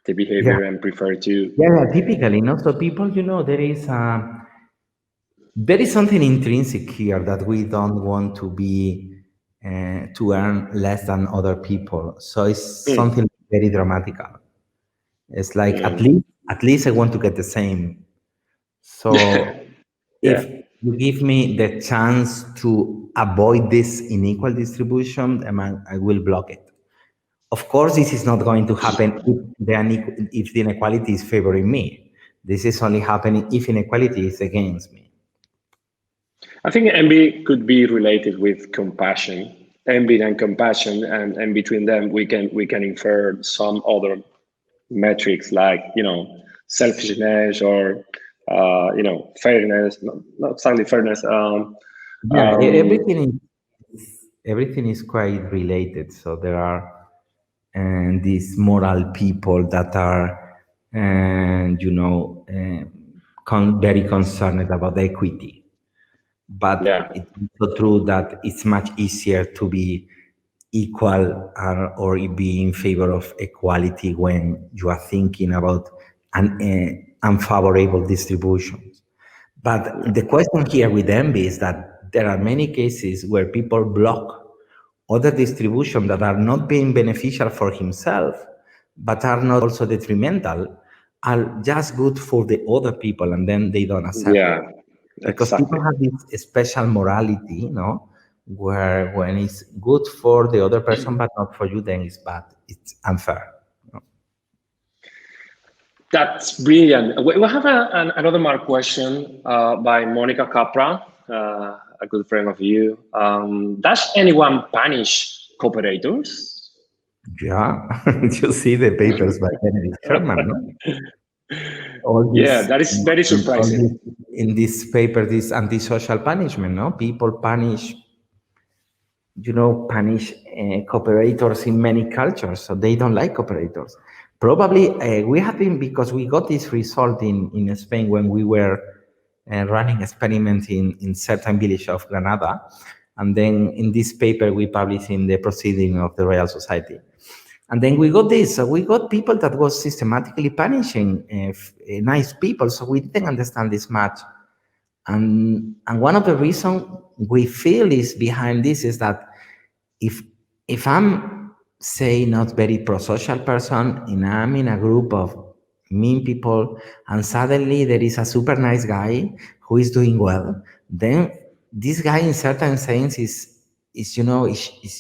the behavior and prefer to. Yeah, typically, no. So people, there is something intrinsic here that we don't want to be to earn less than other people. So it's something very dramatical. It's like at least I want to get the same. So if you give me the chance to avoid this unequal distribution, I will block it. Of course, this is not going to happen if the inequality is favoring me. This is only happening if inequality is against me. I think envy could be related with compassion, envy and compassion, and between them we can infer some other metrics like selfishness or fairness, not exactly fairness. Everything is quite related. So there are these moral people that are very concerned about equity. But it's also true that it's much easier to be equal or be in favor of equality when you are thinking about unfavorable distributions. But the question here with envy is that there are many cases where people block other distributions that are not being beneficial for himself, but are not also detrimental, are just good for the other people, and then they don't accept it. Because people have this special morality, where when it's good for the other person but not for you, then it's bad. It's unfair. That's brilliant. We have another more question by Monica Capra, a good friend of you. Does anyone punish cooperators? Yeah, you see the papers by Henry Sherman, no? That is very surprising. In this paper, this antisocial punishment, no? People punish cooperators in many cultures, so they don't like cooperators. Probably we have been, because we got this result in Spain when we were running experiments in certain village of Granada, and then in this paper we published in the Proceeding of the Royal Society. And then we got this. So we got people that was systematically punishing nice people. So we didn't understand this much. And one of the reasons we feel is behind this is that if I'm, say, not very pro-social person, and I'm in a group of mean people, and suddenly there is a super nice guy who is doing well, then this guy in certain sense is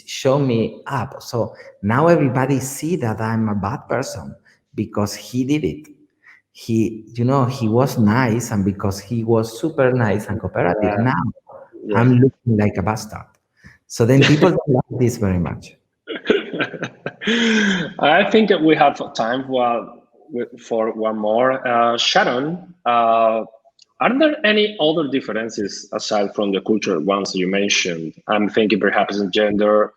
show me up. So now everybody see that I'm a bad person because he did it. He was nice, and because he was super nice and cooperative, now I'm looking like a bastard. So then people don't like this very much. I think we have time for one more. Sharon, are there any other differences aside from the cultural ones you mentioned? I'm thinking perhaps in gender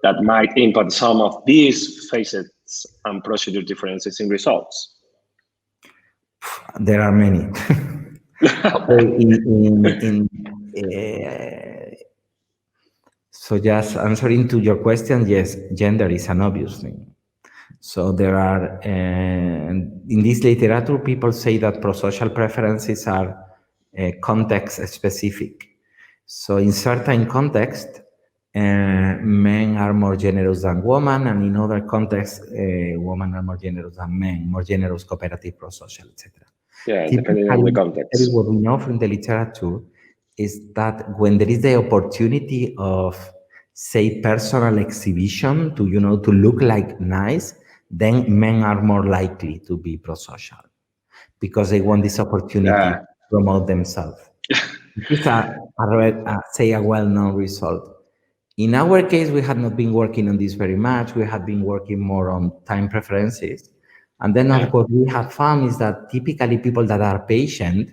that might impact some of these facets and procedure differences in results. There are many. So just answering to your question, yes, gender is an obvious thing. So there are, in this literature, people say that pro-social preferences are context specific. So in certain context, men are more generous than women, and in other contexts, women are more generous than men, more generous, cooperative, pro-social, etc. Yeah, depending on the context. What we know from the literature is that when there is the opportunity of, say, personal exhibition to, to look like nice, then men are more likely to be pro-social because they want this opportunity to promote themselves. This is say a well-known result. In our case, we had not been working on this very much. We had been working more on time preferences. And then what we have found is that typically people that are patient,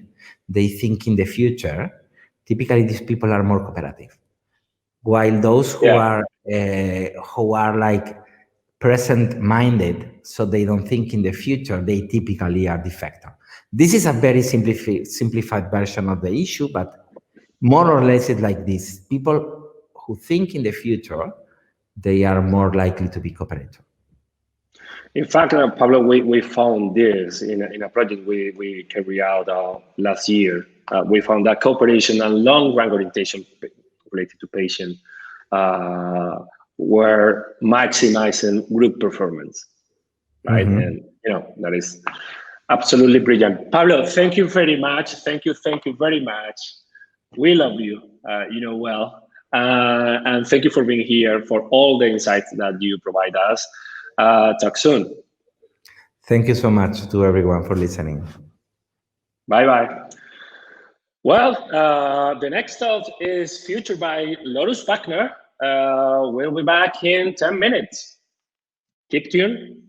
they think in the future. Typically, these people are more cooperative. While those who are like present-minded, so they don't think in the future, they typically are defector. This is a very simplified version of the issue, but more or less it's like this. People who think in the future, they are more likely to be cooperative. In fact, Pablo, we found this in a project we carried out last year. We found that cooperation and long-run orientation related to patient were maximizing group performance, right? And that is absolutely brilliant. Pablo, thank you very much. Thank you very much. We love you, well. And thank you for being here, for all the insights that you provide us. Talk soon. Thank you so much to everyone for listening. Bye-bye. Well, the next talk is featured by Lotus Buckner. We'll be back in 10 minutes. Keep tuned.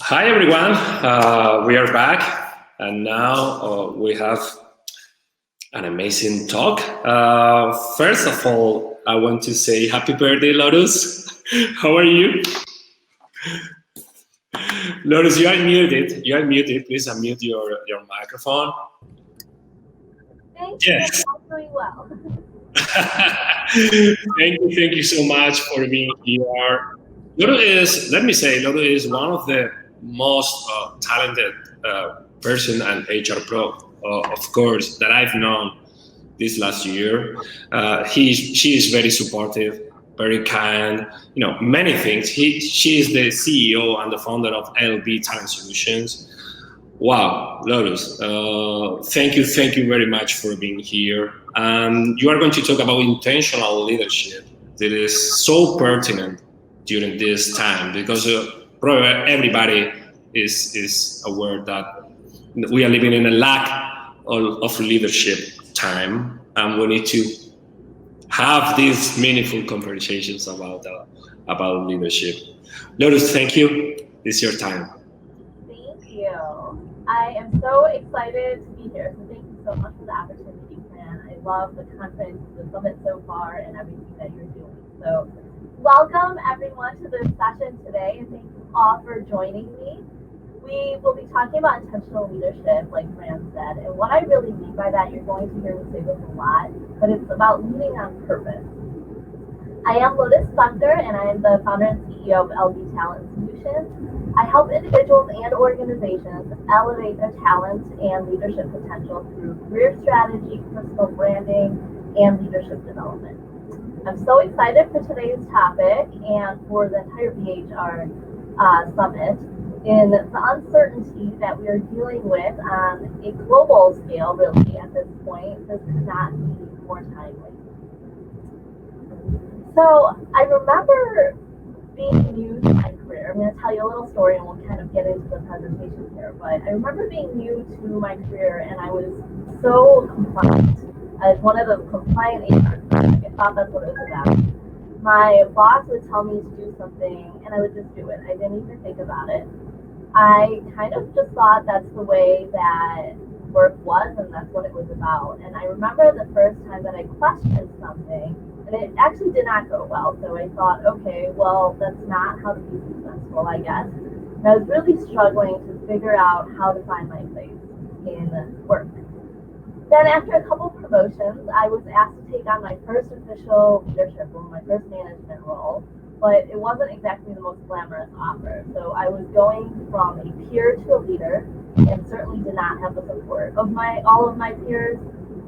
Hi everyone, we are back, and now we have an amazing talk. First of all, I want to say happy birthday, Lotus. How are you? Lotus, you are muted. You are muted. Please unmute your microphone. Thank you. Yes. I'm doing well. Thank you so much for being here. Lotus is, let me say, Lotus is one of the most talented person and HR pro, of course, that I've known this last year. She is very supportive, very kind, many things. She is the CEO and the founder of LB Talent Solutions. Wow, Lotus, thank you very much for being here. You are going to talk about intentional leadership. That is so pertinent during this time because probably everybody is aware that we are living in a lack of leadership time, and we need to have these meaningful conversations about leadership. Lotus, thank you. It's your time. Thank you. I am so excited to be here. So thank you so much for the opportunity, Fran. I love the conference, the summit so far, and everything that you're doing. So welcome everyone to this session today, and thank you all for joining me. We will be talking about intentional leadership, like Fran said, and what I really mean by that, you're going to hear me say this a lot, but it's about leading on purpose. I am Lotus Buckner, and I am the founder and CEO of LB Talent Solutions. I help individuals and organizations elevate their talent and leadership potential through career strategy, personal branding, and leadership development. I'm so excited for today's topic and for the entire BHR summit. In the uncertainty that we are dealing with on a global scale, really, at this point, this could not be more timely. So I remember being new to my career. I'm going to tell you a little story and we'll kind of get into the presentation here. But I remember being new to my career and I was so compliant. I was one of the compliant HR. I thought that's what it was about. My boss would tell me to do something and I would just do it. I didn't even think about it. I kind of just thought that's the way that work was and that's what it was about. And I remember the first time that I questioned something and it actually did not go well. So I thought, okay, well, that's not how to be successful, I guess. And I was really struggling to figure out how to find my place in work. Then after a couple promotions, I was asked to take on my first official leadership role, my first management role, but it wasn't exactly the most glamorous offer. So I was going from a peer to a leader and certainly did not have the support of all of my peers.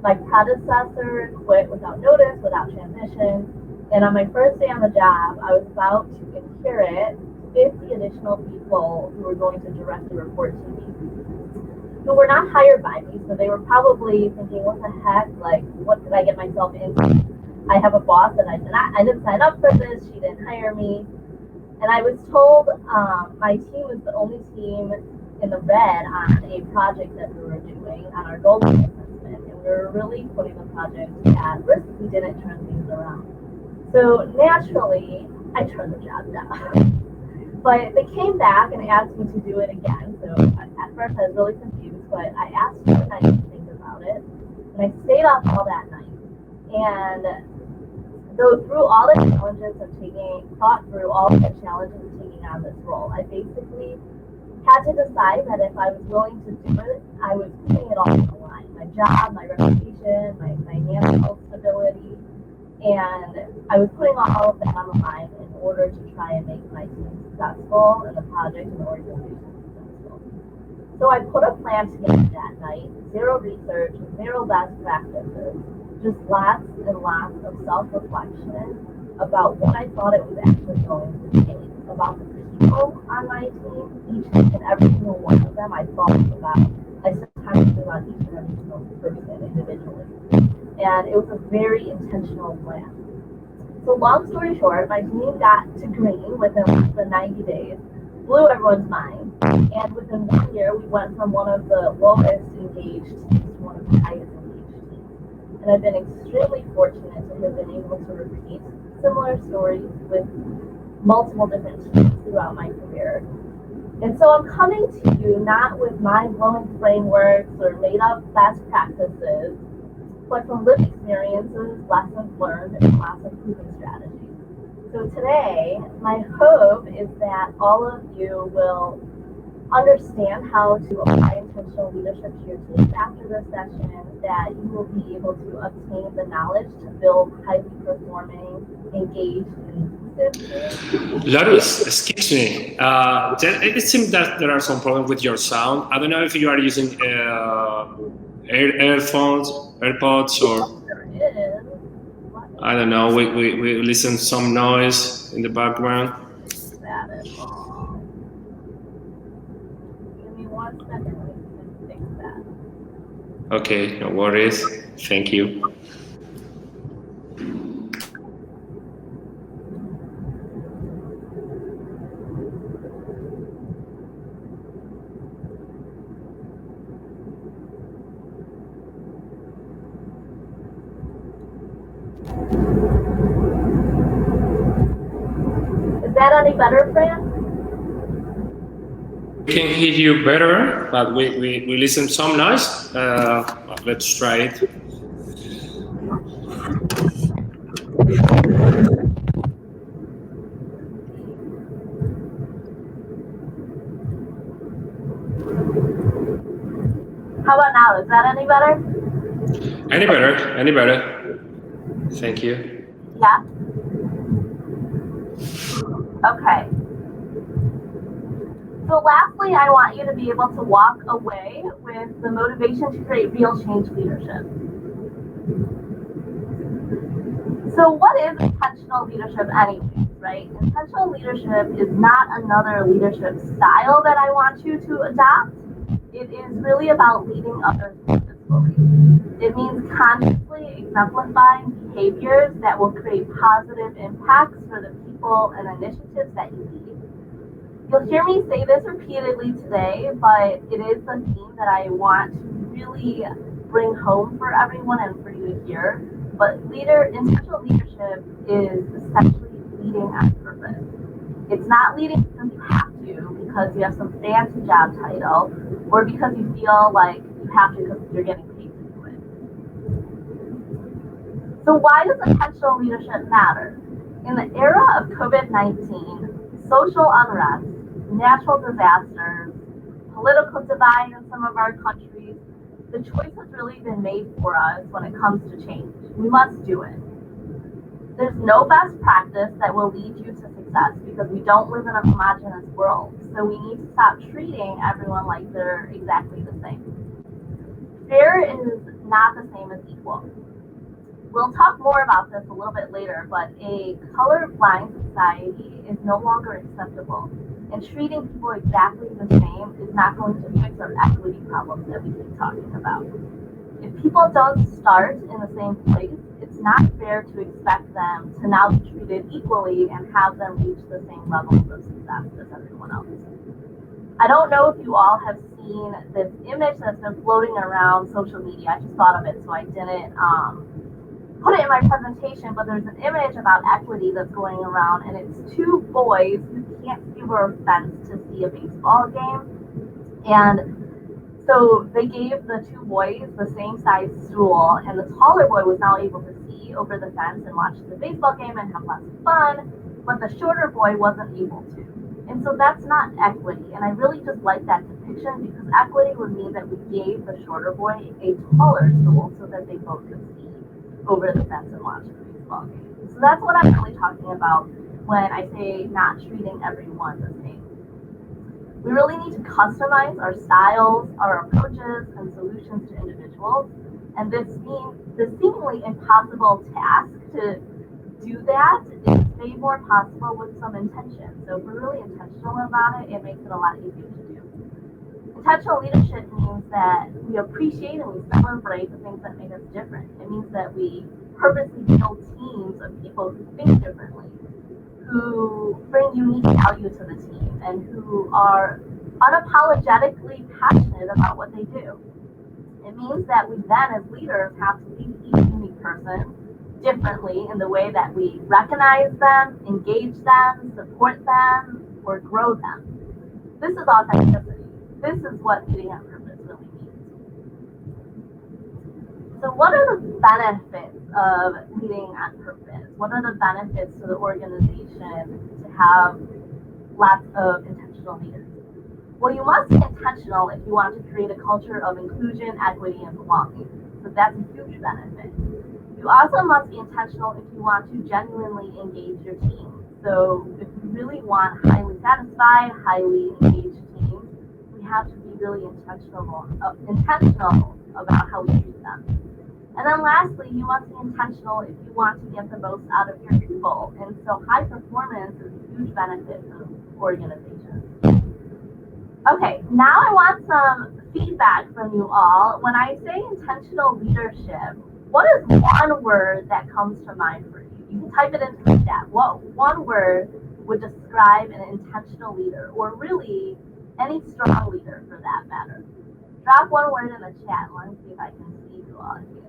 My predecessor quit without notice, without transition, and on my first day on the job, I was about to inherit 50 additional people who were going to directly report to me, who were not hired by me, so they were probably thinking, what the heck, like, what did I get myself into? I have a boss that I didn't sign up for this, she didn't hire me, and I was told my team was the only team in the red on a project that we were doing on our goal assessment. We were really putting the project at risk if we didn't turn things around. So naturally, I turned the job down. But they came back and asked me to do it again. So at first I was really confused, but I asked for a night to think about it. And I stayed up all that night. And through all the challenges of thought through all the challenges of taking on this role, I basically had to decide that if I was willing to do it, I was putting it all on the line. My job, my reputation, my financial stability, and I was putting all of that on the line in order to try and make my team successful and the project and the organization successful. So I put a plan together that night, zero research, zero best practices, just lots and lots of self-reflection about what I thought it was actually going to take, about the people on my team, each and every single one of them I thought about. I spent time thinking about each and every single person individually. And it was a very intentional plan. So long story short, my team got to green within less than 90 days, blew everyone's mind, and within 1 year, we went from one of the lowest engaged teams to one of the highest engaged teams. And I've been extremely fortunate to have been able to repeat similar stories with multiple different teams throughout my career. And so I'm coming to you not with mind-blowing frameworks or made-up best practices, but from lived experiences, lessons learned, and lots of proven strategies. So today, my hope is that all of you will understand how to apply intentional leadership to your teams after this session, that you will be able to obtain the knowledge to build highly performing, engaged, and inclusive teams. Lotus, excuse me. It seems that there are some problems with your sound. I don't know if you are using earphones, AirPods, or There is. I don't know. We listen some noise in the background. That is all. Give me 1 second. Let me fix that. Okay, no worries. Thank you. Is that any better, Fran? We can hear you better, but we listen some noise. Let's try it. How about now? Is that any better? Any better? Any better? Thank you. Yeah? Okay. So lastly, I want you to be able to walk away with the motivation to create real change leadership. So what is intentional leadership anyways, right? Intentional leadership is not another leadership style that I want you to adopt. It is really about leading others purposefully. It means consciously exemplifying behaviors that will create positive impacts for the people and initiatives that you lead. You'll hear me say this repeatedly today, but it is the theme that I want to really bring home for everyone and for you to hear. But intentional leadership is essentially leading on purpose. It's not leading because you have to, because you have some fancy job title, or because you feel like you have to because you're getting paid to do it. So why does intentional leadership matter? In the era of COVID-19, social unrest, natural disasters, political divide in some of our countries, the choice has really been made for us when it comes to change. We must do it. There's no best practice that will lead you to success because we don't live in a homogeneous world. So we need to stop treating everyone like they're exactly the same. Fair is not the same as equal. We'll talk more about this a little bit later, but a colorblind society is no longer acceptable. And treating people exactly the same is not going to fix our equity problems that we keep talking about. If people don't start in the same place, it's not fair to expect them to now be treated equally and have them reach the same levels of success as everyone else. I don't know if you all have seen this image that's been floating around social media. I just thought of it, so I didn't put it in my presentation, but there's an image about equity that's going around, and it's two boys who can't see over a fence to see a baseball game. And so they gave the two boys the same size stool, and the taller boy was now able to see over the fence and watch the baseball game and have lots of fun, but the shorter boy wasn't able to. And so that's not equity, and I really just like that depiction because equity would mean that we gave the shorter boy a taller stool so that they both could see over the fence and watch the baseball game. So that's what I'm really talking about when I say not treating everyone the same. We really need to customize our styles, our approaches, and solutions to individuals. And this seemingly impossible task to do that is made more possible with some intention. So if we're really intentional about it, it makes it a lot easier to do. Intentional leadership means that we appreciate and we celebrate the things that make us different. It means that we purposely build teams of people who think differently, who bring unique value to the team, and who are unapologetically passionate about what they do. It means that we then, as leaders, have to lead each unique person differently in the way that we recognize them, engage them, support them, or grow them. This is authenticity. This is what leading on purpose really means. So what are the benefits of leading on purpose? What are the benefits to the organization to have lots of intentional leaders? Well, you must be intentional if you want to create a culture of inclusion, equity, and belonging. So that's a huge benefit. You also must be intentional if you want to genuinely engage your team. So if you really want highly satisfied, highly engaged teams, we have to be really intentional about how we treat them. And then lastly, you must be intentional if you want to get the most out of your people. And so high performance is a huge benefit of organizations. Okay, now I want some feedback from you all. When I say intentional leadership, what is one word that comes to mind for you? You can type it into the chat. What one word would describe an intentional leader, or really any strong leader for that matter? Drop one word in the chat. Let me see if I can see you all here.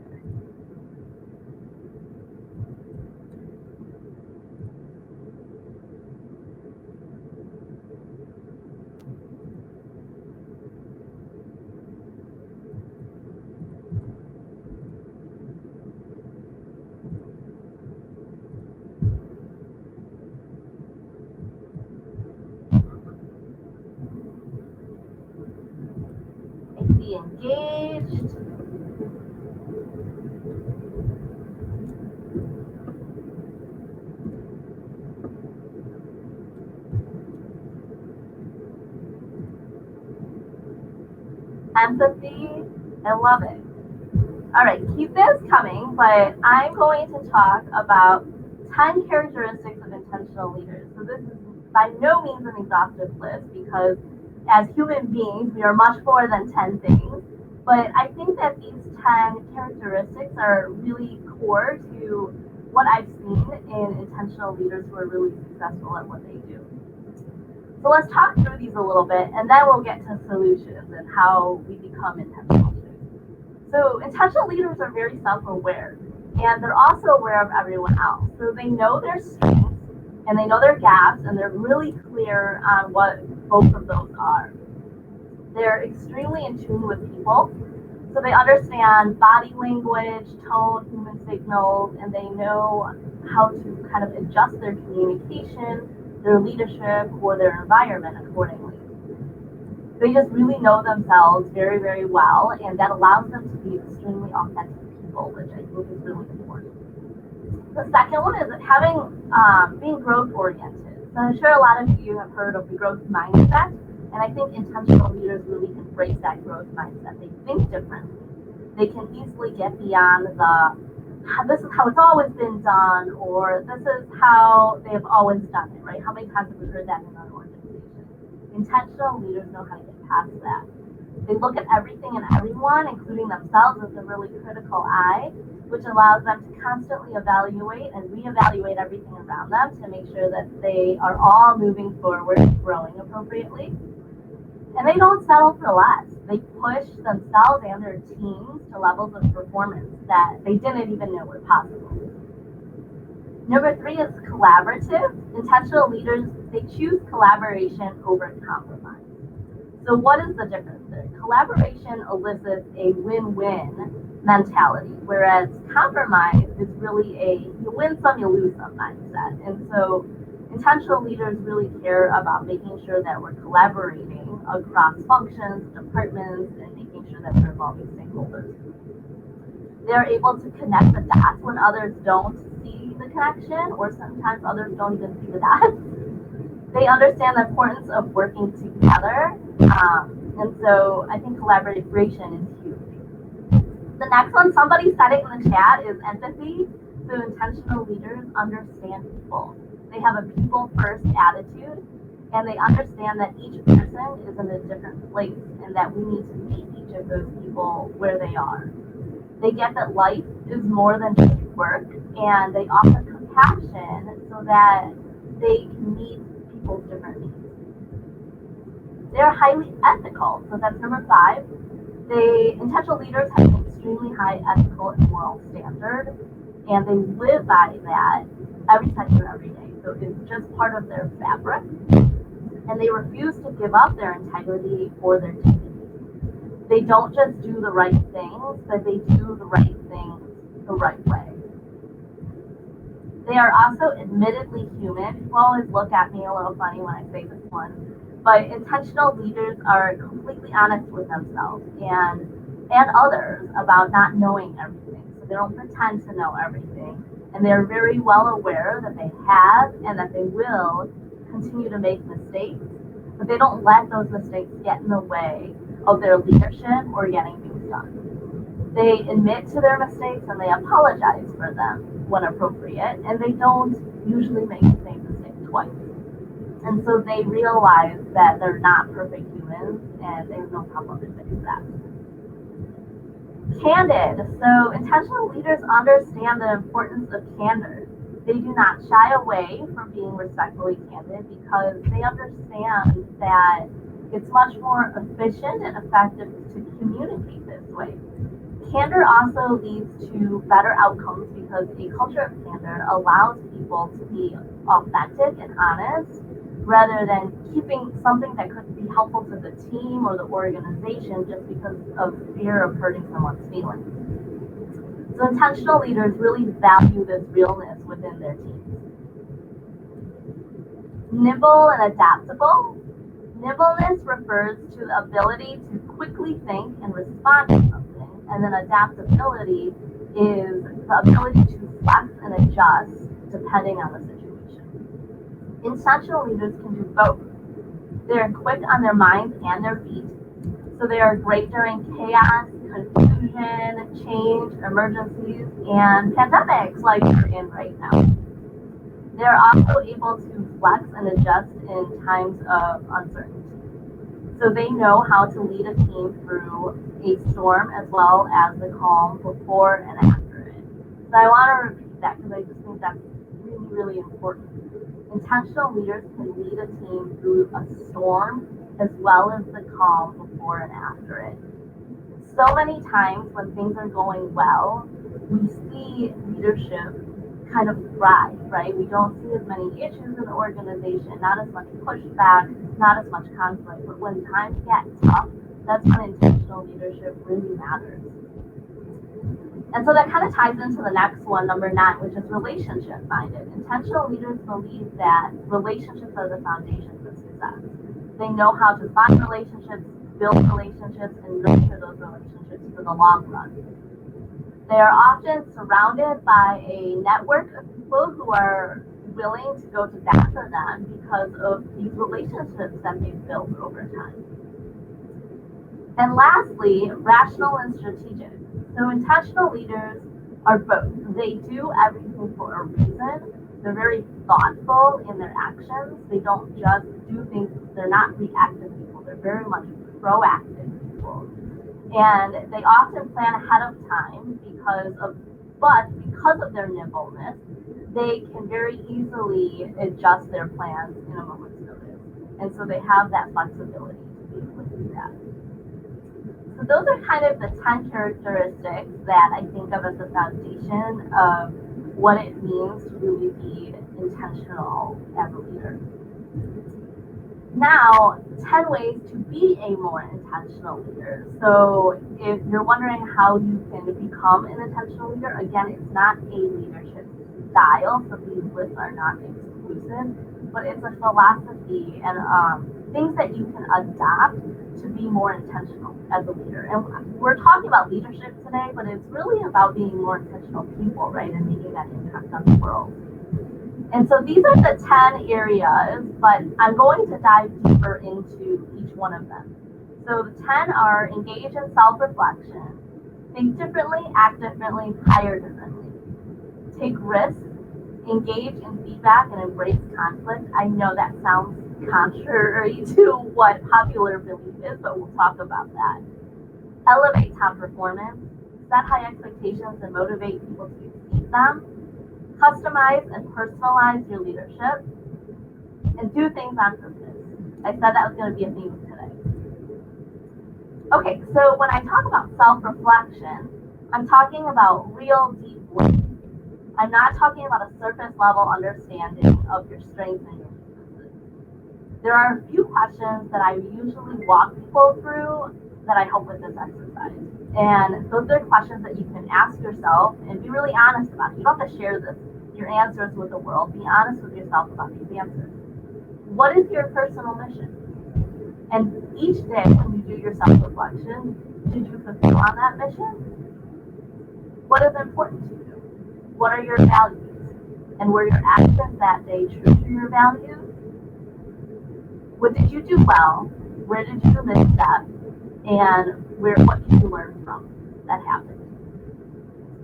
Be engaged. Empathy. I love it. All right, keep this coming, but I'm going to talk about 10 characteristics of intentional leaders. So this is by no means an exhaustive list, because as human beings, we are much more than 10 things. But I think that these 10 characteristics are really core to what I've seen in intentional leaders who are really successful at what they do. So let's talk through these a little bit, and then we'll get to solutions and how we become intentional leaders. So intentional leaders are very self-aware, and they're also aware of everyone else. So they know their strengths, and they know their gaps, and they're really clear on what both of those are. They're extremely in tune with people, so they understand body language, tone, human signals, and they know how to kind of adjust their communication, their leadership, or their environment accordingly. They just really know themselves very, very well, and that allows them to be extremely authentic people, which I think is really important. The second one is being growth oriented. So I'm sure a lot of you have heard of the growth mindset, and I think intentional leaders really embrace that growth mindset. They think differently. They can easily get beyond this is how it's always been done, or this is how they've always done it, right? How many times have we heard that in our organization? Intentional leaders know how to get past that. They look at everything and everyone, including themselves, with a really critical eye, which allows them to constantly evaluate and reevaluate everything around them to make sure that they are all moving forward and growing appropriately. And they don't settle for less. They push themselves and their teams to levels of performance that they didn't even know were possible. Number 3 is collaborative. Intentional leaders, they choose collaboration over compromise. So what is the difference there? Collaboration elicits a win-win mentality, whereas compromise is really a you win some, you lose some mindset. And so intentional leaders really care about making sure that we're collaborating across functions, departments, and making sure that we're involving stakeholders. They're able to connect the dots when others don't see the connection, or sometimes others don't even see the dots. They understand the importance of working together, and so I think collaboration is huge. The next one, somebody said it in the chat, is empathy. So intentional leaders understand people. They have a people-first attitude, and they understand that each person is in a different place, and that we need to meet each of those people where they are. They get that life is more than just work, and they offer compassion so that they can meet people's different needs. They're highly ethical, so that's number 5. Intentional leaders have an extremely high ethical and moral standard, and they live by that every second of every day. So it's just part of their fabric. and they refuse to give up their integrity or their dignity. They don't just do the right things, but they do the right things the right way. They are also admittedly human. People always look at me a little funny when I say this one, but intentional leaders are completely honest with themselves and others about not knowing everything. So they don't pretend to know everything, and they're very well aware that they have and that they will continue to make mistakes, but they don't let those mistakes get in the way of their leadership or getting things done. They admit to their mistakes and they apologize for them when appropriate, and they don't usually make the same mistake twice. And so they realize that they're not perfect humans and there's no problem to fix that. Candid. So intentional leaders understand the importance of candor. They do not shy away from being respectfully candid because they understand that it's much more efficient and effective to communicate this way. Candor also leads to better outcomes because a culture of candor allows people to be authentic and honest rather than keeping something that could be helpful to the team or the organization just because of fear of hurting someone's feelings. So intentional leaders really value this realness within their teams. Nimble and adaptable. Nimbleness refers to the ability to quickly think and respond to something, and then adaptability is the ability to flex and adjust depending on the situation. Intentional leaders can do both. They're quick on their minds and their feet, so they are great during chaos, confusion, change, emergencies, and pandemics like we're in right now. They're also able to flex and adjust in times of uncertainty. So they know how to lead a team through a storm as well as the calm before and after it. So I want to repeat that because I just think that's really, really important. Intentional leaders can lead a team through a storm as well as the calm before and after it. So many times when things are going well, we see leadership kind of thrive, right? We don't see as many issues in the organization, not as much pushback, not as much conflict. But when times get tough, that's when intentional leadership really matters. And so that kind of ties into the next one, number 9, which is relationship-minded. Intentional leaders believe that relationships are the foundation for success. They know how to find relationships, build relationships, and nurture those relationships for the long run. They are often surrounded by a network of people who are willing to go to bat for them because of these relationships that they've built over time. And lastly, rational and strategic. So intentional leaders are both. They do everything for a reason. They're very thoughtful in their actions. They don't just do things. They're not reactive people. They're very much proactive people. And they often plan ahead of time because of their nimbleness, they can very easily adjust their plans in a moment's notice. And so they have that flexibility to be able to do that. So those are kind of the 10 characteristics that I think of as the foundation of what it means to really be intentional as a leader. Now, 10 ways to be a more intentional leader. So if you're wondering how you can become an intentional leader, again, it's not a leadership style, so these lists are not exclusive, but it's a philosophy and things that you can adopt to be more intentional as a leader. And we're talking about leadership today, but it's really about being more intentional people, right, and making that impact on the world. And so these are the 10 areas, but I'm going to dive deeper into each one of them. So the 10 are engage in self-reflection, think differently, act differently, hire differently, take risks, engage in feedback, and embrace conflict. I know that sounds contrary to what popular belief is, but we'll talk about that. Elevate top performance, set high expectations and motivate people to exceed them. Customize and personalize your leadership, and do things on purpose. I said that was going to be a theme today. Okay, so when I talk about self-reflection, I'm talking about real deep work. I'm not talking about a surface level understanding of your strengths and your weaknesses. There are a few questions that I usually walk people through that I help with this exercise. And those are questions that you can ask yourself and be really honest about. You don't have to share your answers with the world. Be honest with yourself about these answers. What is your personal mission? And each day when you do your self-reflection, did you fulfill on that mission? What is important to you? What are your values? And were your actions that day true to your values? What did you do well? Where did you misstep? And what did you learn from that happened?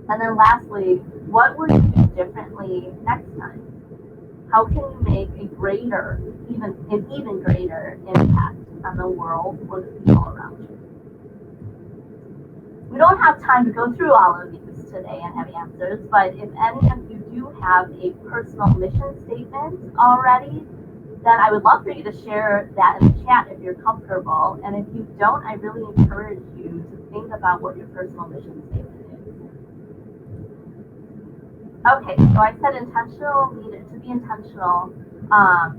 And then lastly, what will you do differently next time? How can you make an even greater impact on the world or the people around you? We don't have time to go through all of these today and have answers, but if any of you do have a personal mission statement already, then I would love for you to share that in the chat if you're comfortable. And if you don't, I really encourage you to think about what your personal mission statement is. Okay, so I said intentional, to be intentional,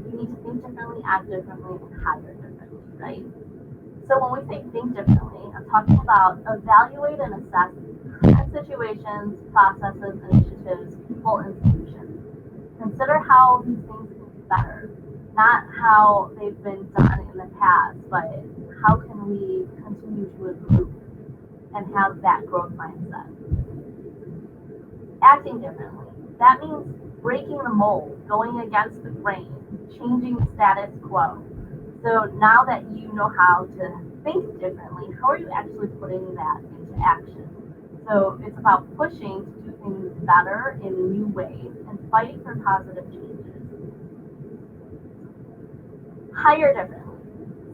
you need to think differently, act differently, and hire differently, right? So when we say think differently, I'm talking about evaluate and assess current situations, processes, initiatives, people, and solutions. Consider how these things can be better. Not how they've been done in the past, but how can we continue to improve and have that growth mindset. Acting differently. That means breaking the mold, going against the grain, changing the status quo. So now that you know how to think differently, how are you actually putting that into action? So it's about pushing to do things better in new ways and fighting for positive changes. Hire differently.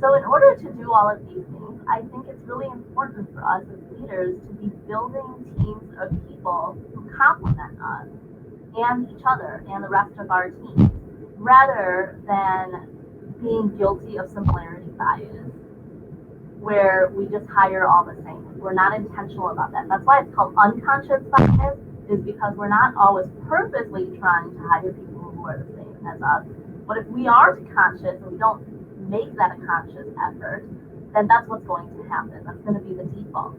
So in order to do all of these things, I think it's really important for us as leaders to be building teams of people who complement us and each other and the rest of our team, rather than being guilty of similarity bias, where we just hire all the same. We're not intentional about that. That's why it's called unconscious bias, is because we're not always purposely trying to hire people who are the same as us. But if we aren't conscious and we don't make that a conscious effort, then that's what's going to happen. That's going to be the default.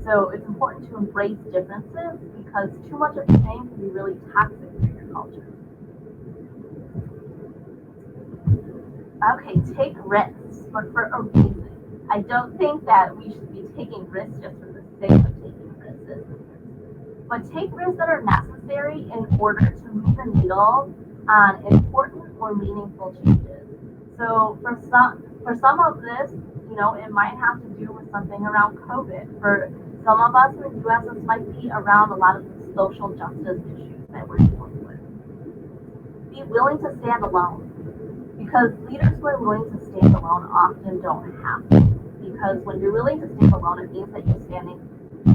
So it's important to embrace differences, because too much of the same can be really toxic for your culture. Okay, take risks, but for a reason. I don't think that we should be taking risks just for the sake of taking risks, but take risks that are necessary in order to move the needle on important or meaningful changes. So for some of this, it might have to do with something around COVID. For some of us in the US, this might be around a lot of the social justice issues that we're dealing with. Be willing to stand alone, because leaders who are willing to stand alone often don't have to. Because when you're willing to stand alone, it means that you're standing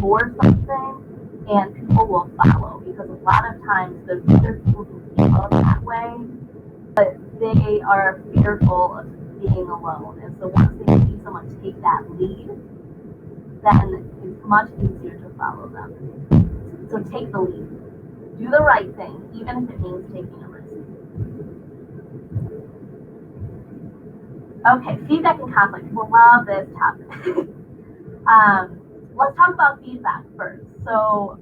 for something, and people will follow. Because a lot of times there's other people who feel that way, but they are fearful of being alone. And so once they see someone take that lead, then it's much easier to follow them. So take the lead. Do the right thing, even if it means taking a risk. Okay, feedback and conflict. We'll love this topic. Let's talk about feedback first. So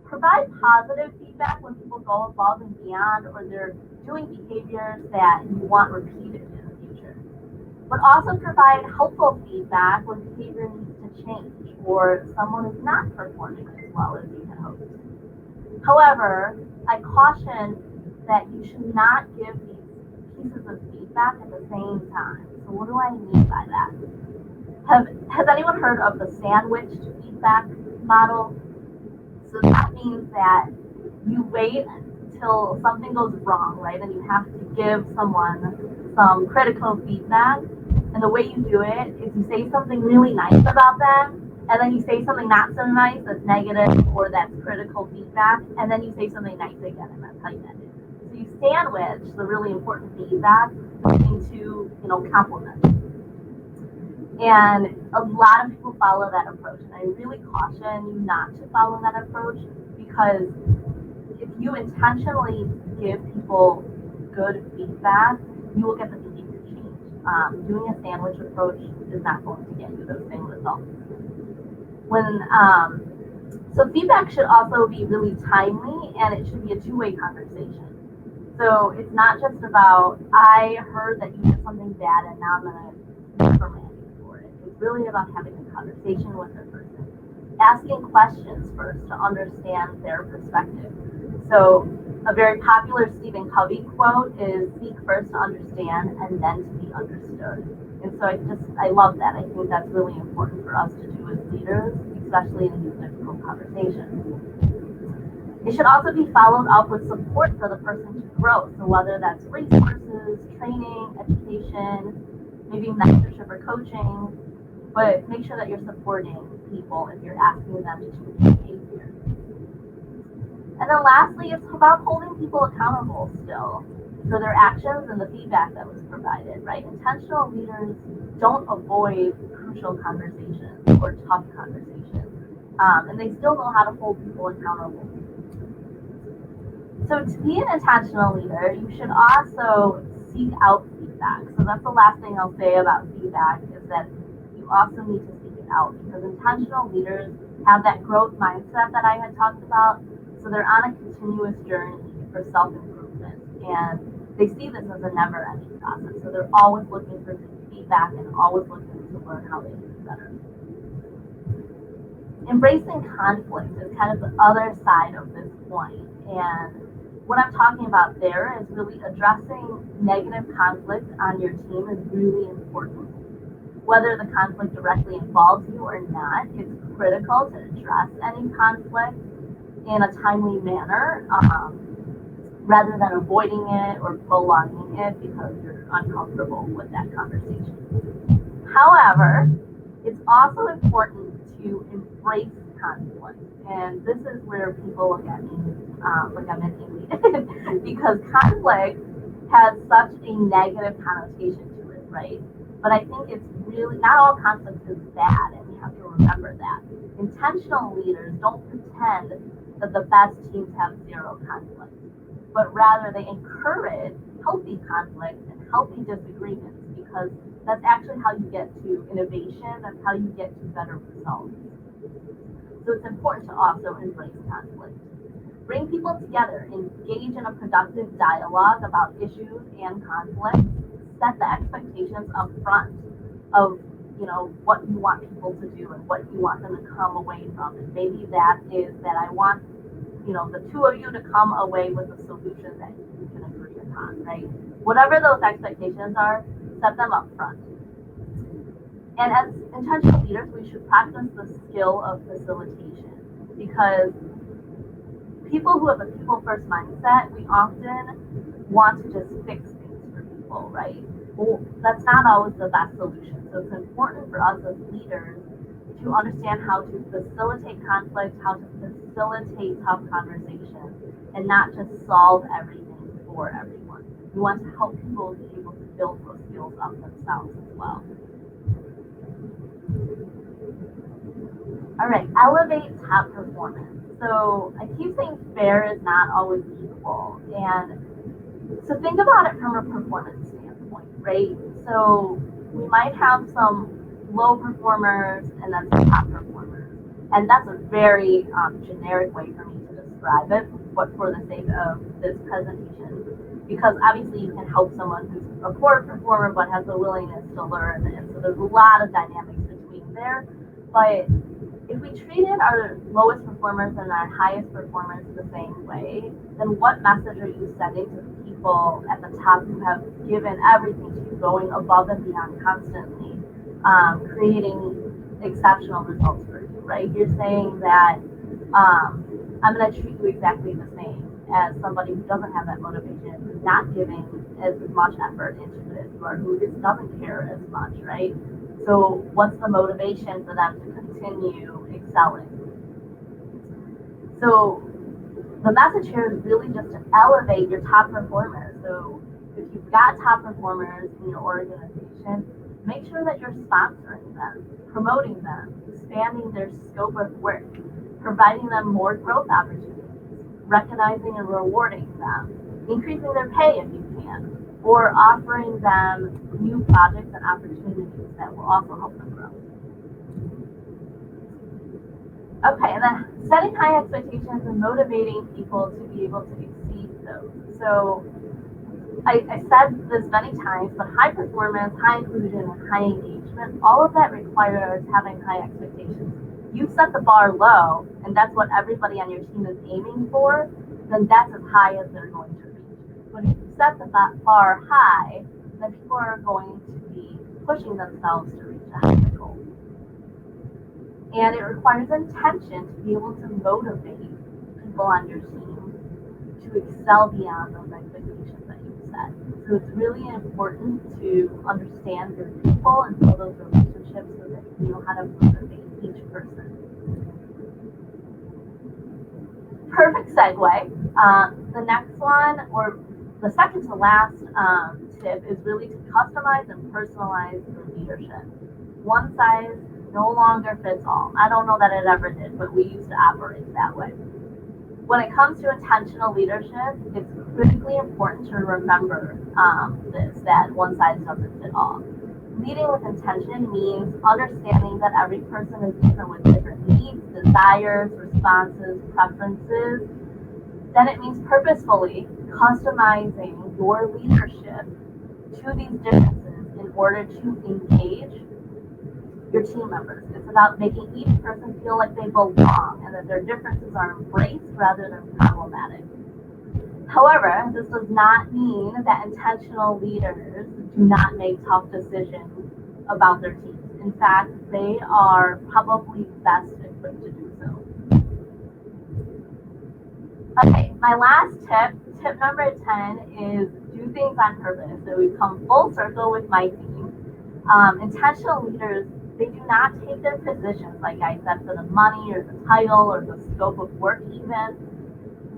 provide positive feedback when people go above and beyond, or they're doing behaviors that you want repeated in the future. But also provide helpful feedback when behavior needs to change, or someone is not performing as well as you had hoped. However, I caution that you should not give these pieces of feedback at the same time. So what do I mean by that? Has anyone heard of the sandwiched feedback model? So that means that you wait until something goes wrong, right? And you have to give someone some critical feedback. And the way you do it is you say something really nice about them, and then you say something not so nice that's negative or that's critical feedback, and then you say something nice again, and that's how you end it. So you sandwich the really important feedback into, compliments. And a lot of people follow that approach, and I really caution you not to follow that approach, because if you intentionally give people good feedback, you will get the behavior change. Doing a sandwich approach is not going to get you those same results. So feedback should also be really timely, and it should be a two-way conversation. So it's not just about, I heard that you did something bad and now I'm going to reprimand you for it. It's really about having a conversation with the person, asking questions first to understand their perspective. So a very popular Stephen Covey quote is, seek first to understand and then to be understood. And so I love that. I think that's really important for us to do as leaders, especially in these difficult conversations. It should also be followed up with support for the person to grow. So whether that's resources, training, education, maybe mentorship or coaching, but make sure that you're supporting people if you're asking them to change behavior. And then lastly, it's about holding people accountable still for their actions and the feedback that was provided, right? Intentional leaders don't avoid crucial conversations or tough conversations, and they still know how to hold people accountable. So to be an intentional leader, you should also seek out feedback. So that's the last thing I'll say about feedback, is that you also need to seek it out, because intentional leaders have that growth mindset that I had talked about. So they're on a continuous journey for self-improvement, and they see this as a never-ending process. So they're always looking for feedback and always looking to learn how they can do better. Embracing conflict is kind of the other side of this point, and what I'm talking about there is really addressing negative conflict on your team is really important. Whether the conflict directly involves you or not, it's critical to address any conflict in a timely manner, rather than avoiding it or prolonging it because you're uncomfortable with that conversation. However, it's also important to embrace conflict, and this is where people look at me like I'm an idiot because conflict has such a negative connotation to it, right? But I think it's really, not all conflict is bad, and we have to remember that. Intentional leaders don't pretend that the best teams have zero conflict, but rather they encourage healthy conflict and healthy disagreements, because that's actually how you get to innovation, that's how you get to better results. So it's important to also embrace conflict. Bring people together, engage in a productive dialogue about issues and conflicts, set the expectations up front of what you want people to do and what you want them to come away from. And maybe that is that I want the two of you to come away with a solution that you can agree upon, right? Whatever those expectations are, set them up front. And as intentional leaders, we should practice the skill of facilitation, because people who have a people-first mindset, we often want to just fix things for people, right? Well, that's not always the best solution. So it's important for us as leaders to understand how to facilitate conflict, how to facilitate tough conversations, and not just solve everything for everyone. We want to help people be able to build those skills up themselves as well. All right, elevate top performance. So I keep saying fair is not always equal. And so think about it from a performance standpoint, right? So we might have some low performers and then some top performers. And that's a very generic way for me to describe it, but for the sake of this presentation, because obviously you can help someone who's a poor performer but has the willingness to learn, and so there's a lot of dynamics between there. But if we treated our lowest performers and our highest performers the same way, then what message are you sending to the people at the top who have given everything to you, going above and beyond constantly, creating exceptional results for you, right? You're saying that I'm going to treat you exactly the same as somebody who doesn't have that motivation, who's not giving as much effort into it, or who just doesn't care as much, right? So what's the motivation for them to continue excelling? So the message here is really just to elevate your top performers. So if you've got top performers in your organization, make sure that you're sponsoring them, promoting them, expanding their scope of work, providing them more growth opportunities, recognizing and rewarding them, increasing their pay if you can, or offering them new projects and opportunities that will also help them grow. Okay, and then setting high expectations and motivating people to be able to exceed those. So I said this many times, but high performance, high inclusion, and high engagement, all of that requires having high expectations. You set the bar low, and that's what everybody on your team is aiming for, then that's as high as they're going to reach. But if you set the bar high, then people are going to be pushing themselves to reach a higher goal. And it requires intention to be able to motivate people on your team to excel beyond those expectations that you've set. So it's really important to understand your people and build those relationships so that you know how to motivate each person. Perfect segue. The next one, or the second to last tip, is really to customize and personalize your leadership. One size no longer fits all. I don't know that it ever did, but we used to operate that way. When it comes to intentional leadership, it's critically important to remember that one size doesn't fit all. Leading with intention means understanding that every person is different with different needs, desires, responses, preferences. Then it means purposefully customizing your leadership to these differences in order to engage your team members. It's about making each person feel like they belong and that their differences are embraced rather than problematic. However, this does not mean that intentional leaders do not make tough decisions about their teams. In fact, they are probably best equipped to do so. Okay, my last tip number 10, is do things on purpose. So we've come full circle with my theme. Intentional leaders, they do not take their positions, like I said, for the money or the title or the scope of work even.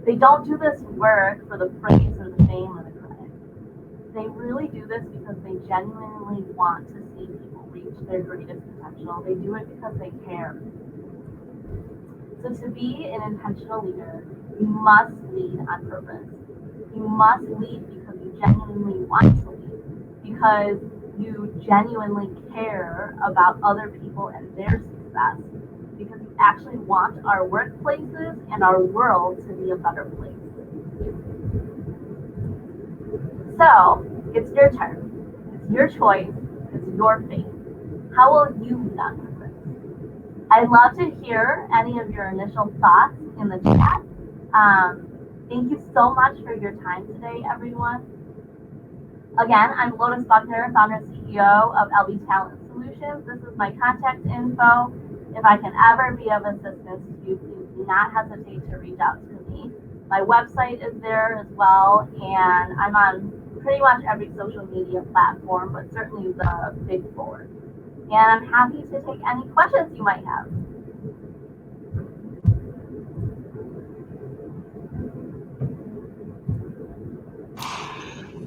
They don't do this work for the praise or the fame or the credit. They really do this because they genuinely want to see people reach their greatest potential. They do it because they care. So to be an intentional leader, you must lead on purpose. You must lead because you genuinely want to lead, because you genuinely care about other people and their success, because we actually want our workplaces and our world to be a better place. So it's your turn. It's your choice. It's your fate. How will you lead on purpose? I'd love to hear any of your initial thoughts in the chat. Thank you so much for your time today, everyone. Again, I'm Lotus Buckner, founder and CEO of LB Talent Solutions. This is my contact info. If I can ever be of assistance to you, please do not hesitate to reach out to me. My website is there as well, and I'm on pretty much every social media platform, but certainly the big four. And I'm happy to take any questions you might have.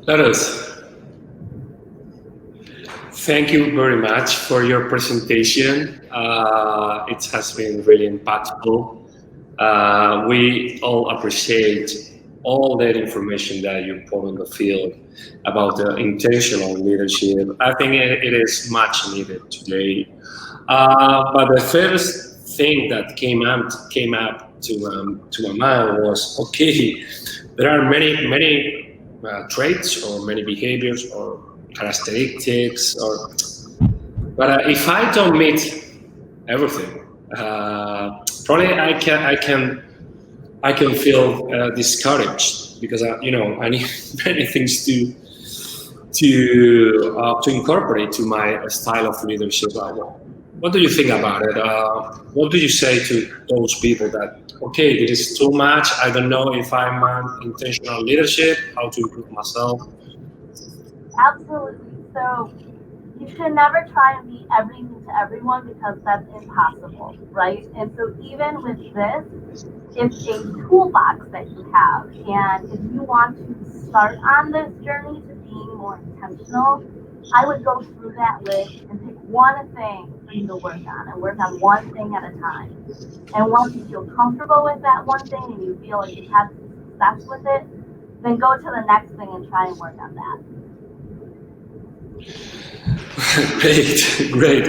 Lotus, thank you very much for your presentation. It has been really impactful. We all appreciate all that information that you put on the field about the intentional leadership. I think it is much needed today. But the first thing that came up to my mind was, okay, there are many traits or many behaviors or characteristics, but if I don't meet everything, probably I can feel discouraged, because I need many things to incorporate to my style of leadership. What do you think about it? What do you say to those people that, okay, this is too much, I don't know if I'm on intentional leadership, how to improve myself? Absolutely. So you should never try and be everything to everyone, because that's impossible, right? And so even with this, it's a toolbox that you have. And if you want to start on this journey to being more intentional, I would go through that list and pick one thing for you to work on, and work on one thing at a time. And once you feel comfortable with that one thing and you feel like you've had success with it, then go to the next thing and try and work on that. Great.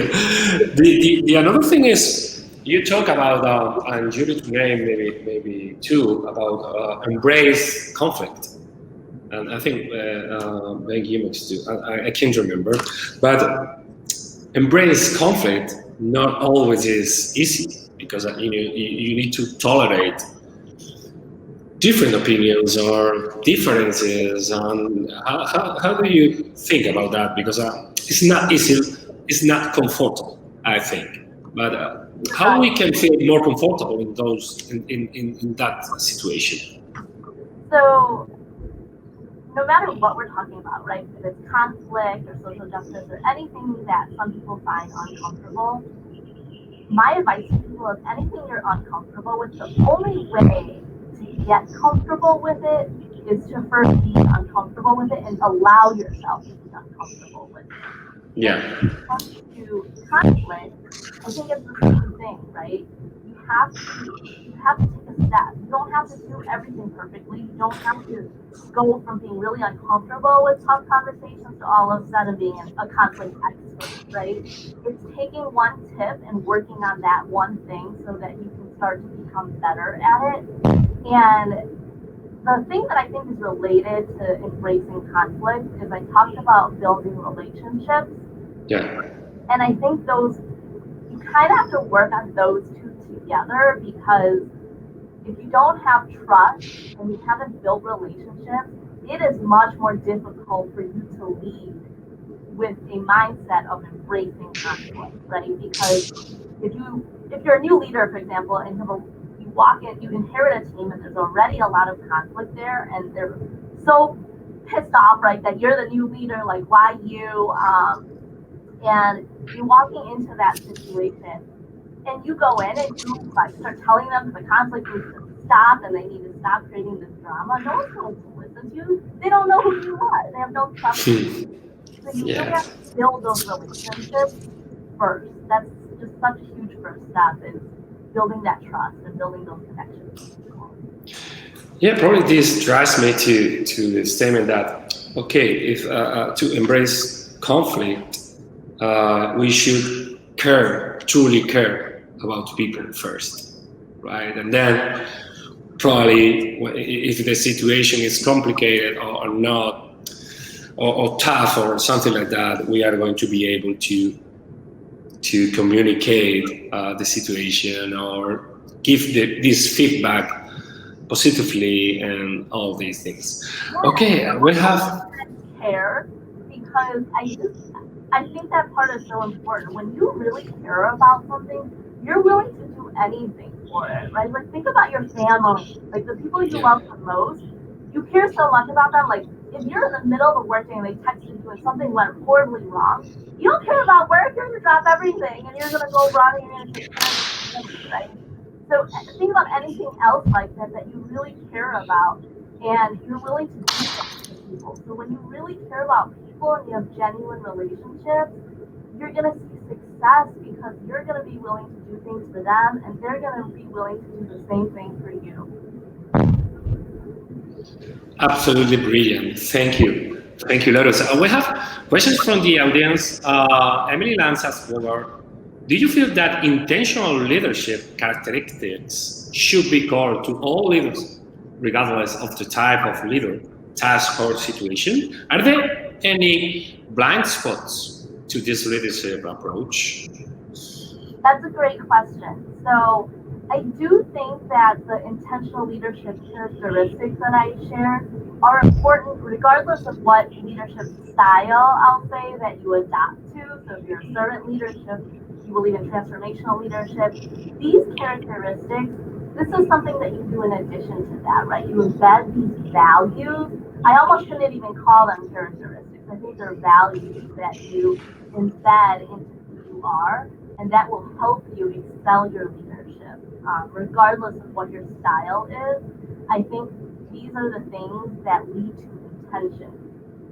The another thing is you talk about and you did name maybe too about embrace conflict, and I think Ben Gimmicks too. I can't remember, but embrace conflict not always is easy because you need to tolerate different opinions or differences. And how do you think about that? Because it's not easy, it's not comfortable, I think. But how we can feel more comfortable in those in that situation? So, no matter what we're talking about, right? If it's conflict or social justice or anything that some people find uncomfortable, my advice to people is anything you're uncomfortable with, the only way to get comfortable with it is to first be uncomfortable with it and allow yourself to be uncomfortable with it. Yeah. When it comes to conflict, I think it's the same thing, right? You have to take a step. You don't have to do everything perfectly. You don't have to go from being really uncomfortable with tough conversations to all of a sudden being a conflict expert, right? It's taking one tip and working on that one thing so that you can start to become better at it. And the thing that I think is related to embracing conflict is I talked about building relationships. Yeah. And I think you kind of have to work on those two together, because if you don't have trust and you haven't built relationships, it is much more difficult for you to lead with a mindset of embracing conflict, right? Because if you're a new leader, for example, and you walk in, you inherit a team and there's already a lot of conflict there, and they're so pissed off, right, that you're the new leader, like, why you? And you're walking into that situation, and you go in and you like start telling them that the conflict needs to stop and they need to stop creating this drama. No one's going to listen to you. They don't know who you are. They have no trust in you. So you really have to build those relationships first. That's just such a huge first step, is building that trust and building those connections. Yeah, probably this drives me to the statement that, okay, if to embrace conflict, we should truly care about people first, right? And then probably if the situation is complicated or not, or tough or something like that, we are going to be able to communicate the situation or give this feedback positively and all these things. Yeah, okay, we have care, because I think that part is so important. When you really care about something, you're willing to do anything for it, right? Like, think about your family, like the people you love the most. You care so much about them. Like, if you're in the middle of a work day and they texted you and something went horribly wrong, you don't care about work. You're gonna drop everything and you're gonna go run and you're gonna take care of family, right? So think about anything else like that you really care about, and you're willing to do something for people. So when you really care about people and you have genuine relationships, you're going to see success because you're going to be willing to do things for them, and they're going to be willing to do the same thing for you. absolutely brilliant. Thank you, Lotus. We have questions from the audience. Emily Lance asks, do you feel that intentional leadership characteristics should be core to all leaders, regardless of the type of leader, task, or situation? Are there any blind spots to this leadership approach? That's a great question. So I do think that the intentional leadership characteristics that I share are important regardless of what leadership style I'll say that you adopt to. So if you're a servant leadership, you believe in transformational leadership, these characteristics, this is something that you do in addition to that, right? You embed these values. I almost shouldn't even call them characteristics. I think they're values that you embed into who you are, and that will help you excel your leadership, regardless of what your style is. I think these are the things that lead to intention.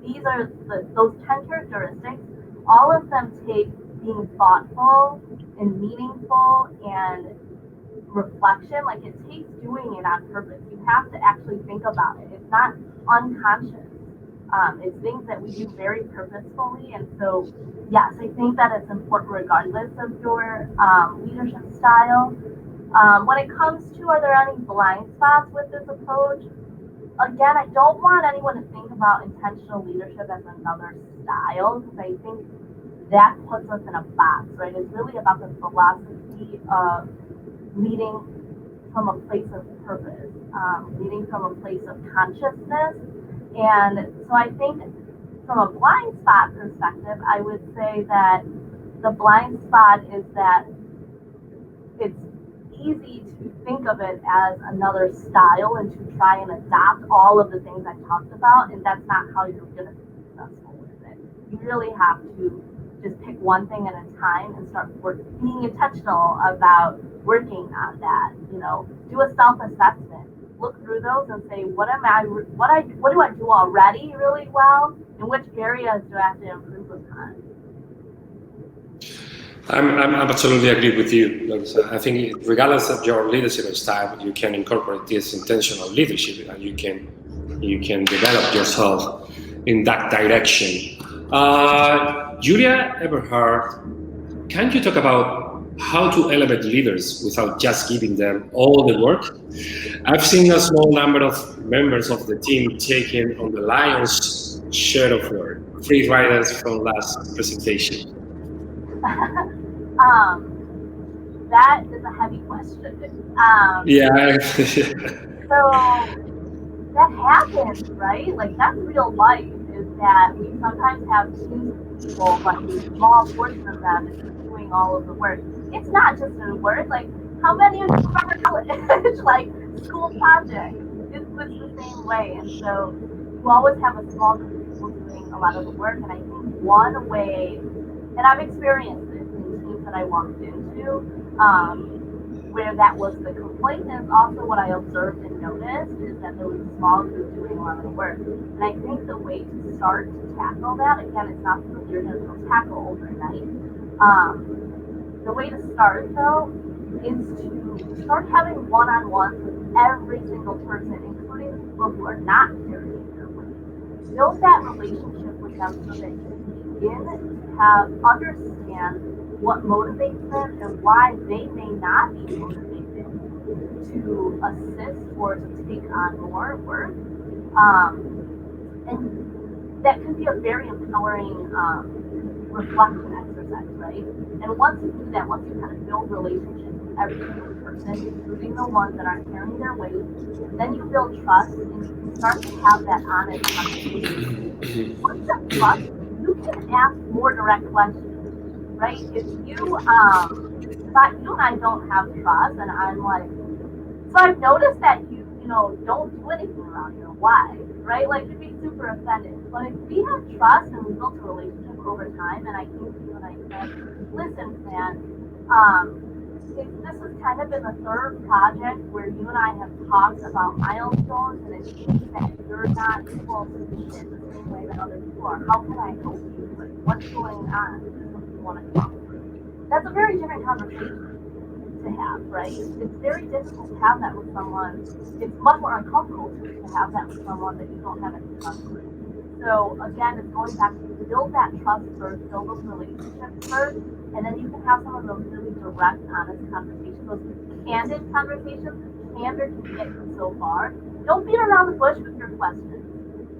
These are those 10 characteristics. All of them take being thoughtful and meaningful and reflection. Like, it takes doing it on purpose. You have to actually think about it. It's not unconscious. It's things that we do very purposefully. And so, yes, I think that it's important regardless of your leadership style. When it comes to, are there any blind spots with this approach? Again, I don't want anyone to think about intentional leadership as another style, because I think that puts us in a box, right? It's really about the philosophy of leading from a place of purpose, leading from a place of consciousness. And so I think from a blind spot perspective, I would say that the blind spot is that it's easy to think of it as another style and to try and adopt all of the things I talked about, and that's not how you're going to be successful with it. You really have to just pick one thing at a time and start being intentional about working on that. You know, do a self-assessment, look through those and say, what do I do already really well, and which areas do I have to improve upon? I'm absolutely agree with you. I think regardless of your leadership style, you can incorporate this intentional leadership, and you can develop yourself in that direction. Julia Eberhard, can you talk about how to elevate leaders without just giving them all the work? I've seen a small number of members of the team taking on the lion's share of work. Free riders from last presentation. That is a heavy question. Yeah. So that happens, right? Like, that's real life, is that we sometimes have teams of people, but a small portion of them is doing all of the work. It's not just in work. Like, how many of you remember college? Like, school projects. It was the same way. And so you always have a small group of people doing a lot of the work. And I think one way, and I've experienced this in teams that I walked into, where that was the complaint, is also what I observed and noticed is that there was a small group doing a lot of the work. And I think the way to start to tackle that, again, it's not something you're going to tackle overnight. The way to start, though, is to start having one-on-ones with every single person, including the people who are not carrying their weight. Build that relationship with them so that you begin to understand what motivates them and why they may not be motivated to assist or to take on more work. And that can be a very empowering reflection exercise, right? And once you do that, once you kind of build relationships with every single person, including the ones that aren't carrying their weight, then you build trust and you can start to have that honest conversation. Once you have trust, you can ask more direct questions. Right? If you, you and I don't have trust, and I'm like, so I've noticed that you don't do anything around here. Why? Right? Like, you'd be super offended. But if we have trust and we built a relationship over time, and I came to you and I said, listen, man, this has kind of been the third project where you and I have talked about milestones, and it seems that you're not able to do it the same way that other people are. How can I help you? Like, what's going on? Want to talk through. That's a very different conversation to have, right? It's very difficult to have that with someone. It's much more uncomfortable to have that with someone that you don't have any trust with. So again, it's going back to build that trust first, build those relationships first, and then you can have some of those really direct, honest conversations, those candid conversations. Candor can get you so far. Don't beat around the bush with your questions.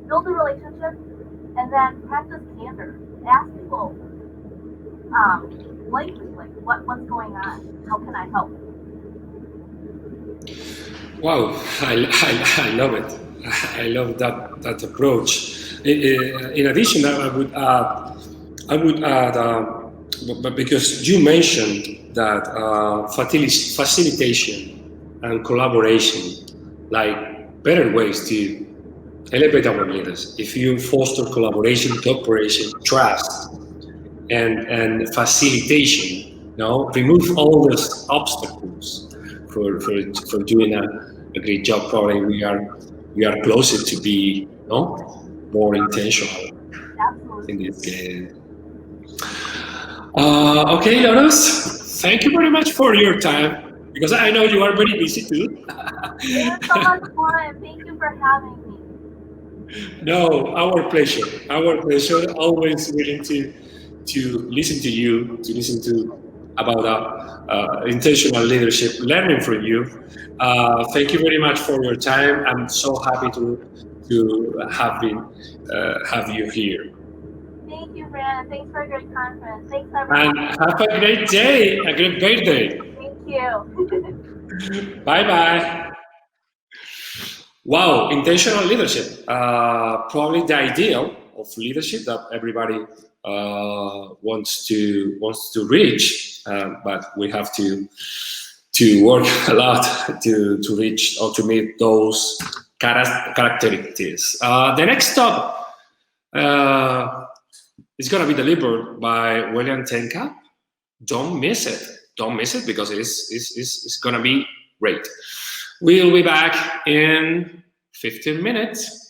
Build a relationship, and then practice candor. Ask people. Like what's going on? How can I help? Wow, I love it. I love that approach. In addition, I would add, but because you mentioned that facilitation and collaboration, like better ways to elevate our leaders. If you foster collaboration, cooperation, trust, and facilitation, remove all those obstacles for doing a great job. Probably we are closer to be more intentional. Absolutely. In this case. Okay, Lotus, thank you very much for your time, because I know you are very busy too. It was so much fun. Thank you for having me. No, our pleasure. Our pleasure. Always willing to listen to you, to listen to about intentional leadership, learning from you. Thank you very much for your time. I'm so happy to have you here. Thank you, Brandon. Thanks for a great conference. Thanks, And everyone. have a great day, a great birthday. Thank you. Bye bye. Wow, intentional leadership. Probably the ideal of leadership that everybody wants to reach, but we have to work a lot to reach or to meet those characteristics. The next stop is going to be delivered by William Tincup. Don't miss it. Don't miss it because it's going to be great. We'll be back in 15 minutes.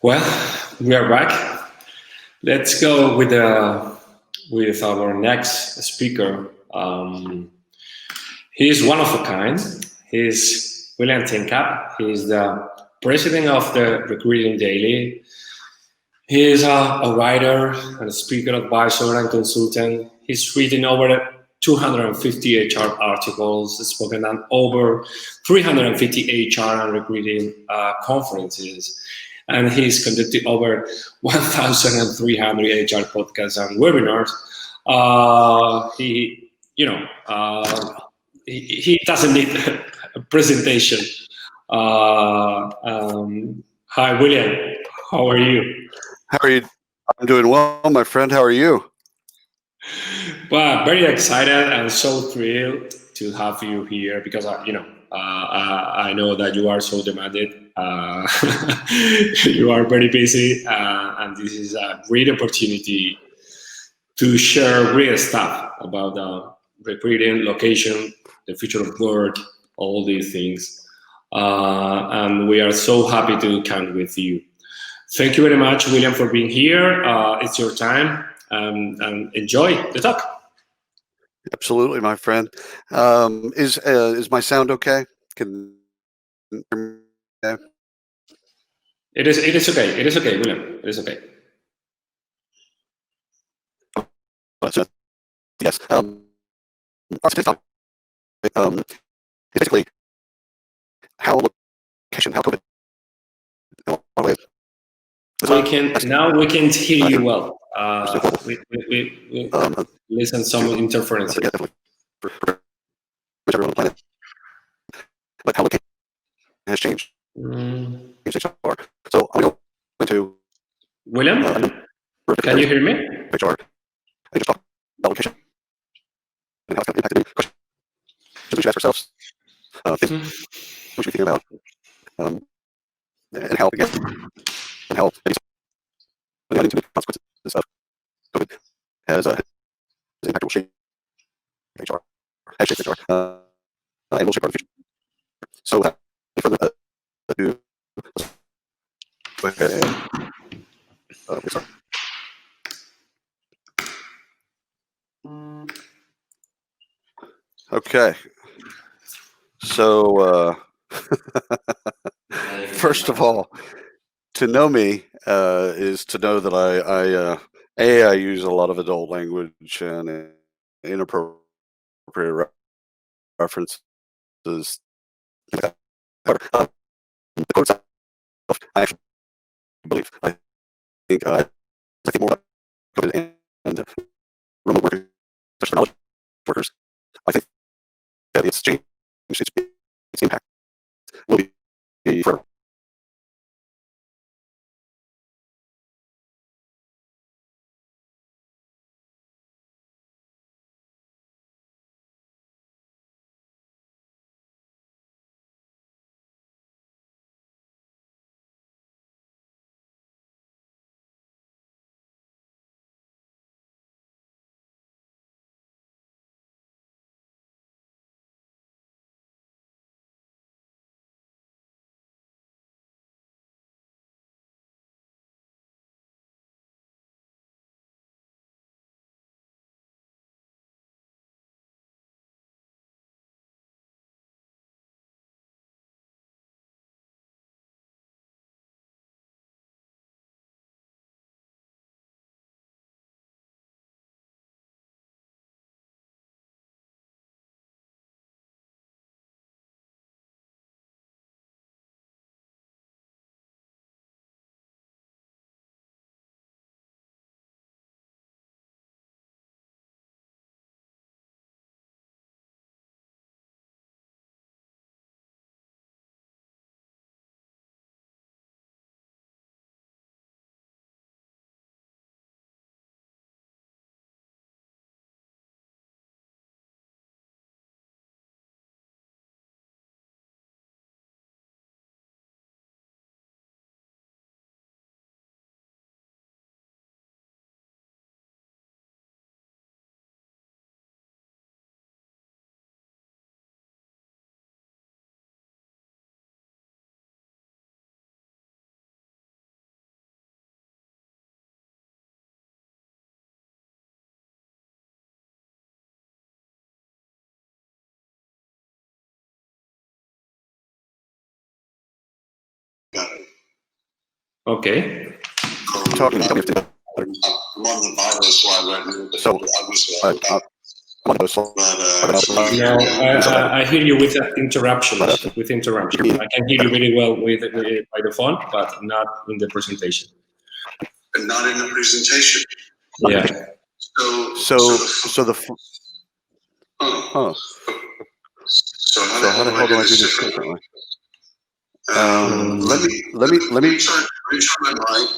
Well, we are back. Let's go with our next speaker. He's one of a kind. He's William Tincup. He's the president of the Recruiting Daily. He is a writer and a speaker, advisor, and consultant. He's written over 250 HR articles, spoken at over 350 HR and recruiting conferences, and he's conducted over 1,300 HR podcasts and webinars. He doesn't need a presentation. Hi, William. How are you? How are you? I'm doing well, my friend. How are you? Well, very excited and so thrilled to have you here because I know that you are so demanded. You are very busy, and this is a great opportunity to share real stuff about recruiting, location, the future of work, all these things. And we are so happy to come with you. Thank you very much, William, for being here. It's your time, and enjoy the talk. Absolutely, my friend. Is my sound okay? Can It is okay. It is okay, William. It is okay. Yes. Basically, how location, how COVID. We can hear you well. We listen some interference. Everyone on the planet, but how location has changed. So I'm going to William, can you hear me? HR. I just talked about location and how it's impacted me. Questions we should ask ourselves. Things we should be thinking about, and how again, and how maybe into the consequences of COVID has impacted will shape HR, has shaped HR, and will shape our future. So, without any further ado, let's go ahead and get started. Okay. So, first of all, to know me is to know that I use a lot of adult language and inappropriate references. The quote itself, I actually believe. I think more about COVID and remote workers, especially knowledge workers. I think that it's changed. Its impact will be forever. Okay. Talking. I'm on the virus, so I read. So, I'm on the so, No, I hear you with interruptions. With interruption, I can hear you very well by the phone, but not in the presentation. And not in the presentation. Yeah. So the So how the hell do I do this differently? Let me turn my mic.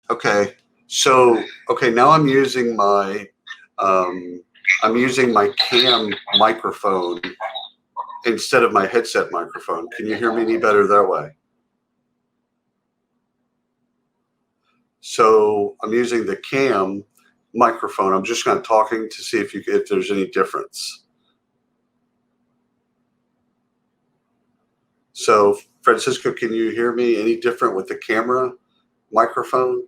Okay, so now I'm using my cam microphone instead of my headset microphone. Can you hear me any better that way? So I'm using the cam microphone. I'm just kind of talking to see if there's any difference. So Francisco, can you hear me any different with the camera microphone?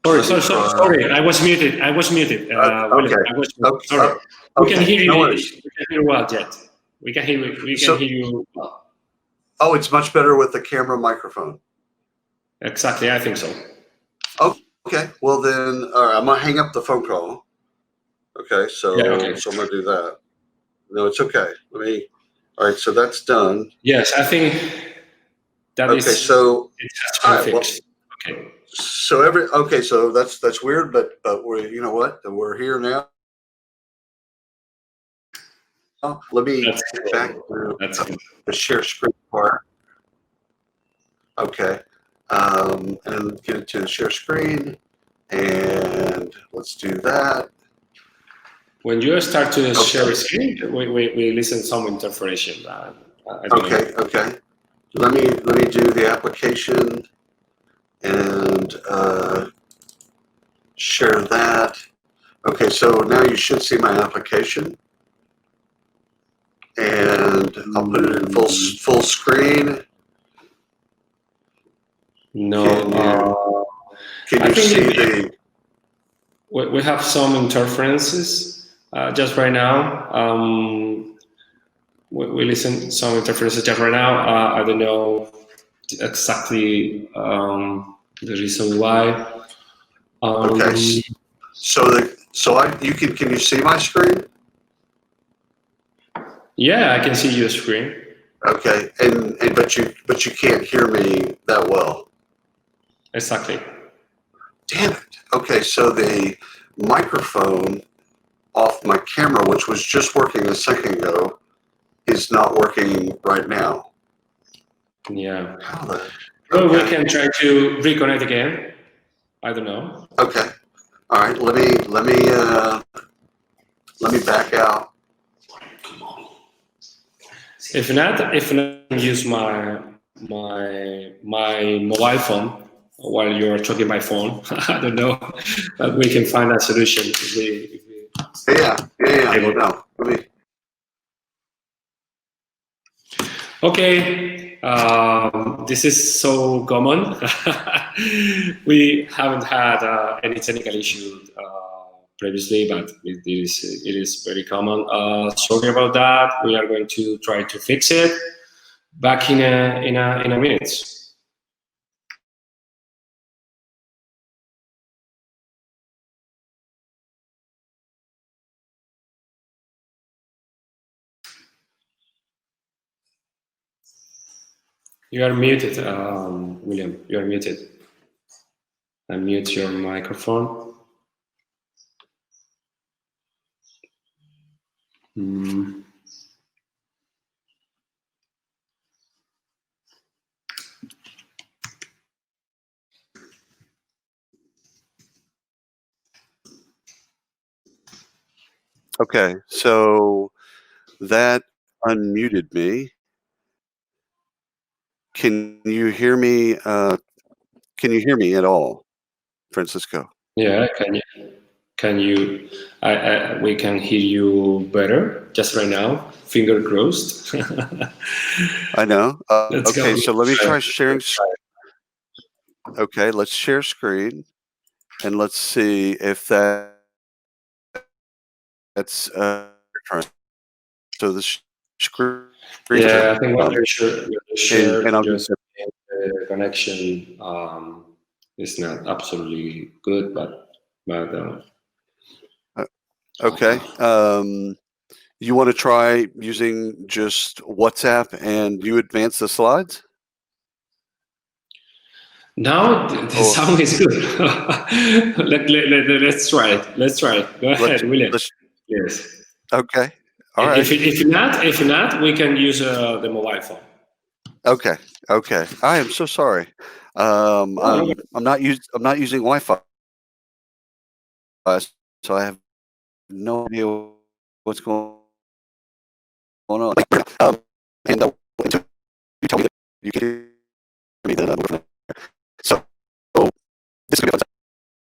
Sorry. I was muted. Okay. Sorry. We can hear you. No we can hear you well, Jet. We can hear you well. Oh, it's much better with the camera microphone. Exactly. I think so. Okay. Well then, all right. I'm gonna hang up the phone call. Okay. So I'm gonna do that. No, it's okay. All right. So that's done. Yes, I think that is. Okay. So it has been fixed. Okay. So that's weird, but we're, you know what? We're here now. Let me get back to the share screen part. Okay. And get it to the share screen, and let's do that. When you start to share a screen, we listen some interference. Okay. Let me do the application and share that. Okay, so now you should see my application, and I'll put it in full screen. No, can you see the? We have some interferences just right now. We listen some interferences just right now. I don't know exactly the reason why. Okay. Can you see my screen? Yeah, I can see your screen. Okay, but you can't hear me that well. Exactly. Damn it. Okay, so the microphone off my camera, which was just working a second ago, is not working right now. Yeah. Okay. Well, we can try to reconnect again. I don't know. Okay. All right. Let me back out. If not, use my mobile phone while you're talking by phone. I don't know, but we can find a solution. Yeah. No, let me. Okay, this is so common. We haven't had any technical issue previously, but it is very common. Sorry about that. We are going to try to fix it. Back in a minute. You are muted, William. You are muted. Unmute your microphone. Okay, so that unmuted me. Can you hear me? Can you hear me at all, Francisco? Yeah, can you? We can hear you better just right now. Finger crossed. I know. Okay, go. so let me try sharing. Okay, let's share screen, and let's see if that's current. So the screen. Yeah, I think what you share and I'll just the connection is not absolutely good, but okay. You want to try using just WhatsApp and you advance the slides? now the sound is good. Let's try it. Let's try it. Go ahead, William. Yes. Okay. All right. If not, we can use the mobile phone. Okay. Okay. I am so sorry. I'm not using Wi-Fi, so I have no idea what's going on. And you tell me that you can hear me, then I'll move from there. So this is going to be a fun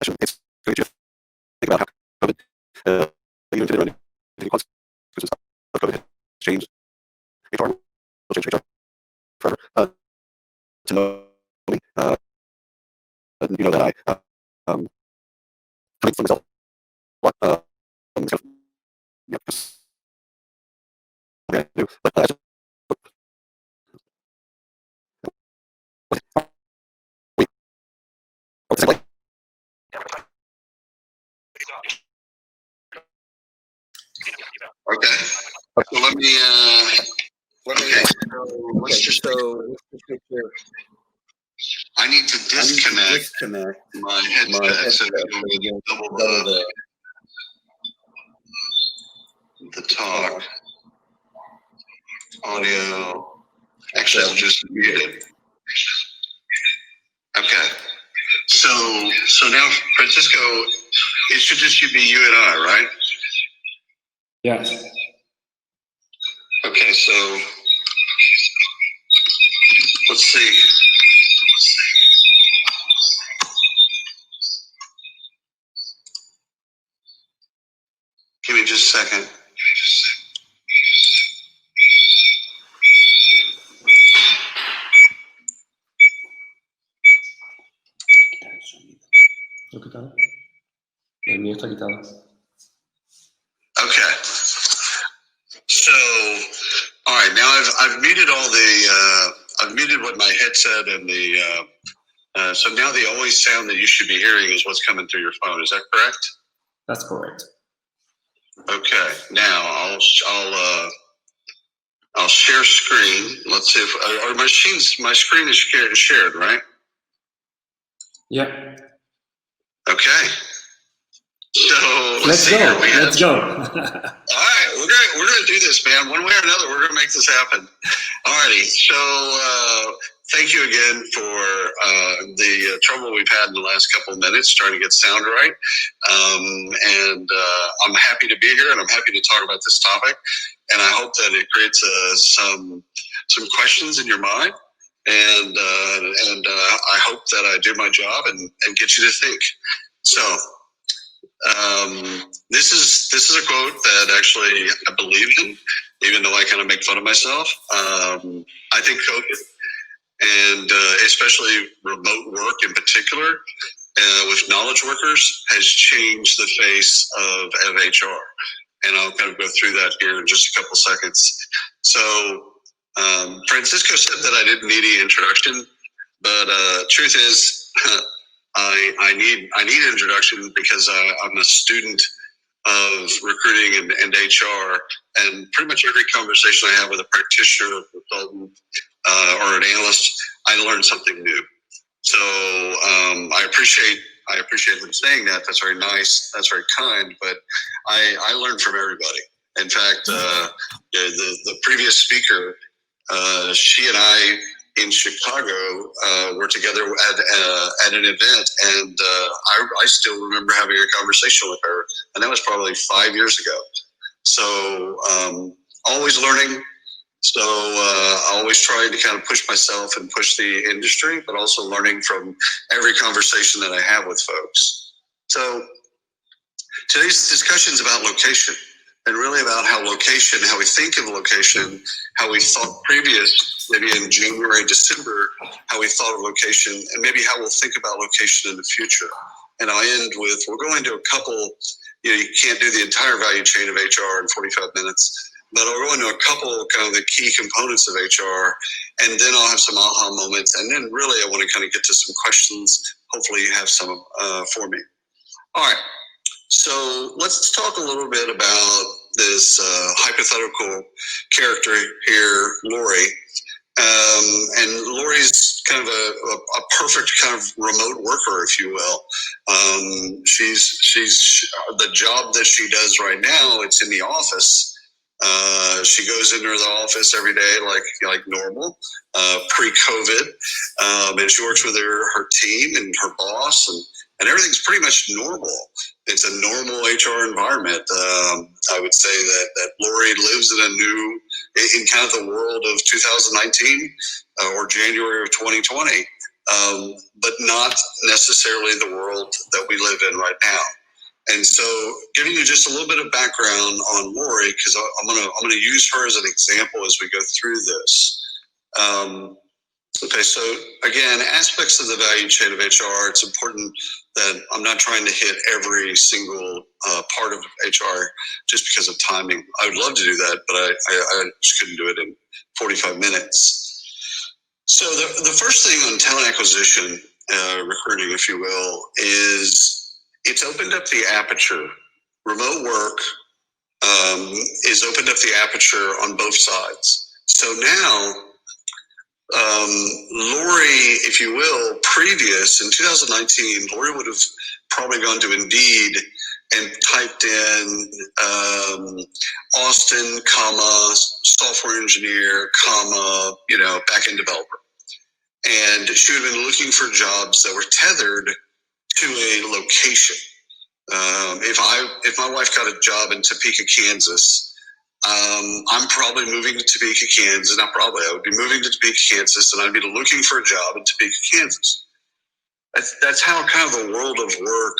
session. It's going to think about how COVID, you know, any consequences of COVID has changed HR, will change HR forever. To know me, you know that I coming from myself a lot. It's kind of, you know, just what I do. But I just, wait, what's it like? Okay. So let me let's just I need to disconnect my headset so that we double the talk audio. Actually, I'll just mute it. Okay. So now, Francisco, it should just be you and I, right? Yes. Okay, so let's see. Give me just a second. El mío está quitado. Okay. So, all right. Now I've muted all the. I've muted what my headset and the. So now the only sound that you should be hearing is what's coming through your phone. Is that correct? That's correct. Okay. Now I'll share screen. Let's see if my screen is shared, right? Yeah. Okay. So let's go. Let's go. All right, we're gonna do this, man. One way or another, we're gonna make this happen. All righty. So thank you again for the trouble we've had in the last couple of minutes trying to get sound right. And I'm happy to be here, and I'm happy to talk about this topic. And I hope that it creates some questions in your mind. And I hope that I do my job and get you to think. So. This is a quote that actually I believe in, even though I kind of make fun of myself. I think COVID, and especially remote work in particular, with knowledge workers, has changed the face of HR. And I'll kind of go through that here in just a couple seconds. So Francisco said that I didn't need any introduction, but truth is, I need introduction because I'm a student of recruiting and HR, and pretty much every conversation I have with a practitioner, a consultant, or an analyst, I learn something new. So I appreciate them saying that. That's very nice. That's very kind. But I learn from everybody. In fact, the previous speaker, she and I in Chicago were together at an event, and I still remember having a conversation with her, and that was probably 5 years ago. So always learning. So always trying to kind of push myself and push the industry, but also learning from every conversation that I have with folks. So today's discussion is about location. and really about how we think of location, how we thought previous, maybe in January, December, how we thought of location, and maybe how we'll think about location in the future. And I'll end with, we'll go into a couple, you can't do the entire value chain of HR in 45 minutes, but I'll go into a couple kind of the key components of HR, and then I'll have some aha moments. And then really I want to kind of get to some questions. Hopefully you have some for me. All right. So let's talk a little bit about this hypothetical character here, Lori. And Lori's kind of a perfect kind of remote worker, if you will. She's the job that she does right now, it's in the office. She goes into the office every day like normal, pre-COVID, and she works with her team and her boss, and everything's pretty much normal. It's a normal HR environment. I would say that Lori lives in kind of the world of 2019 or January of 2020, but not necessarily the world that we live in right now. And so, giving you just a little bit of background on Lori, because I'm gonna use her as an example as we go through this. Okay, so again, aspects of the value chain of HR. It's important that I'm not trying to hit every single part of HR just because of timing. I would love to do that, but I just couldn't do it in 45 minutes. So the first thing on talent acquisition, recruiting, if you will, is it's opened up the aperture. Remote work is opened up the aperture on both sides. So now, Lori, if you will, previous in 2019, Lori would have probably gone to Indeed and typed in Austin, software engineer, backend developer. And she would have been looking for jobs that were tethered to a location. If my wife got a job in Topeka, Kansas, I'm probably moving to Topeka, Kansas. I would be moving to Topeka, Kansas, and I'd be looking for a job in Topeka, Kansas. That's how kind of the world of work,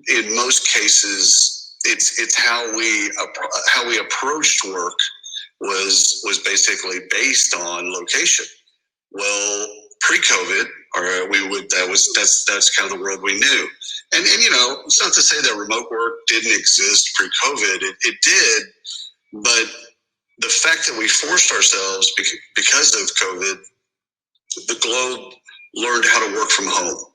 in most cases, it's how we approached work was basically based on location. Well, pre-COVID, that's kind of the world we knew. And it's not to say that remote work didn't exist pre-COVID. It did, but the fact that we forced ourselves because of COVID, the globe learned how to work from home.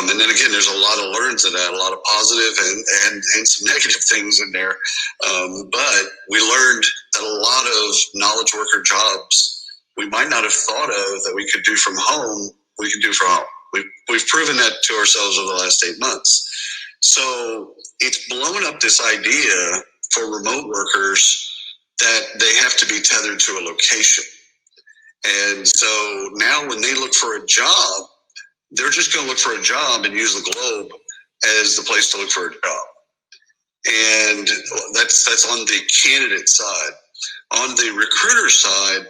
And then again, there's a lot of learns in that, a lot of positive and some negative things in there. But we learned that a lot of knowledge worker jobs we might not have thought of that we could do from home, we can do from home. We've proven that to ourselves over the last 8 months. So it's blown up this idea for remote workers that they have to be tethered to a location. And so now when they look for a job, they're just going to look for a job and use the globe as the place to look for a job. And that's on the candidate side. On the recruiter side,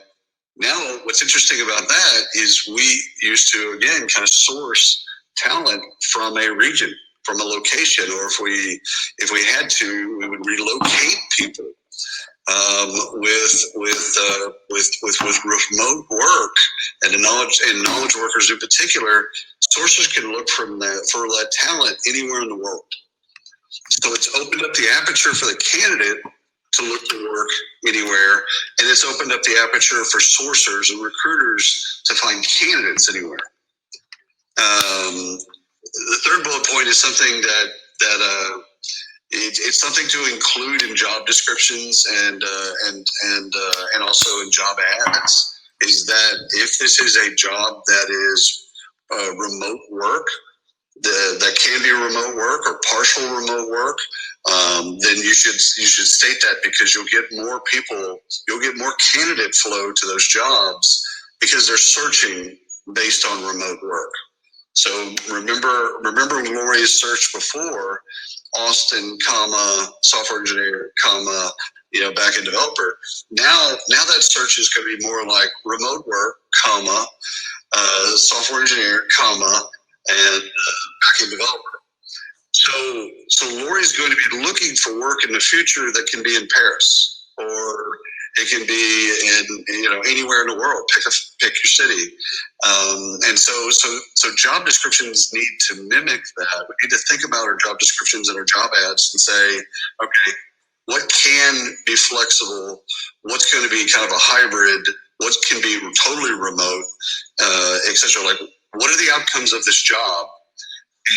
now what's interesting about that is we used to, again, kind of source talent from a region, from a location, or if we had to, we would relocate people. With remote work and knowledge workers in particular, sources can look for that talent anywhere in the world. So it's opened up the aperture for the candidate to look to work anywhere, and it's opened up the aperture for sourcers and recruiters to find candidates anywhere. The third bullet point is something that it's something to include in job descriptions and also in job ads, is that if this is a job that is remote work, that can be remote work or partial remote work, then you should state that, because you'll get more candidate flow to those jobs because they're searching based on remote work. So remember Lori's search before, Austin, software engineer, backend developer. Now that search is going to be more like remote work, software engineer, and backend developer. So So Lori's going to be looking for work in the future that can be in Paris, or it can be in anywhere in the world. Pick your city, and so job descriptions need to mimic that. We need to think about our job descriptions and our job ads and say, okay, what can be flexible? What's going to be kind of a hybrid? What can be totally remote, etc. Like, what are the outcomes of this job?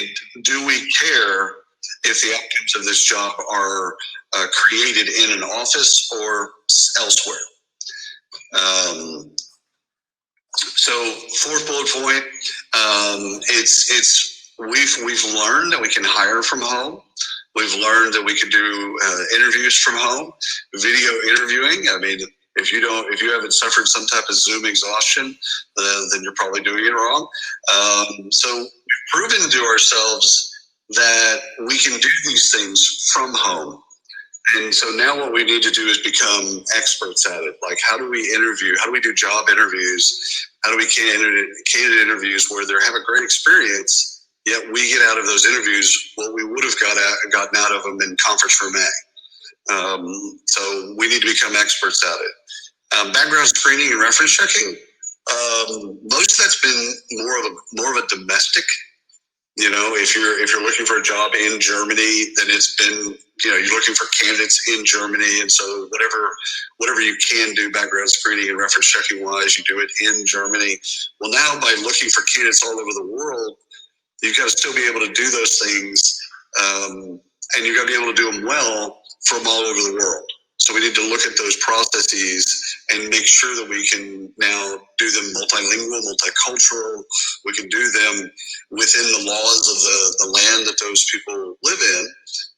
And do we care if the outcomes of this job are created in an office or elsewhere? So fourth bullet point, we've learned that we can hire from home. We've learned that we can do interviews from home, video interviewing. I mean, if you haven't suffered some type of Zoom exhaustion, then you're probably doing it wrong. So we've proven to ourselves that we can do these things from home. And so now what we need to do is become experts at it. Like, how do we interview? How do we do job interviews? How do we candidate interviews where they have a great experience, yet we get out of those interviews what we would have gotten out of them in conference room A. So we need to become experts at it. Background screening and reference checking. Most of that's been more of a domestic. If you're looking for a job in Germany, then it's been, you're looking for candidates in Germany. And so whatever you can do background screening and reference checking wise, you do it in Germany. Well, now by looking for candidates all over the world, you've got to still be able to do those things. And you've got to be able to do them well from all over the world. So we need to look at those processes and make sure that we can now do them multilingual, multicultural. We can do them within the laws of the land that those people live in.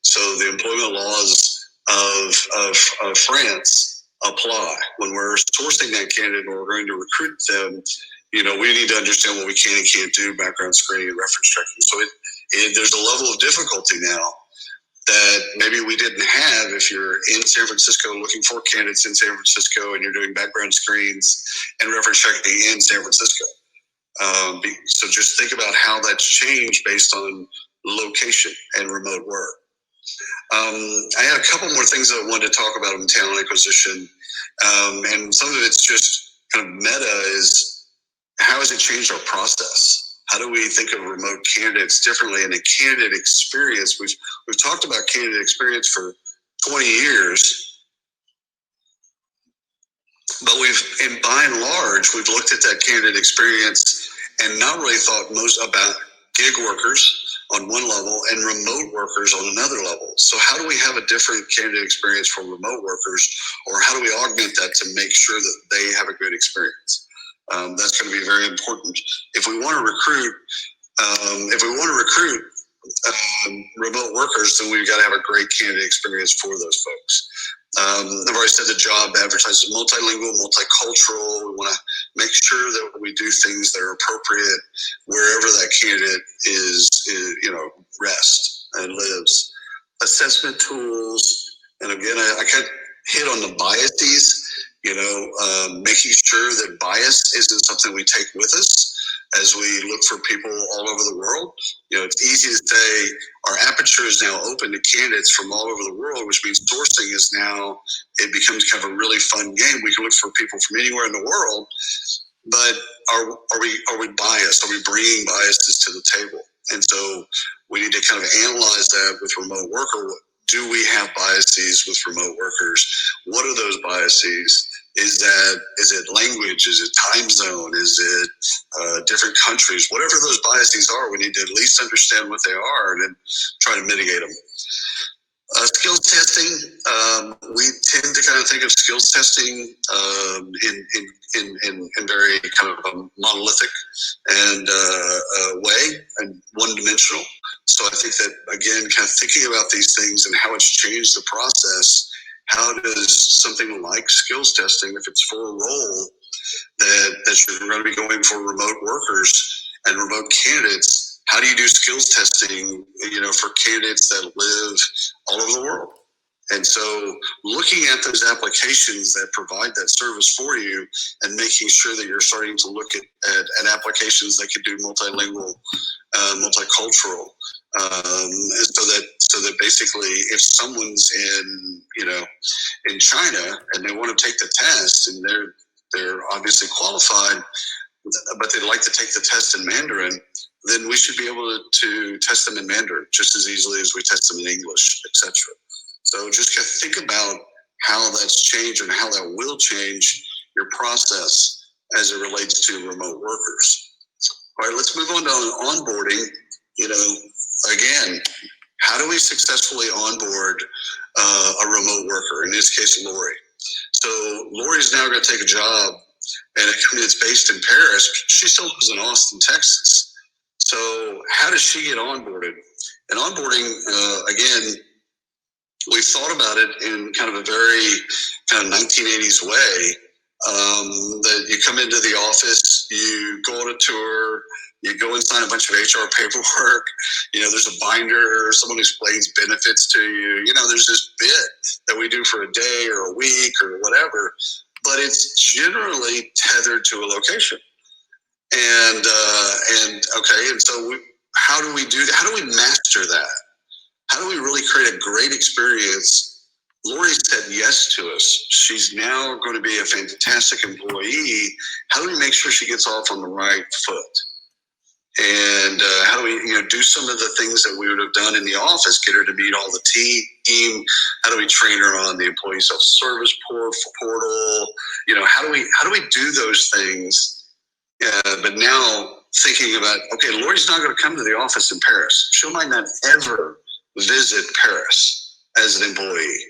So the employment laws of France apply. When we're sourcing that candidate or we're going to recruit them, we need to understand what we can and can't do, background screening and reference checking. So there's a level of difficulty now that maybe we didn't have if you're in San Francisco looking for candidates in San Francisco and you're doing background screens and reference checking in San Francisco. So just think about how that's changed based on location and remote work. I had a couple more things that I wanted to talk about in talent acquisition. And some of it's just kind of meta is, how has it changed our process? How do we think of remote candidates differently? And a candidate experience, we've talked about candidate experience for 20 years, but by and large, we've looked at that candidate experience and not really thought most about gig workers on one level and remote workers on another level. So how do we have a different candidate experience for remote workers, or how do we augment that to make sure that they have a good experience? That's going to be very important. If we want to recruit, remote workers, then we've got to have a great candidate experience for those folks. I've already said the job advertises multilingual, multicultural. We want to make sure that we do things that are appropriate wherever that candidate is rests and lives. Assessment tools, and again, I kind of hit on the biases. Making sure that bias isn't something we take with us as we look for people all over the world. It's easy to say our aperture is now open to candidates from all over the world, which means sourcing is now, it becomes kind of a really fun game. We can look for people from anywhere in the world, but are we biased? Are we bringing biases to the table? And so we need to kind of analyze that with remote worker. Do we have biases with remote workers? What are those biases? Is it language? Is it time zone? Is it different countries? Whatever those biases are, we need to at least understand what they are and then try to mitigate them. Skills testing, we tend to kind of think of skills testing in very kind of a monolithic and way and one-dimensional. So I think that, again, kind of thinking about these things and how it's changed the process. How does something like skills testing, if it's for a role that you're going to be going for remote workers and remote candidates, how do you do skills testing, for candidates that live all over the world? And so looking at those applications that provide that service for you and making sure that you're starting to look at applications that could do multilingual, multicultural, so that basically, if someone's in China and they want to take the test and they're obviously qualified, but they'd like to take the test in Mandarin, then we should be able to test them in Mandarin just as easily as we test them in English, etc. So just think about how that's changed and how that will change your process as it relates to remote workers. All right, let's move on to onboarding. Again, how do we successfully onboard a remote worker? In this case, Lori. So Lori's now going to take a job, and it's based in Paris. She still lives in Austin, Texas. So how does she get onboarded? And onboarding, again, we thought about it in kind of a very kind of 1980s way. That you come into the office, you go on a tour, you go and sign a bunch of HR paperwork. There's a binder, someone explains benefits to you. There's this bit that we do for a day or a week or whatever, but it's generally tethered to a location. And so how do we do that? How do we master that? How do we really create a great experience? Lori said yes to us. She's now going to be a fantastic employee. How do we make sure she gets off on the right foot? And how do we, do some of the things that we would have done in the office, get her to meet all the team? How do we train her on the employee self-service portal? How do we do those things? But now thinking about, okay, Lori's not going to come to the office in Paris. She might not ever visit Paris as an employee.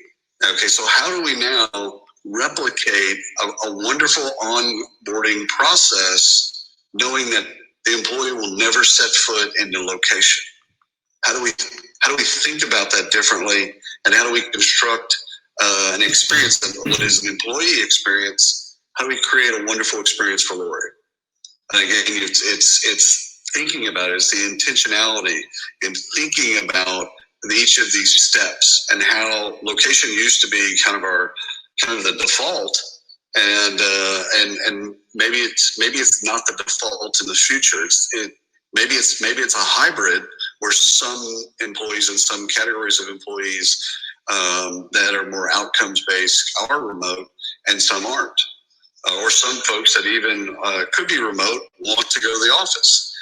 Okay, so how do we now replicate a wonderful onboarding process, knowing that the employee will never set foot in the location? How do we think about that differently, and how do we construct an experience that is an employee experience? How do we create a wonderful experience for Lori? And again, it's thinking about it. It's the intentionality in thinking about each of these steps, and how location used to be kind of the default, and maybe it's not the default in the future. Maybe it's a hybrid where some employees and some categories of employees that are more outcomes based are remote, and some aren't, or some folks that even could be remote want to go to the office.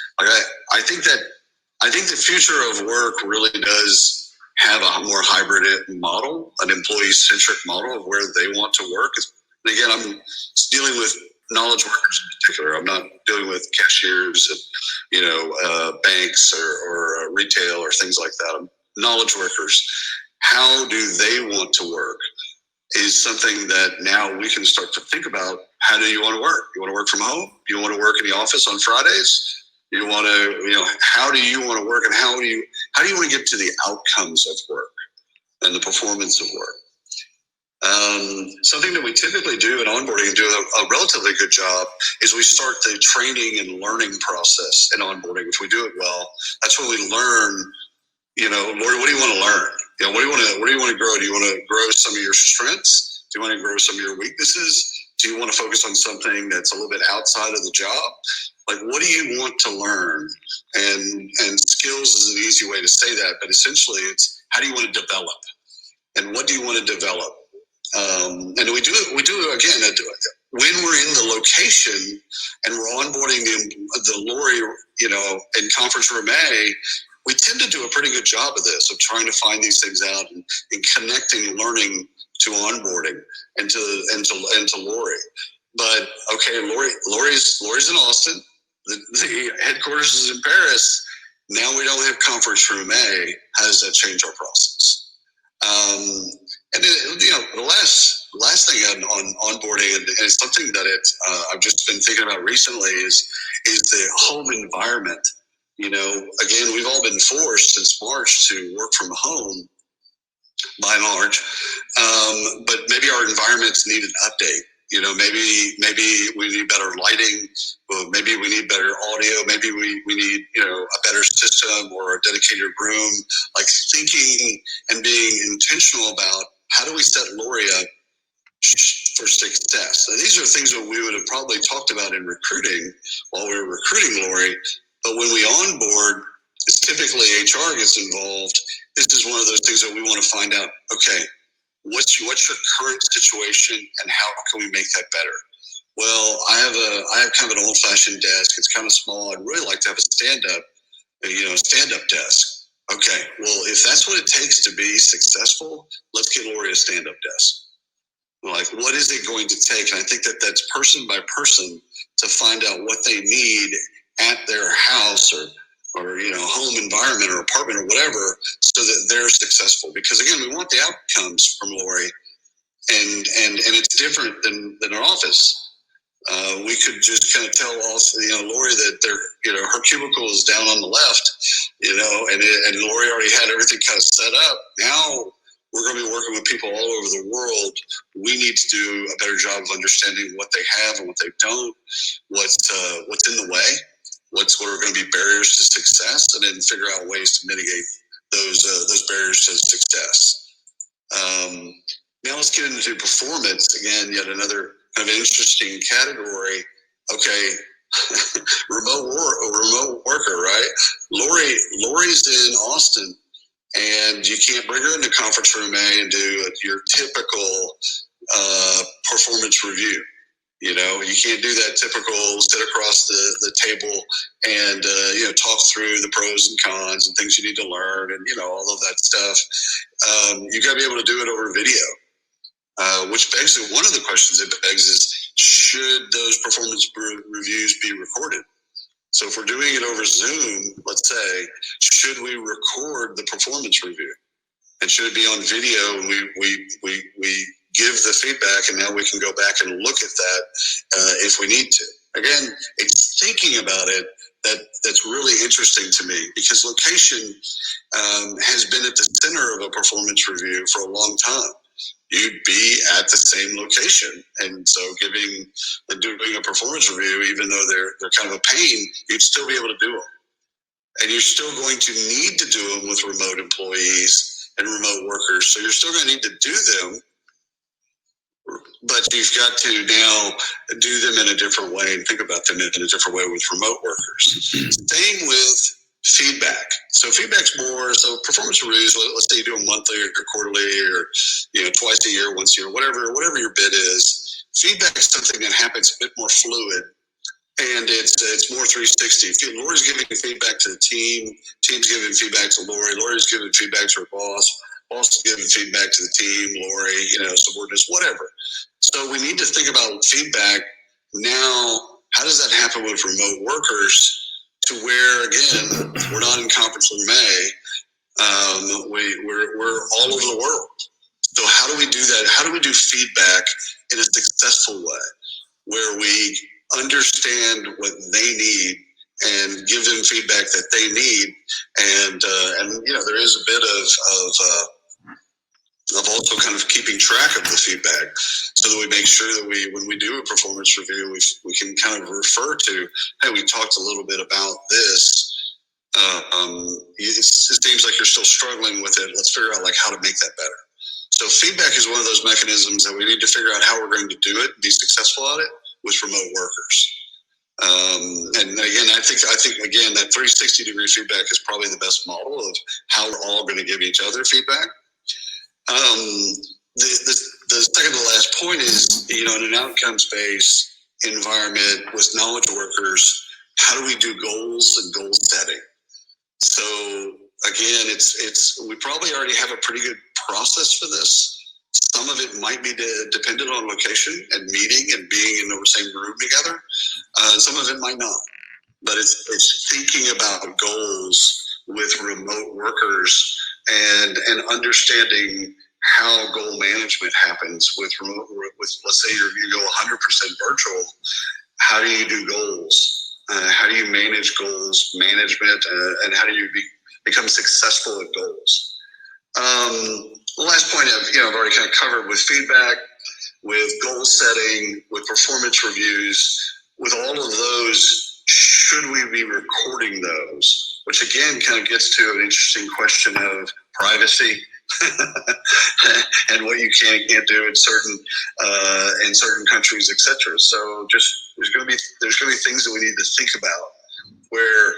I think the future of work really does have a more hybrid model, an employee-centric model of where they want to work. And again, I'm dealing with knowledge workers in particular. I'm not dealing with cashiers at banks or retail or things like that. Knowledge workers, how do they want to work is something that now we can start to think about. How do you want to work? You want to work from home? Do you want to work in the office on Fridays? You want to, how do you want to work, and how do you want to get to the outcomes of work and the performance of work? Something that we typically do in onboarding and do a relatively good job is we start the training and learning process in onboarding. If we do it well, that's when we learn, Lori, what do you want to learn? What do you want to grow? Do you want to grow some of your strengths? Do you want to grow some of your weaknesses? Do you want to focus on something that's a little bit outside of the job? Like, what do you want to learn? And skills is an easy way to say that, but essentially it's how do you want to develop? And what do you want to develop? And we do it again, when we're in the location and we're onboarding the Lori, in conference room A, we tend to do a pretty good job of this, of trying to find these things out and connecting learning to onboarding and to Lori. But okay, Lori's in Austin. The headquarters is in Paris. Now we don't have conference room A. How does that change our process? And the last thing on onboarding, and it's something that I've just been thinking about recently, is the home environment. Again, we've all been forced since March to work from home, by and large, but maybe our environments need an update. Maybe we need better lighting. Maybe we need better audio. Maybe we need, a better system or a dedicated room. Like thinking and being intentional about how do we set Lori up for success. Now, these are things that we would have probably talked about in recruiting while we were recruiting Lori. But when we onboard, is typically HR gets involved. This is one of those things that we want to find out. Okay, what's your current situation, and how can we make that better? Well, I have kind of an old-fashioned desk. It's kind of small. I'd really like to have a stand-up desk. Okay, well, if that's what it takes to be successful, let's get Lori a stand-up desk. Like, what is it going to take? And I think that that's person by person to find out what they need at their house or home environment or apartment or whatever, so that they're successful. Because again, we want the outcomes from Lori, and it's different than our office. We could just kind of tell Lori that her cubicle is down on the left, and Lori already had everything kind of set up. Now we're going to be working with people all over the world. We need to do a better job of understanding what they have and what they don't, what's in the way, what are going to be barriers to success, and then figure out ways to mitigate those barriers to success. Now let's get into performance. Again, yet another kind of interesting category. Okay, remote worker, right? Lori's in Austin, and you can't bring her into conference room A and do your typical performance review. You can't do that typical sit across the table and talk through the pros and cons and things you need to learn and all of that stuff. You got to be able to do it over video, which begs one of the questions it begs is, should those performance reviews be recorded? So if we're doing it over Zoom, let's say, should we record the performance review? And should it be on video? And we give the feedback, and now we can go back and look at that if we need to. Again, it's thinking about it that's really interesting to me, because location has been at the center of a performance review for a long time. You'd be at the same location, and so doing a performance review, even though they're kind of a pain, you'd still be able to do them. And you're still going to need to do them with remote employees and remote workers. So you're still going to need to do them, but you've got to now do them in a different way and think about them in a different way with remote workers. Same with feedback. So feedback's more, so performance reviews, let's say you do them monthly or quarterly or twice a year, once a year, whatever your bid is. Feedback is something that happens a bit more fluid, and it's more 360. Lori's giving feedback to the team's giving feedback to Lori's giving feedback to her boss is giving feedback to the team, Lori, subordinates, whatever. So we need to think about feedback now. How does that happen with remote workers, to where, again, we're not in conference room A, we're all over the world. So how do we do that? How do we do feedback in a successful way, where we understand what they need and give them feedback that they need, and there is a bit of also kind of keeping track of the feedback, so that we make sure that when we do a performance review, we can kind of refer to, hey, we talked a little bit about this. It seems like you're still struggling with it. Let's figure out how to make that better. So feedback is one of those mechanisms that we need to figure out how we're going to do it, be successful at it with remote workers. And again, I think again, that 360-degree feedback is probably the best model of how we're all going to give each other feedback. The second to last point is, in an outcomes-based environment with knowledge workers, how do we do goals and goal setting? So again, we probably already have a pretty good process for this. Some of it might be dependent on location and meeting and being in the same room together. Some of it might not. But it's thinking about goals with remote workers and understanding how goal management happens with let's say you go 100% virtual. How do you do goals? How do you manage goals management, and how do you become successful at goals? The last point I've already kind of covered with feedback, with goal setting, with performance reviews. With all of those, should we be recording those? Which again kind of gets to an interesting question of privacy and what you can and can't do in certain countries, etc. So there's going to be things that we need to think about where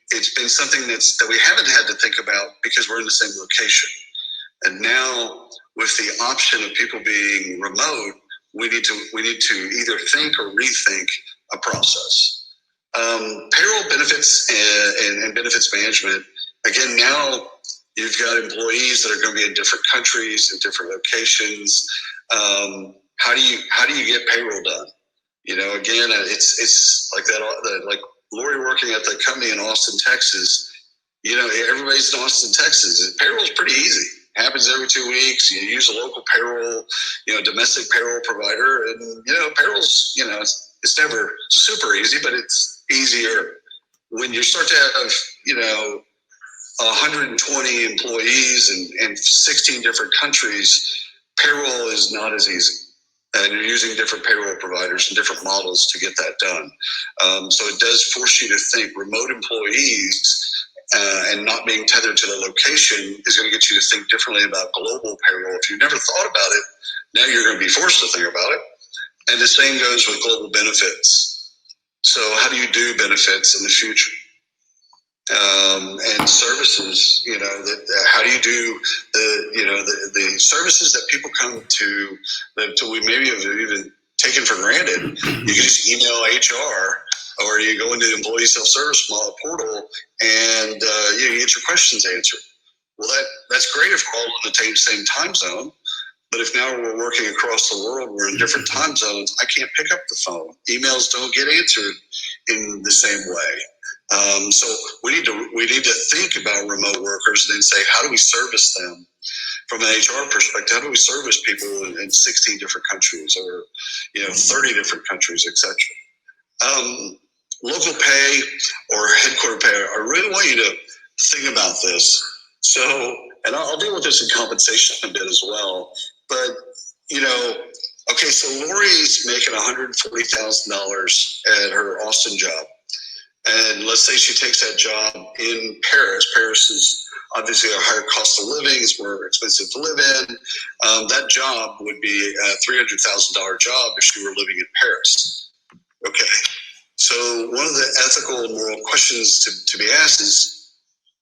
it's been something that we haven't had to think about because we're in the same location. And now with the option of people being remote, we need to either think or rethink a process. Payroll benefits and benefits management. Again, now you've got employees that are going to be in different countries and different locations. How do you get payroll done? You know, again, it's like that. Like Lori working at the company in Austin, Texas. You know, everybody's in Austin, Texas. Payroll's pretty easy. Happens every 2 weeks. You use a local payroll, domestic payroll provider, and payroll's, it's never super easy, but it's easier. When you start to have, 120 employees in 16 different countries, payroll is not as easy. And you're using different payroll providers and different models to get that done. So it does force you to think. Remote employees and not being tethered to the location is going to get you to think differently about global payroll. If you've never thought about it, now you're going to be forced to think about it. And the same goes with global benefits. So how do you do benefits in the future? And services, how do you do the services that people come to that we maybe have even taken for granted? You can just email HR, or you go into the employee self-service portal and you get your questions answered. Well, that's great if we're all in the same time zone. But if now we're working across the world, we're in different time zones, I can't pick up the phone. Emails don't get answered in the same way. So we need to think about remote workers and then say, how do we service them from an HR perspective? How do we service people in 16 different countries or 30 different countries, etc. Local pay or headquarter pay. I really want you to think about this. So, and I'll deal with this in compensation a bit as well. But okay, so Lori's making $140,000 at her Austin job. And let's say she takes that job in Paris. Paris is obviously a higher cost of living. It's more expensive to live in. That job would be a $300,000 job if she were living in Paris. Okay. So one of the ethical and moral questions to be asked is,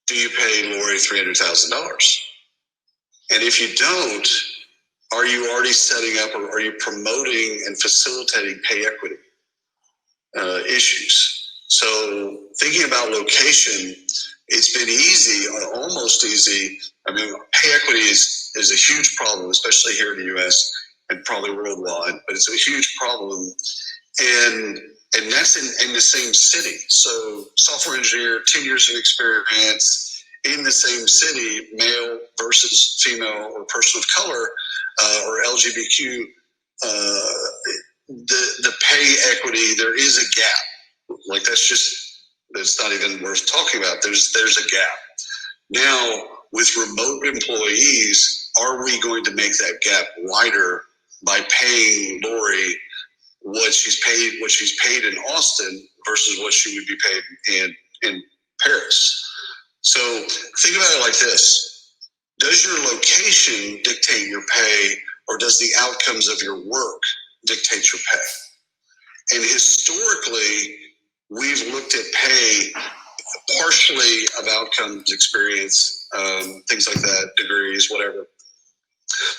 do you pay Lori $300,000? And if you don't, are you already setting up or are you promoting and facilitating pay equity issues? So thinking about location, it's been easy, almost easy. I mean, pay equity is a huge problem, especially here in the US and probably worldwide, but it's a huge problem. And that's in the same city. So software engineer, 10 years of experience in the same city, male versus female or person of color or LGBTQ, the pay equity, there is a gap. Like that's not even worth talking about. There's a gap. Now, with remote employees, are we going to make that gap wider by paying Lori what she's paid in Austin versus what she would be paid in Paris? So think about it like this. Does your location dictate your pay, or does the outcomes of your work dictate your pay? And historically, we've looked at pay partially of outcomes, experience, things like that, degrees, whatever.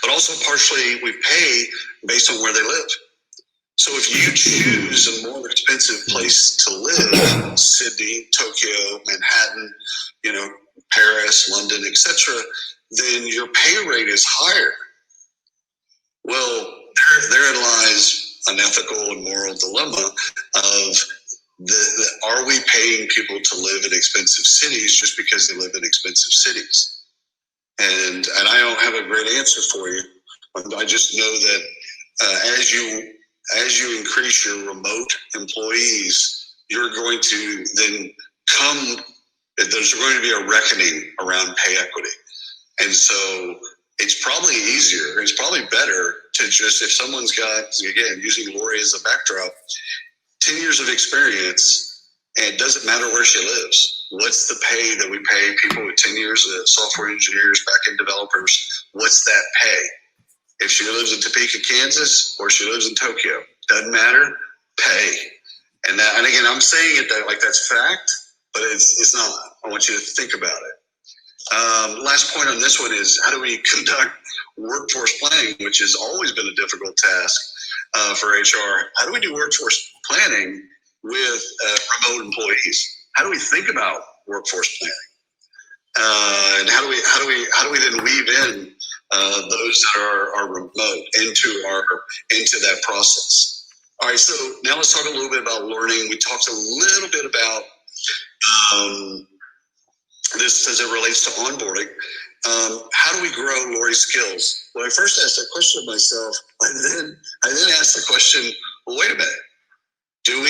But also partially we pay based on where they live. So if you choose a more expensive place to live, Sydney, Tokyo, Manhattan, Paris, London, etc., then your pay rate is higher. Well, therein lies an ethical and moral dilemma of are we paying people to live in expensive cities just because they live in expensive cities? And I don't have a great answer for you. I just know that as you increase your remote employees, you're going to then there's going to be a reckoning around pay equity. And so it's probably easier, it's probably better to just, if someone's got, again, using Lori as a backdrop, 10 years of experience, and it doesn't matter where she lives. What's the pay that we pay people with 10 years of software engineers, back-end developers? What's that pay? If she lives in Topeka, Kansas, or she lives in Tokyo, doesn't matter, pay. And again, I'm saying it like that's fact, but it's not. I want you to think about it. Last point on this one is, how do we conduct workforce planning, which has always been a difficult task for HR? How do we do workforce planning with remote employees? How do we think about workforce planning? And how do we then weave in those that are remote into that process? All right, so now let's talk a little bit about learning. We talked a little bit about this as it relates to onboarding. How do we grow Lori's skills? When I first asked that question of myself, I then asked the question, well, wait a minute, do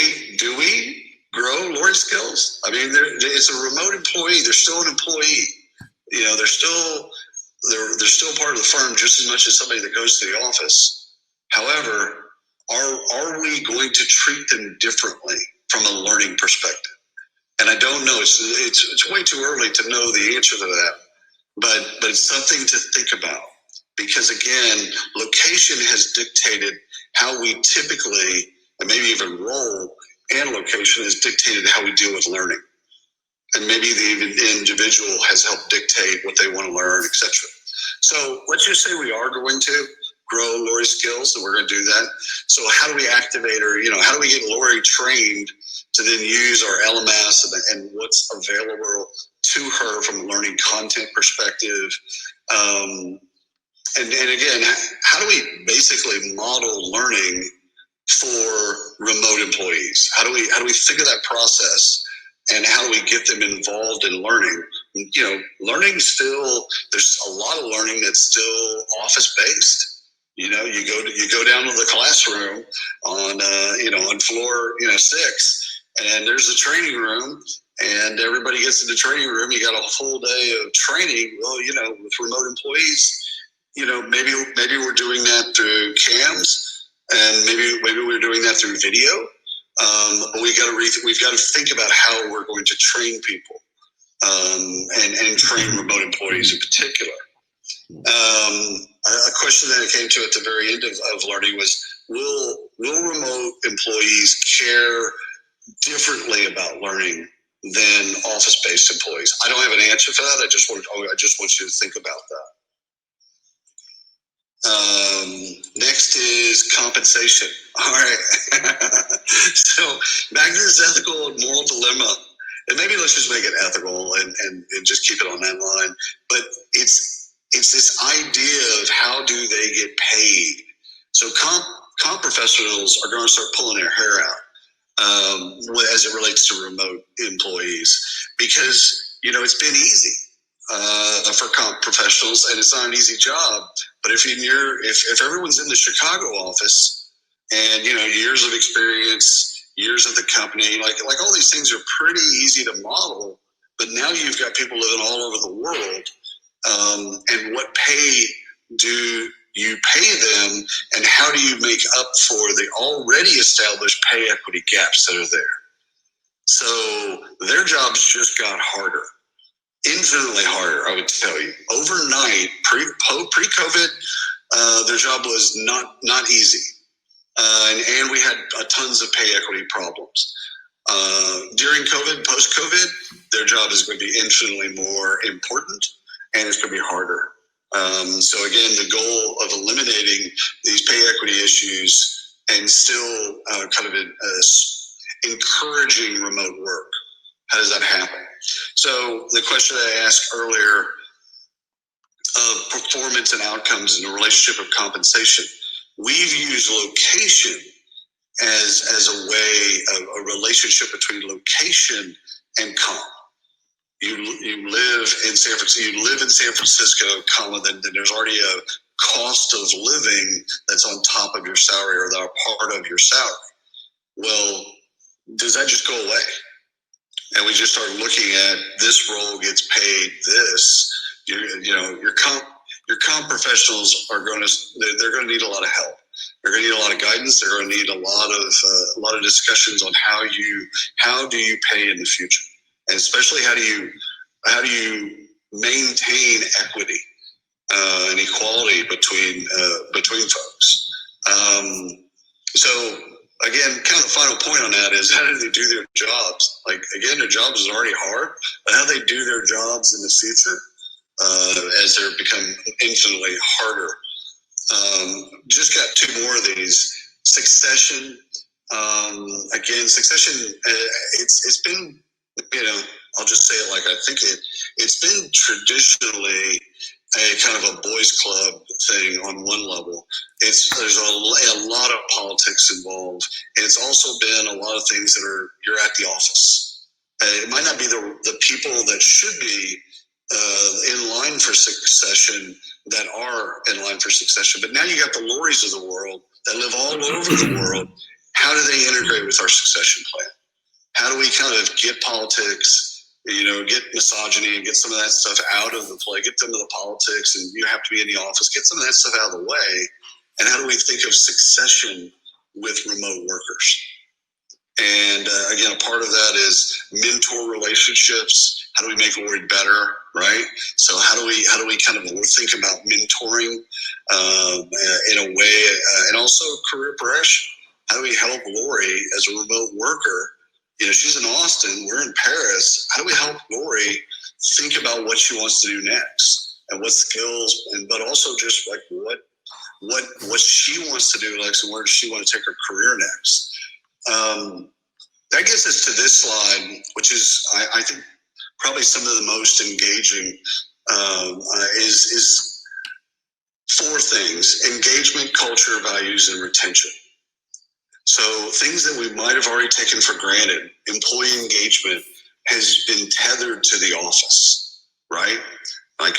we grow Lori's skills? I mean, it's a remote employee. They're still an employee. You know, they're still part of the firm just as much as somebody that goes to the office. However, are we going to treat them differently from a learning perspective? And I don't know. It's way too early to know the answer to that. But it's something to think about, because again, location has dictated how we typically, and maybe even role and location has dictated how we deal with learning. And maybe the individual has helped dictate what they want to learn, etc. So let's just say we are going to grow Lori's skills, and we're going to do that. So how do we activate her? You know, how do we get Lori trained to then use our LMS and what's available to her from a learning content perspective? And again, how do we basically model learning for remote employees? How do we think of that process, and how do we get them involved in learning? You know, learning still, there's a lot of learning that's still office based. You know, you go down to the classroom on floor 6, and there's a training room, and everybody gets in the training room. You got a full day of training. Well, you know, with remote employees, you know, maybe we're doing that through cams, and maybe we're doing that through video. But we've got to think about how we're going to train people, and train remote employees in particular. A question that came to at the very end of learning was, will remote employees care differently about learning than office-based employees? I don't have an answer for that. I just want you to think about that. Next is compensation. All right. So back to this ethical and moral dilemma, and maybe let's just make it ethical and just keep it on that line. But it's this idea of how do they get paid. So comp professionals are going to start pulling their hair out as it relates to remote employees, because, you know, it's been easy for comp professionals, and it's not an easy job. But if everyone's in the Chicago office, and, you know, years of experience, years at the company, like all these things are pretty easy to model. But now you've got people living all over the world. And what pay do you pay them, and how do you make up for the already established pay equity gaps that are there? So their jobs just got harder, infinitely harder, I would tell you. Overnight, pre-COVID, their job was not easy, and we had tons of pay equity problems. During COVID, post-COVID, their job is going to be infinitely more important, and it's going to be harder. So again, the goal of eliminating these pay equity issues and still kind of encouraging remote work, how does that happen? So the question I asked earlier of performance and outcomes in the relationship of compensation, we've used location as a way of a relationship between location and comp. You live in San Francisco, then there's already a cost of living that's on top of your salary, or that are part of your salary. Well, does that just go away? And we just start looking at this role gets paid this. Your comp professionals they're going to need a lot of help. They're going to need a lot of guidance. They're going to need a lot of discussions on how do you pay in the future. And especially how do you maintain equity and equality between folks? So again, kind of the final point on that is how do they do their jobs? Like, again, their jobs is already hard, but how they do their jobs in the future as they become infinitely harder. Just got two more of these. Succession. Again, succession, it's been, you know, I'll just say it like I think it's been traditionally a kind of a boys club thing on one level. There's a lot of politics involved. And it's also been a lot of things that you're at the office. It might not be the people that should be in line for succession that are in line for succession. But now you got the Loris of the world that live all over the world. How do they integrate with our succession plan? How do we kind of get politics, you know, get misogyny and get some of that stuff out of the play, get them to the politics, and you have to be in the office, get some of that stuff out of the way. And how do we think of succession with remote workers? And again, a part of that is mentor relationships. How do we make Lori better, right? So how do we kind of think about mentoring in a way, and also career progression? How do we help Lori as a remote worker? You know, she's in Austin, we're in Paris. How do we help Lori think about what she wants to do next and what skills, but also just like what she wants to do next and where does she want to take her career next? That gets us to this slide, which is, I think, probably some of the most engaging, is four things: engagement, culture, values, and retention. So things that we might have already taken for granted, employee engagement has been tethered to the office, right? Like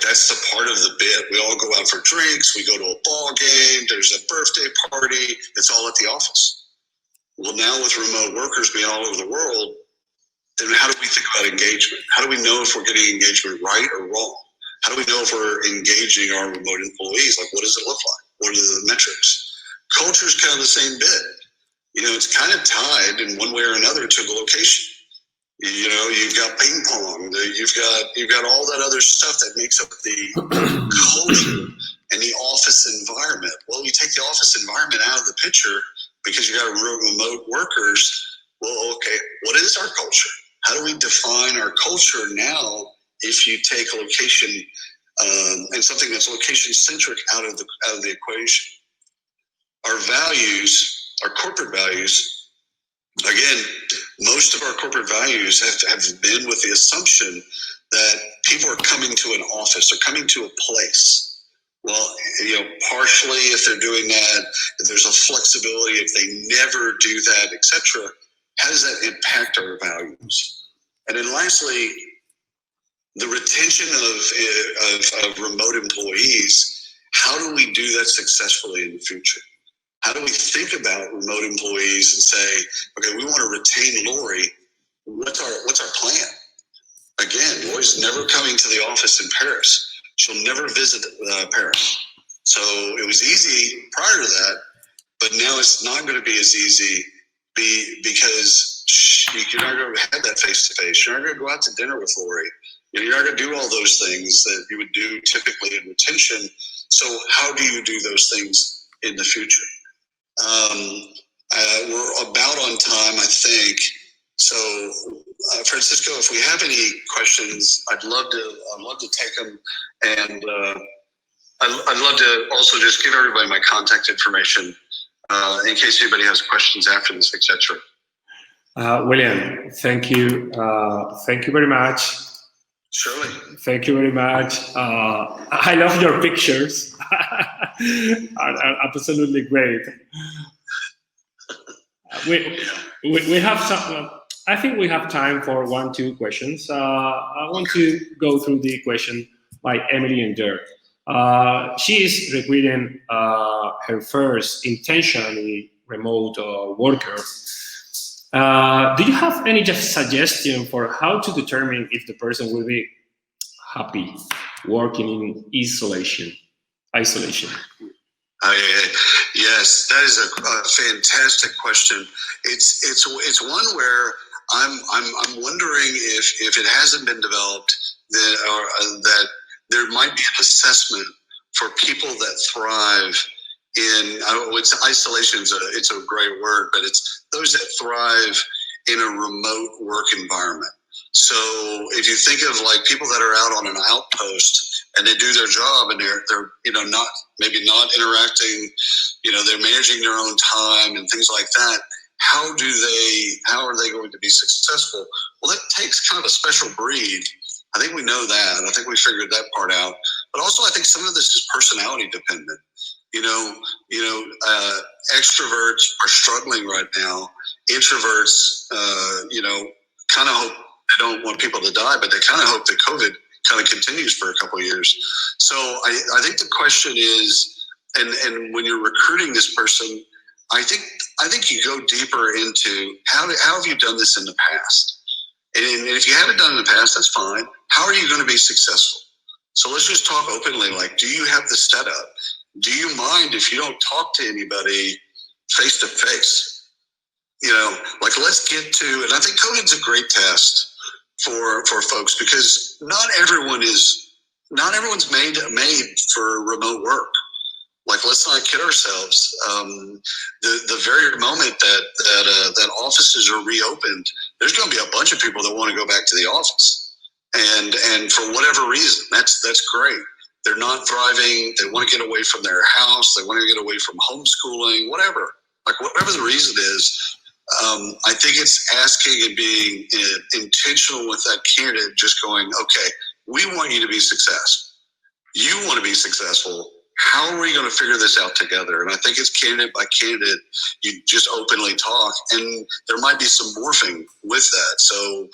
that's the part of the bit. We all go out for drinks, we go to a ball game, there's a birthday party, it's all at the office. Well, now with remote workers being all over the world, then how do we think about engagement? How do we know if we're getting engagement right or wrong? How do we know if we're engaging our remote employees? Like, what does it look like? What are the metrics? Culture is kind of the same bit. You know, it's kind of tied in one way or another to the location. You know, you've got ping pong, you've got all that other stuff that makes up the culture and the office environment. Well, you take the office environment out of the picture because you got remote workers. Well, okay, what is our culture? How do we define our culture now if you take location and something that's location centric out of the equation? Our values, our corporate values, again, most of our corporate values have been with the assumption that people are coming to an office or coming to a place. Well, you know, partially if they're doing that, if there's a flexibility, if they never do that, etc., how does that impact our values? And then lastly, the retention of remote employees, how do we do that successfully in the future? How do we think about remote employees and say, okay, we want to retain Lori. What's our plan? Again, Lori's never coming to the office in Paris. She'll never visit Paris. So it was easy prior to that, but now it's not going to be as easy because you're not going to have that face-to-face. You're not going to go out to dinner with Lori. You're not going to do all those things that you would do typically in retention. So how do you do those things in the future? We're about on time, I think. So, Francisco, if we have any questions, I'd love to take them, and I'd love to also just give everybody my contact information in case anybody has questions after this, etc. William, thank you very much. Surely. Thank you very much. I love your pictures. are absolutely great. We have some. I think we have time for 1-2 questions. I want to go through the question by Emily and Dirk. She is recruiting her first intentionally remote worker. Do you have any just suggestion for how to determine if the person will be happy working in isolation? Yes, that is a fantastic question. It's one where I'm wondering if it hasn't been developed that there might be an assessment for people that thrive isolation it's a great word, but it's those that thrive in a remote work environment. So if you think of like people that are out on an outpost and they do their job and they're not interacting, they're managing their own time and things like that. How are they going to be successful? Well, that takes kind of a special breed. I think we know that. I think we figured that part out. But also, I think some of this is personality dependent. Extroverts are struggling right now. Introverts, kind of hope they don't want people to die, but they kind of hope that COVID kind of continues for a couple of years. So I think the question is, and when you're recruiting this person, I think you go deeper into how have you done this in the past? And if you haven't done it in the past, that's fine. How are you going to be successful? So let's just talk openly. Like, do you have the setup? Do you mind if you don't talk to anybody face to face? Let's get to, and I think COVID's a great test for folks because not everyone's made for remote work. Like, let's not kid ourselves. The very moment that offices are reopened, there's going to be a bunch of people that want to go back to the office, and for whatever reason, that's great. They're not thriving. They want to get away from their house. They want to get away from homeschooling. Whatever the reason is. I think it's asking and being intentional with that candidate, just going, okay, we want you to be successful. You want to be successful. How are we going to figure this out together? And I think it's candidate by candidate, you just openly talk, and there might be some morphing with that. So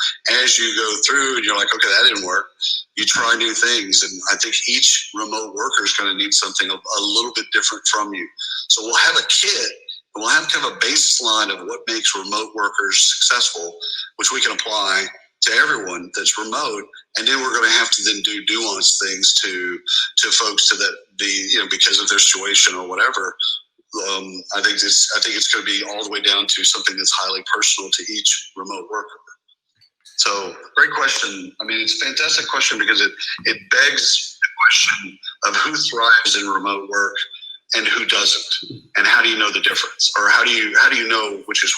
as you go through and you're like, okay, that didn't work, you try new things. And I think each remote worker is going to need something a little bit different from you. So we'll have a kit. We'll have kind of a baseline of what makes remote workers successful, which we can apply to everyone that's remote, and then we're going to have to then do nuanced things to folks because of their situation or whatever. I think it's going to be all the way down to something that's highly personal to each remote worker. So, great question. I mean, it's a fantastic question because it begs the question of who thrives in remote work and who doesn't, and how do you know the difference, or how do you know which is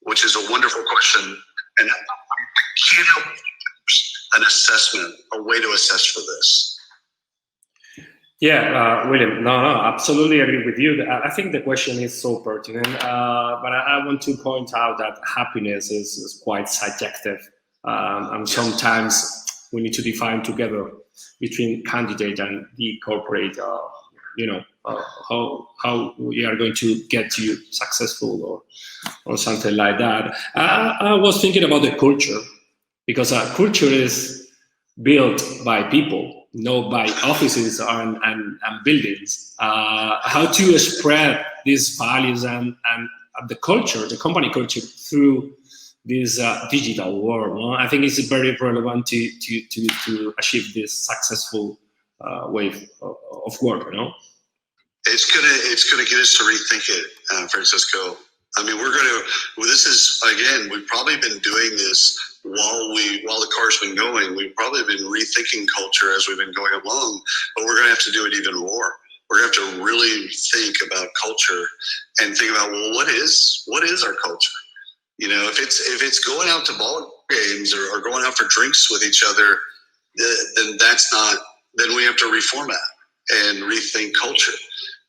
which is a wonderful question, and I can't help an assessment, a way to assess for this. Yeah, William, no, absolutely agree with you. I think the question is so pertinent, but I want to point out that happiness is quite subjective, and sometimes we need to define together between candidate and the corporate, how we are going to get you successful or something like that. I was thinking about the culture, because culture is built by people, not by offices and buildings. How to spread these values and the culture, the company culture, through this digital world. No? I think it's very relevant to achieve this successful way of work. It's gonna get us to rethink it, Francisco. I mean, we've probably been doing this while the car's been going. We've probably been rethinking culture as we've been going along, but we're gonna have to do it even more. We're gonna have to really think about culture and think about, well, what is our culture? If it's going out to ball games or going out for drinks with each other, then we have to reformat and rethink culture.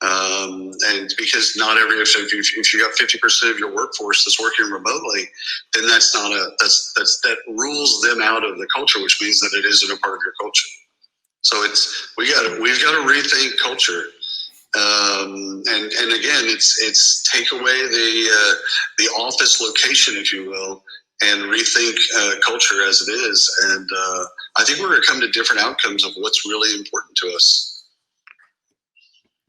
And because if you got 50% of your workforce that's working remotely, then that rules them out of the culture, which means that it isn't a part of your culture. So we've got to rethink culture. And again, it's take away the office location, if you will, and rethink culture as it is. And I think we're going to come to different outcomes of what's really important to us.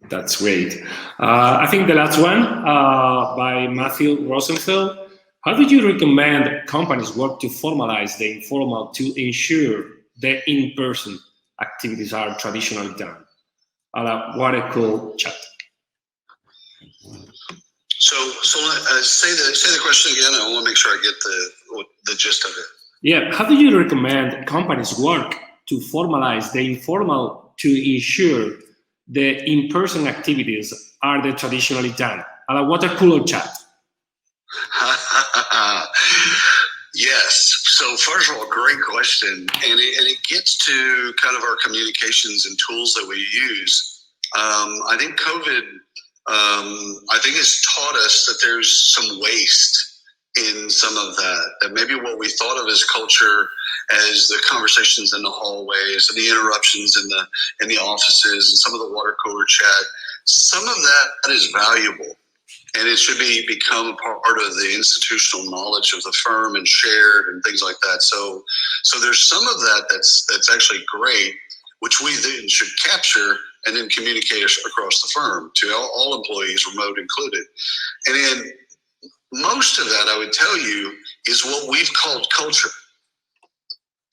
That's great. I think the last one by Matthew Rosenfeld. How do you recommend companies work to formalize the informal to ensure the in-person activities are traditionally done? What a cool chapter. So say the question again. I want to make sure I get the gist of it. Yeah. How do you recommend companies work to formalize the informal to ensure the in-person activities are they traditionally done at a water cooler chat? Yes. So first of all, great question, and it gets to kind of our communications and tools that we use. I think COVID, I think has taught us that there's some waste in some of that. That maybe what we thought of as culture, as the conversations in the hallways and the interruptions in the offices and some of the water cooler chat, some of that is valuable. And it should become a part of the institutional knowledge of the firm and shared and things like that. So there's some of that that's actually great, which we then should capture and then communicate across the firm to all employees, remote included. And then most of that, I would tell you, is what we've called culture.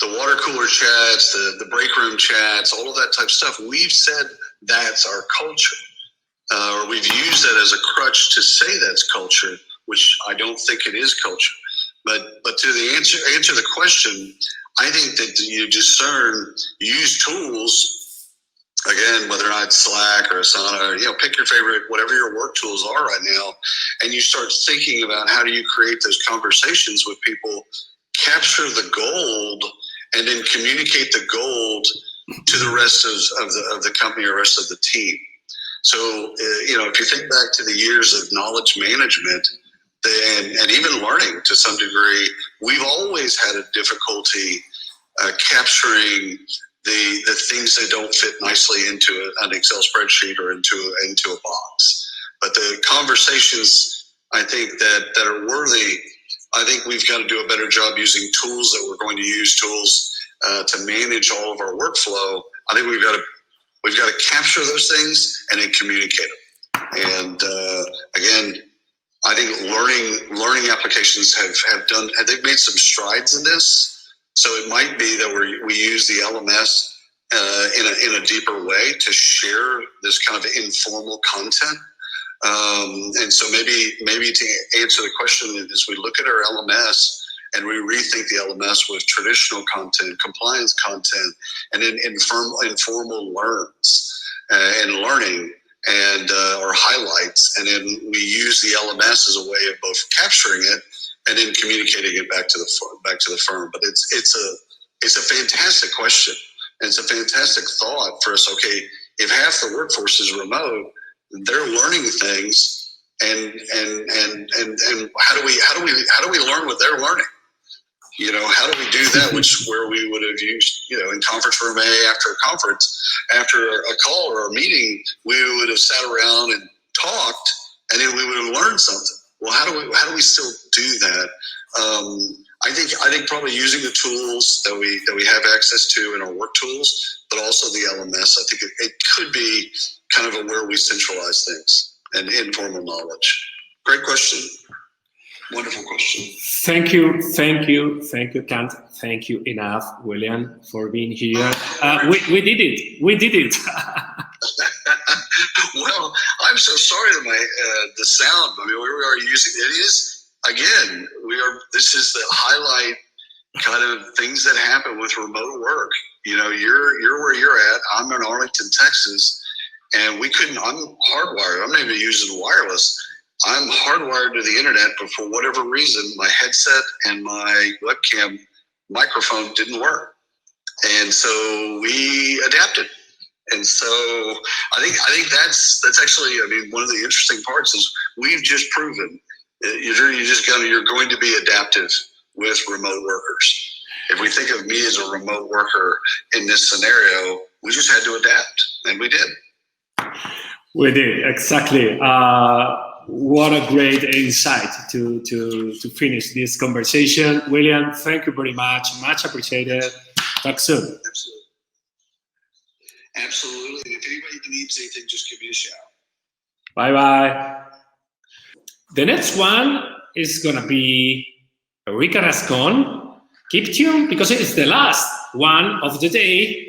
The water cooler chats, the break room chats, all of that type of stuff. We've said that's our culture. Or we've used that as a crutch to say that's culture, which I don't think it is culture. But to the answer the question, I think that you use tools, again, whether or not it's Slack or Asana, or, pick your favorite, whatever your work tools are right now, and you start thinking about how do you create those conversations with people, capture the gold, and then communicate the gold to the rest of the company or rest of the team. So, if you think back to the years of knowledge management and even learning to some degree, we've always had a difficulty capturing the things that don't fit nicely into an Excel spreadsheet or into a box. But the conversations, I think, that are worthy, I think we've got to do a better job using tools that we're going to use, tools to manage all of our workflow. I think we've got to capture those things and then communicate them. And again, I think learning applications they've made some strides in this. So it might be that we use the LMS in a deeper way to share this kind of informal content. And so maybe to answer the question, as we look at our LMS and we rethink the LMS with traditional content, compliance content, and then informal learns and learning and or highlights, and then we use the LMS as a way of both capturing it and then communicating it back to the firm. But it's a fantastic question, and it's a fantastic thought for us. Okay, if half the workforce is remote, they're learning things, and how do we learn what they're learning? How do we do that? Where we would have used, in conference room A after a conference, after a call or a meeting, we would have sat around and talked, and then we would have learned something. Well, how do we still do that? I think probably using the tools that we have access to in our work tools, but also the LMS. I think it could be kind of where we centralize things and informal knowledge. Great question. Wonderful question. Thank you, Kant. Thank you enough, William, for being here. We did it. Well, I'm so sorry that the sound. I mean, we are using it is again. This is the highlight kind of things that happen with remote work. You're where you're at. I'm in Arlington, Texas, and we couldn't. I'm hardwired. I'm not even using wireless. I'm hardwired to the internet, but for whatever reason, my headset and my webcam microphone didn't work, and so we adapted. And so I think that's actually, one of the interesting parts is we've just proven you're going to be adaptive with remote workers. If we think of me as a remote worker in this scenario, we just had to adapt, and we did. We did, exactly. What a great insight to finish this conversation. William, thank you very much. Much appreciated. Talk soon. Absolutely. If anybody needs anything, just give me a shout. Bye-bye. The next one is going to be Ericka Rascon. Keep tuned because it is the last one of the day.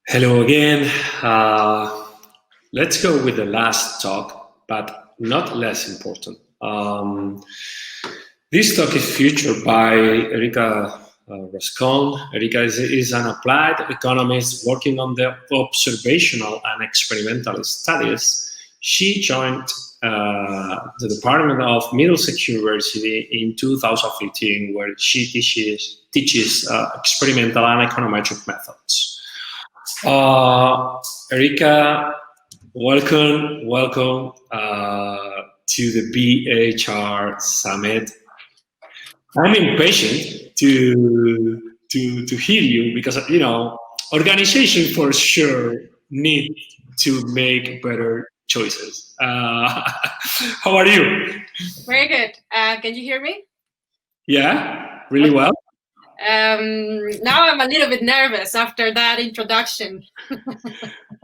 Hello again. Let's go with the last talk, but not less important. This talk is featured by Ericka Rascon. Ericka is an applied economist working on the observational and experimental studies. She joined the Department of Middlesex University in 2015, where she teaches experimental and econometric methods. Ericka, welcome to the BHR Summit. I'm impatient to hear you because organization for sure need to make better choices. How are you? Very good. Can you hear me? Yeah, really well. Now I'm a little bit nervous after that introduction.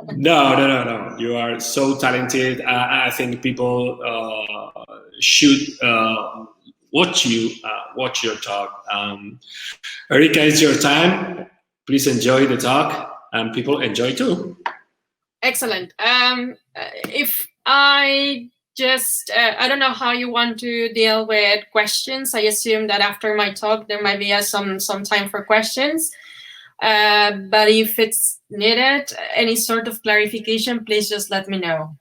No. You are so talented. I think people should watch your talk. Ericka, it's your time. Please enjoy the talk, and people enjoy too. Excellent. If I just, I don't know how you want to deal with questions. I assume that after my talk, there might be some time for questions. But if it's needed, any sort of clarification, please just let me know.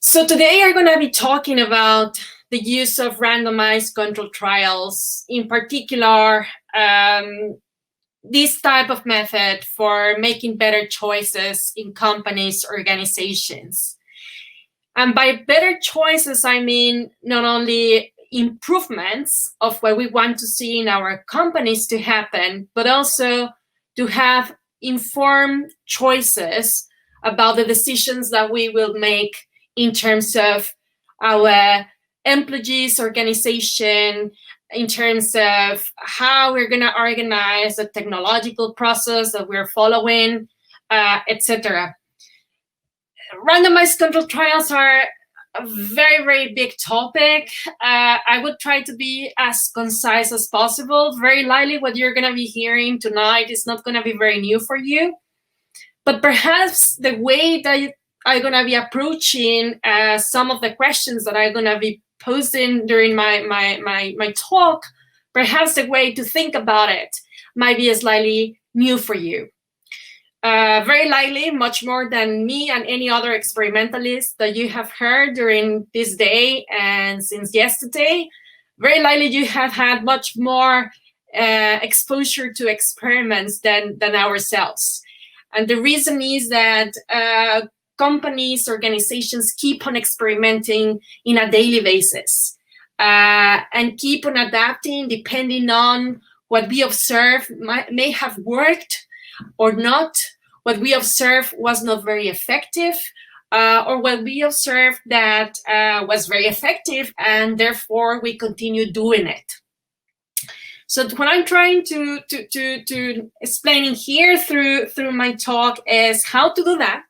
So today I'm going to be talking about the use of randomized control trials, in particular, this type of method for making better choices in companies, organizations. And by better choices, I mean not only improvements of what we want to see in our companies to happen, but also to have informed choices about the decisions that we will make in terms of our employees, organization, in terms of how we're going to organize the technological process that we're following, etc. Randomized control trials are a very, very big topic. I would try to be as concise as possible. Very likely what you're going to be hearing tonight is not going to be very new for you. But perhaps the way that I'm going to be approaching some of the questions that I'm going to be posing during my talk, perhaps the way to think about it might be slightly new for you. Very likely, much more than me and any other experimentalist that you have heard during this day and since yesterday, very likely you have had much more exposure to experiments than ourselves. And the reason is that companies, organizations keep on experimenting in a daily basis and keep on adapting depending on what we observe may have worked or not, what we observe was not very effective, or what we observed that was very effective, and therefore we continue doing it. So what I'm trying to explaining here through my talk is how to do that,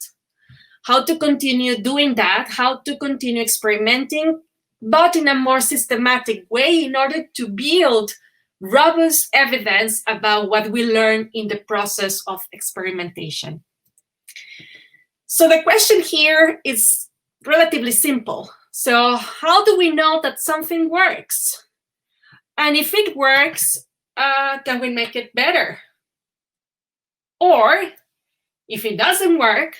how to continue doing that, how to continue experimenting, but in a more systematic way in order to build robust evidence about what we learn in the process of experimentation. So the question here is relatively simple. So how do we know that something works? And if it works, can we make it better? Or if it doesn't work,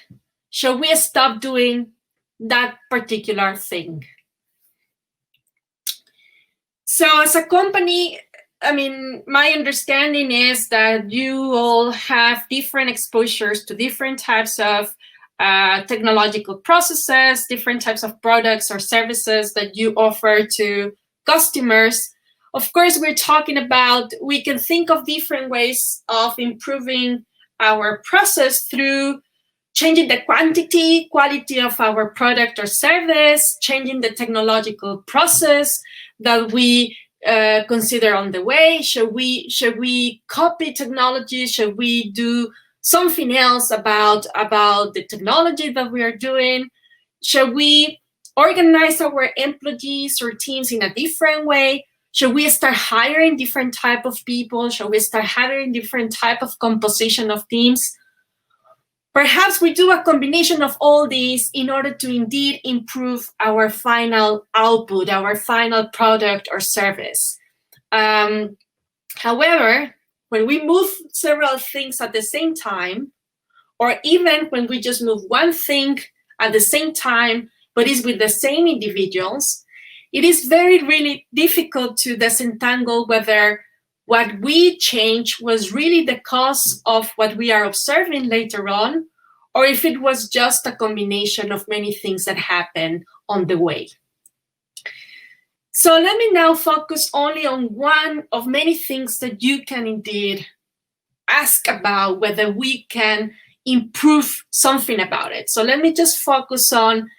should we stop doing that particular thing? So as a company, I mean, my understanding is that you all have different exposures to different types of technological processes, different types of products or services that you offer to customers. Of course, we're talking about, we can think of different ways of improving our process through changing the quality of our product or service, changing the technological process that we consider on the way. Should we copy technology? Should we do something else about the technology that we are doing? Should we organize our employees or teams in a different way? Should we start hiring different type of people? Should we start hiring different type of composition of teams? Perhaps we do a combination of all these in order to indeed improve our final output, our final product or service. However, when we move several things at the same time, or even when we just move one thing at the same time, but it's with the same individuals, it is really difficult to disentangle whether what we changed was really the cause of what we are observing later on, or if it was just a combination of many things that happened on the way. So let me now focus only on one of many things that you can indeed ask about whether we can improve something about it. So let me just focus on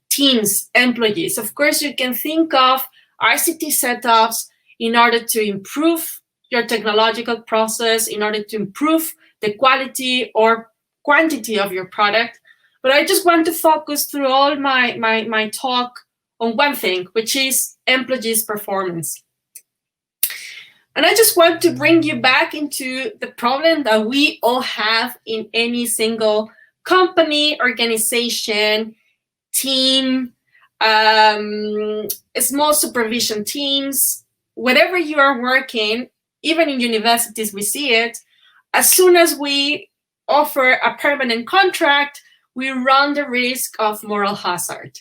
teams, employees. Of course, you can think of RCT setups in order to improve your technological process, in order to improve the quality or quantity of your product. But I just want to focus through all my talk on one thing, which is employees' performance. And I just want to bring you back into the problem that we all have in any single company, organization, team, small supervision teams, whatever you are working, even in universities we see it, as soon as we offer a permanent contract, we run the risk of moral hazard,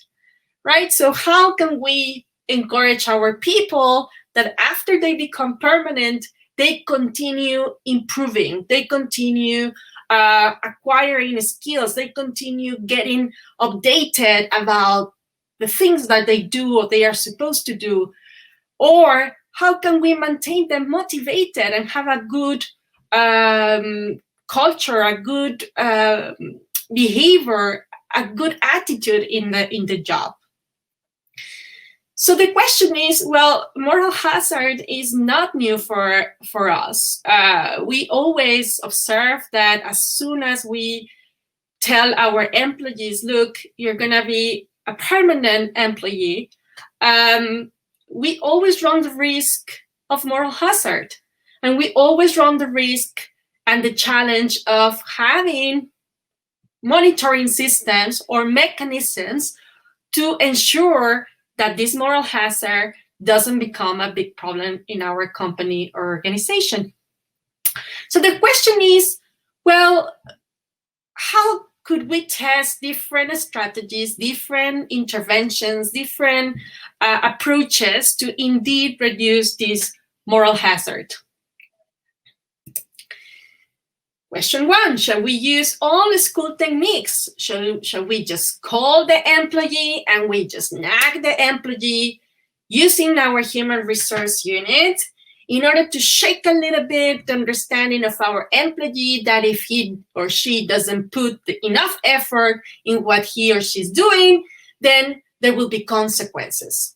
right? So how can we encourage our people that after they become permanent, they continue improving, they continue acquiring skills, they continue getting updated about the things that they do or they are supposed to do? Or how can we maintain them motivated and have a good culture, a good behavior, a good attitude in the job? So the question is, well, moral hazard is not new for us. We always observe that as soon as we tell our employees, look, you're gonna be a permanent employee, we always run the risk of moral hazard. And we always run the risk and the challenge of having monitoring systems or mechanisms to ensure that this moral hazard doesn't become a big problem in our company or organization. So the question is, well, how could we test different strategies, different interventions, different approaches to indeed reduce this moral hazard? Question one, shall we use all school techniques? Shall we just call the employee and we just nag the employee using our human resource unit in order to shake a little bit the understanding of our employee that if he or she doesn't put enough effort in what he or she's doing, then there will be consequences.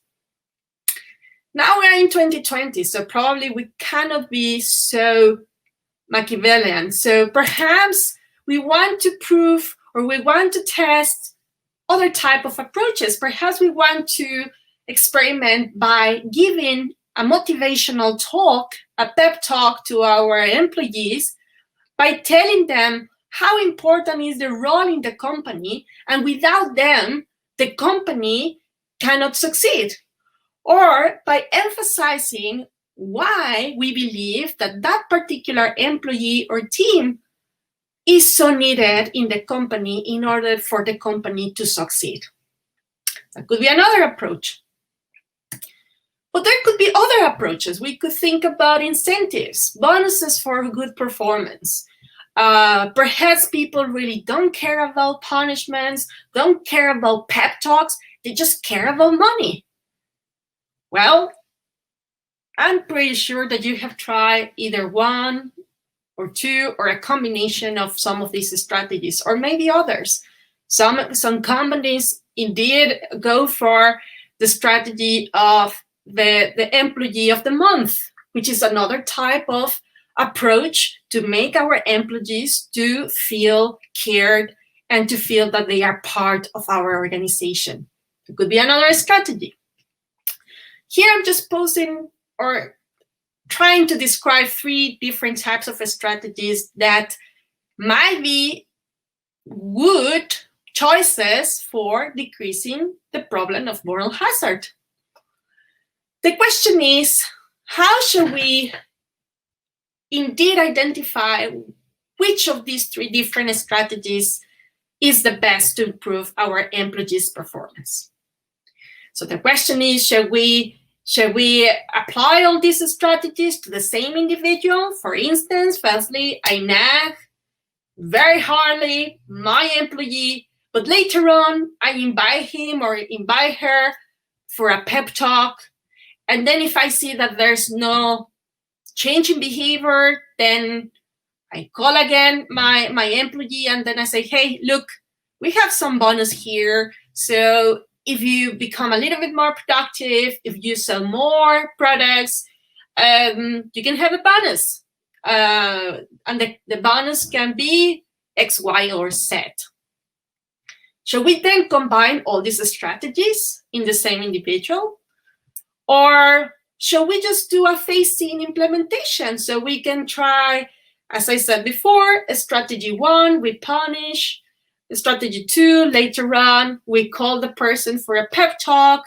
Now we're in 2020, so probably we cannot be so Machiavellian. So perhaps we want to prove or we want to test other type of approaches. Perhaps we want to experiment by giving a motivational talk, a pep talk to our employees by telling them how important is their role in the company, and without them, the company cannot succeed. Or by emphasizing why we believe that that particular employee or team is so needed in the company in order for the company to succeed. That could be another approach. But there could be other approaches. We could think about incentives, bonuses for good performance. Perhaps people really don't care about punishments, don't care about pep talks, they just care about money. Well, I'm pretty sure that you have tried either one or two or a combination of some of these strategies, or maybe others. Some companies indeed go for the strategy of the employee of the month, which is another type of approach to make our employees to feel cared and to feel that they are part of our organization. It could be another strategy. Here I'm just posing or trying to describe 3 different types of strategies that might be good choices for decreasing the problem of moral hazard. The question is, how should we indeed identify which of these 3 different strategies is the best to improve our employees' performance? So the question is, should we apply all these strategies to the same individual? For instance, firstly, I nag very hardly my employee, but later on, I invite him or invite her for a pep talk. And then if I see that there's no change in behavior, then I call again my employee, and then I say, hey, look, we have some bonus here. So if you become a little bit more productive, if you sell more products, you can have a bonus. And the bonus can be X, Y, or Z. Should we then combine all these strategies in the same individual? Or should we just do a phase-in implementation? So we can try, as I said before, strategy 1, we punish. Strategy 2, later on, we call the person for a pep talk.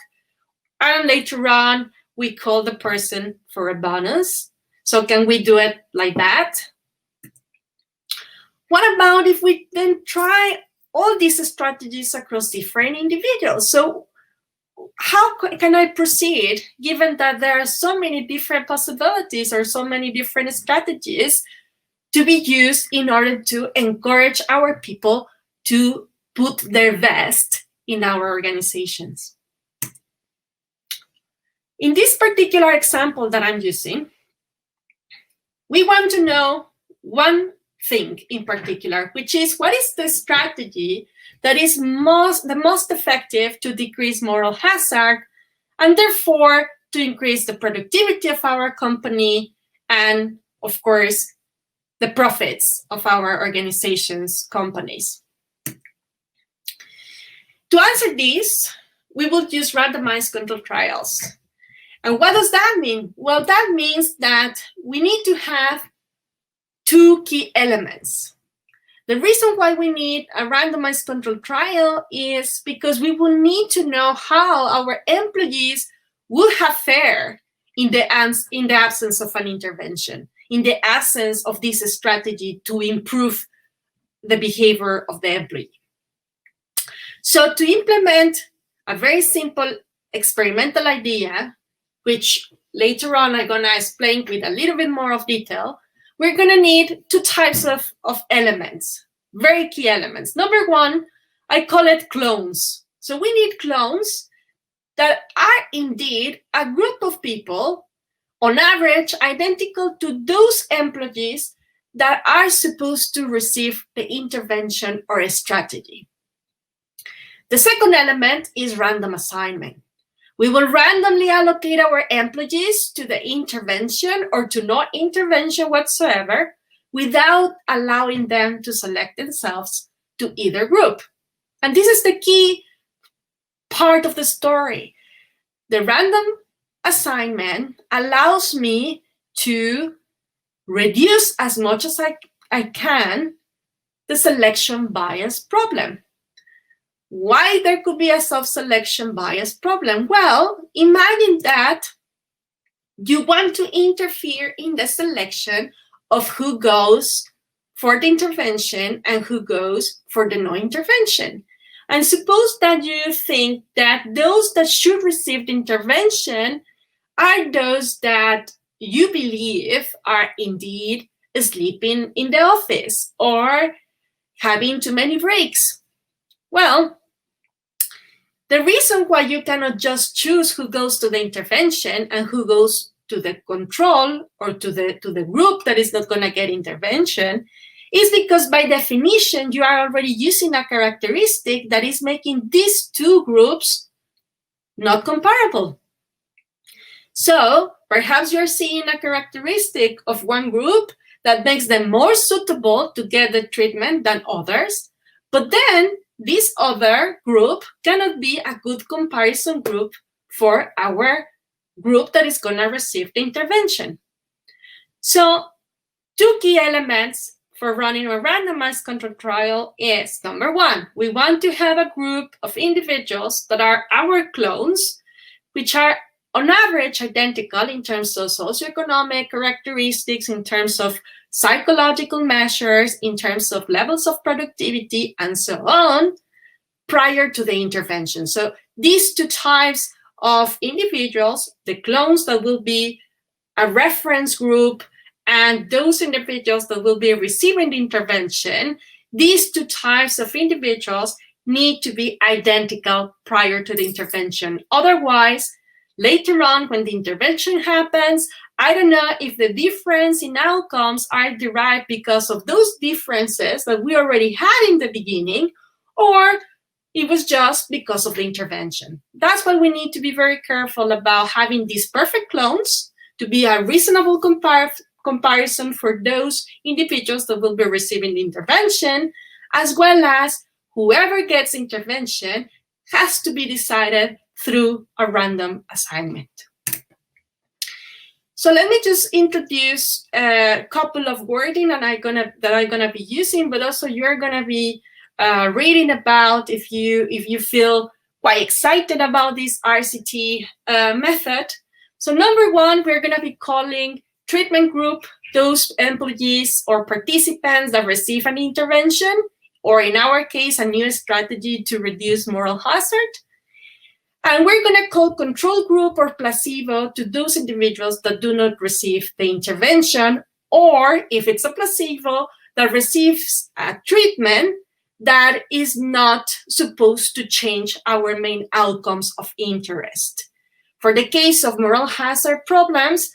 And later on, we call the person for a bonus. So can we do it like that? What about if we then try all these strategies across different individuals? So how can I proceed, given that there are so many different possibilities or so many different strategies to be used in order to encourage our people to put their best in our organizations? In this particular example that I'm using, we want to know one thing in particular, which is what is the strategy that is the most effective to decrease moral hazard and therefore to increase the productivity of our company and, of course, the profits of our organizations, companies. To answer this, we will use randomized control trials. And what does that mean? Well, that means that we need to have 2 key elements. The reason why we need a randomized control trial is because we will need to know how our employees would have fared in the absence of an intervention, in the absence of this strategy to improve the behavior of the employee. So to implement a very simple experimental idea, which later on I'm going to explain with a little bit more of detail, we're going to need 2 types of elements, very key elements. Number 1, I call it clones. So we need clones that are indeed a group of people, on average, identical to those employees that are supposed to receive the intervention or a strategy. The second element is random assignment. We will randomly allocate our employees to the intervention or to no intervention whatsoever without allowing them to select themselves to either group. And this is the key part of the story. The random assignment allows me to reduce as much as I can the selection bias problem. Why there could be a self-selection bias problem? Well, imagine that you want to interfere in the selection of who goes for the intervention and who goes for the no intervention. And suppose that you think that those that should receive the intervention are those that you believe are indeed sleeping in the office or having too many breaks. Well, the reason why you cannot just choose who goes to the intervention and who goes to the control or to the group that is not going to get intervention is because by definition, you are already using a characteristic that is making these 2 groups not comparable. So perhaps you're seeing a characteristic of one group that makes them more suitable to get the treatment than others, but then this other group cannot be a good comparison group for our group that is going to receive the intervention. So 2 key elements for running a randomized control trial is, number 1, we want to have a group of individuals that are our clones, which are on average identical in terms of socioeconomic characteristics, in terms of psychological measures, in terms of levels of productivity, and so on, prior to the intervention. So these 2 types of individuals, the clones that will be a reference group and those individuals that will be receiving the intervention, these 2 types of individuals need to be identical prior to the intervention. Otherwise, later on, when the intervention happens, I don't know if the difference in outcomes are derived because of those differences that we already had in the beginning, or it was just because of the intervention. That's why we need to be very careful about having these perfect clones to be a reasonable comparison for those individuals that will be receiving the intervention, as well as whoever gets intervention has to be decided through a random assignment. So let me just introduce a couple of wording that I'm gonna be using, but also you're gonna be reading about if you feel quite excited about this RCT method. So number 1, we're gonna be calling treatment group those employees or participants that receive an intervention, or in our case, a new strategy to reduce moral hazard. And we're going to call control group or placebo to those individuals that do not receive the intervention, or if it's a placebo, that receives a treatment that is not supposed to change our main outcomes of interest. For the case of moral hazard problems,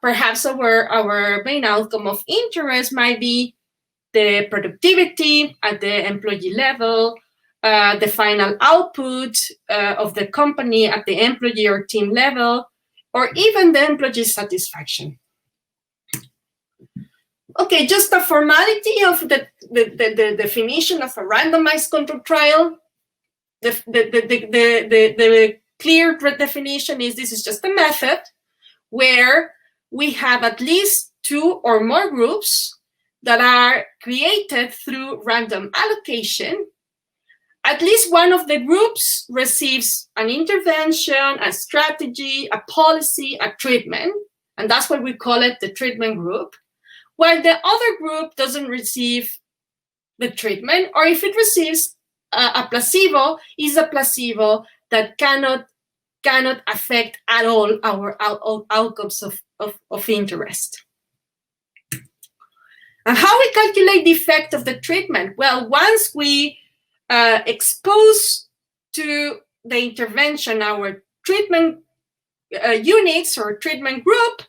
perhaps our main outcome of interest might be the productivity at the employee level, the final output of the company at the employee or team level, or even the employee satisfaction. Okay, just a formality of the definition of a randomized control trial. The clear definition is this is just a method where we have at least 2 or more groups that are created through random allocation. At least one of the groups receives an intervention, a strategy, a policy, a treatment, and that's why we call it the treatment group, while the other group doesn't receive the treatment, or if it receives a placebo, is a placebo that cannot affect at all our outcomes of interest. And how we calculate the effect of the treatment? Well, once we expose to the intervention our treatment units or treatment group,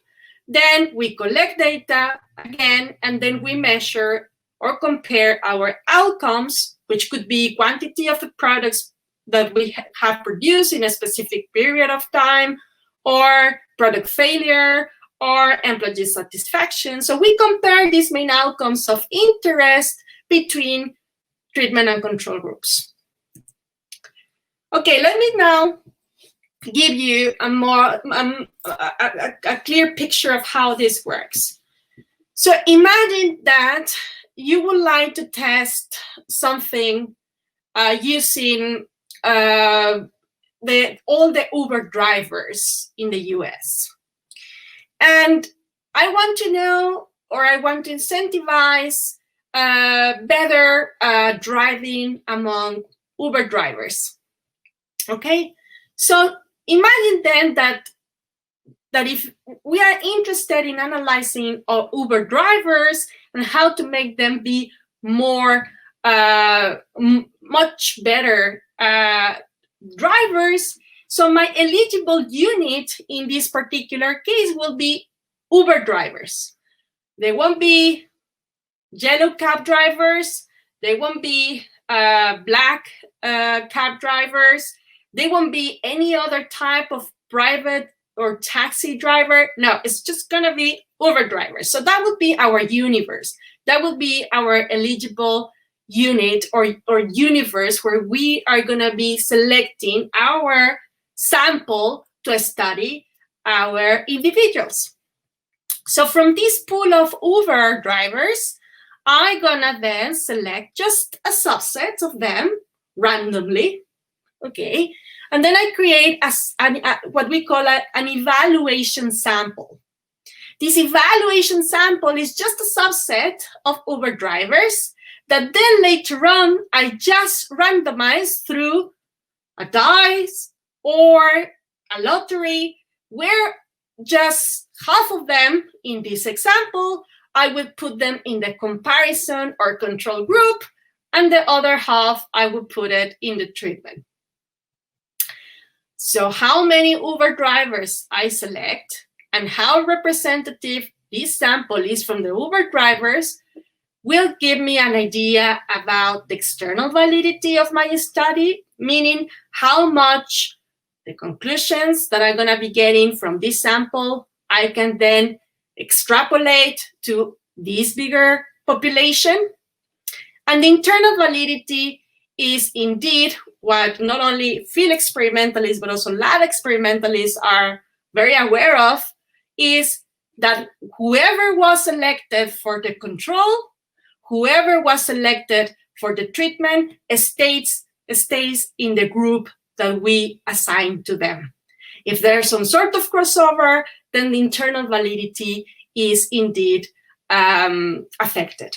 then we collect data again, and then we measure or compare our outcomes, which could be quantity of the products that we have produced in a specific period of time, or product failure, or employee satisfaction. So we compare these main outcomes of interest between treatment and control groups. Okay, let me now give you a clear picture of how this works. So imagine that you would like to test something using all the Uber drivers in the US. And I want to know, or I want to incentivize better driving among Uber drivers. Okay, so imagine then that if we are interested in analyzing Uber drivers and how to make them be more, much better drivers, so my eligible unit in this particular case will be Uber drivers. They won't be yellow cab drivers. They won't be black cab drivers. They won't be any other type of private or taxi driver. No, it's just gonna be Uber drivers. So that would be our universe. That would be our eligible unit or universe where we are gonna be selecting our sample to study our individuals. So from this pool of Uber drivers, I'm gonna then select just a subset of them randomly, okay? And then I create what we call an evaluation sample. This evaluation sample is just a subset of Uber drivers that then later on, I just randomize through a dice or a lottery, where just half of them in this example, I would put them in the comparison or control group, and the other half, I would put it in the treatment. So how many Uber drivers I select and how representative this sample is from the Uber drivers will give me an idea about the external validity of my study, meaning how much the conclusions that I'm gonna be getting from this sample, I can then extrapolate to this bigger population. And the internal validity is indeed what not only field experimentalists, but also lab experimentalists are very aware of, is that whoever was selected for the control, whoever was selected for the treatment stays in the group that we assign to them. If there's some sort of crossover, then the internal validity is indeed affected.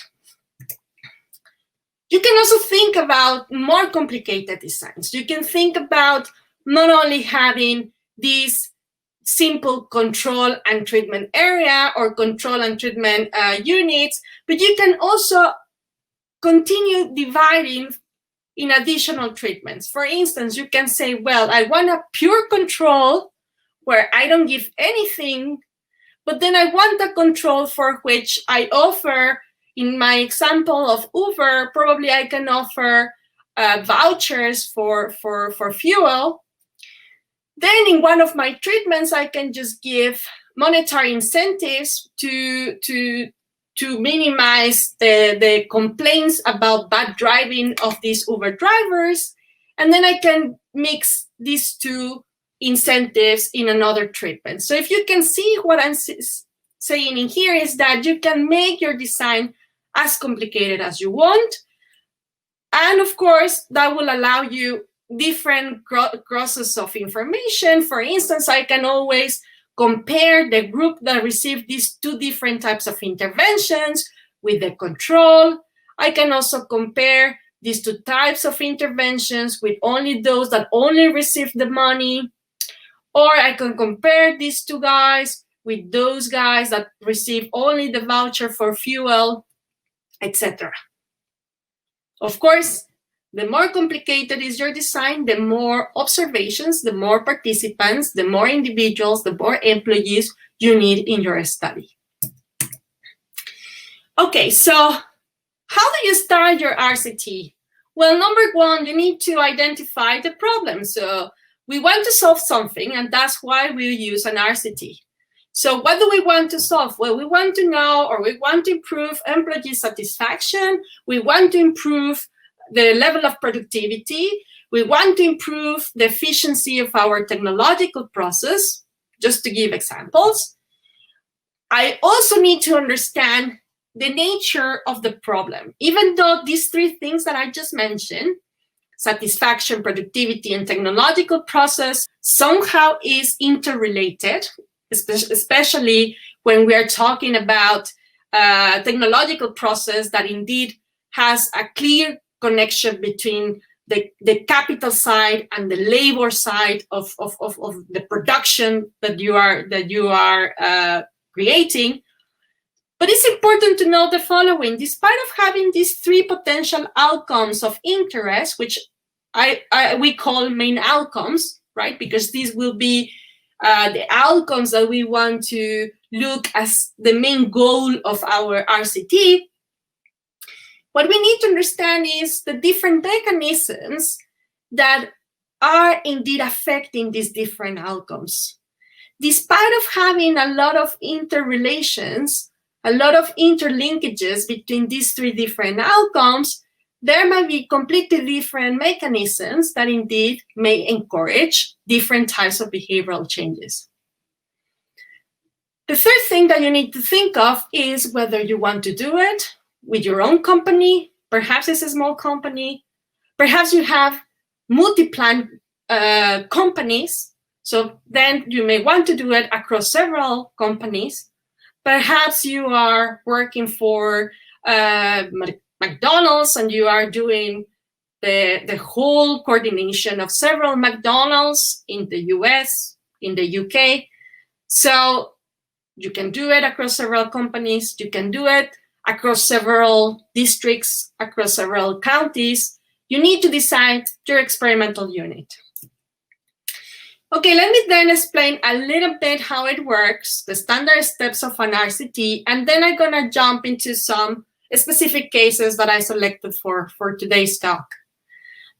You can also think about more complicated designs. You can think about not only having these simple control and treatment area or control and treatment units, but you can also continue dividing in additional treatments. For instance, you can say, well, I want a pure control where I don't give anything, but then I want a control for which I offer, in my example of Uber, probably I can offer vouchers for fuel. Then in one of my treatments, I can just give monetary incentives to minimize the complaints about bad driving of these Uber drivers. And then I can mix these two incentives in another treatment. So if you can see what I'm saying in here is that you can make your design as complicated as you want. And of course, that will allow you different crosses of information. For instance, I can always compare the group that received these two different types of interventions with the control. I can also compare these two types of interventions with only those that only received the money. Or I can compare these two guys with those guys that receive only the voucher for fuel, etc. Of course, the more complicated is your design, the more observations, the more participants, the more individuals, the more employees you need in your study. Okay, so how do you start your RCT? Well, number one, you need to identify the problem. So we want to solve something, and that's why we use an RCT. So what do we want to solve? Well, we want to know, or we want to improve employee satisfaction. We want to improve the level of productivity. We want to improve the efficiency of our technological process, just to give examples. I also need to understand the nature of the problem. Even though these three things that I just mentioned, satisfaction, productivity, and technological process, somehow is interrelated, especially when we are talking about technological process that indeed has a clear connection between the capital side and the labor side of the production that you are creating. But it's important to know the following: despite of having these three potential outcomes of interest, which we call main outcomes, right? Because these will be the outcomes that we want to look as the main goal of our RCT. What we need to understand is the different mechanisms that are indeed affecting these different outcomes. Despite of having a lot of interrelations, a lot of interlinkages between these three different outcomes, there might be completely different mechanisms that indeed may encourage different types of behavioral changes. The third thing that you need to think of is whether you want to do it with your own company. Perhaps it's a small company. Perhaps you have multi-plan companies. So then you may want to do it across several companies. Perhaps you are working for McDonald's and you are doing the whole coordination of several McDonald's in the US, in the UK. So you can do it across several companies. You can do it across several districts, across several counties. You need to decide your experimental unit. Okay, let me then explain a little bit how it works, the standard steps of an RCT, and then I'm gonna jump into some specific cases that I selected for today's talk.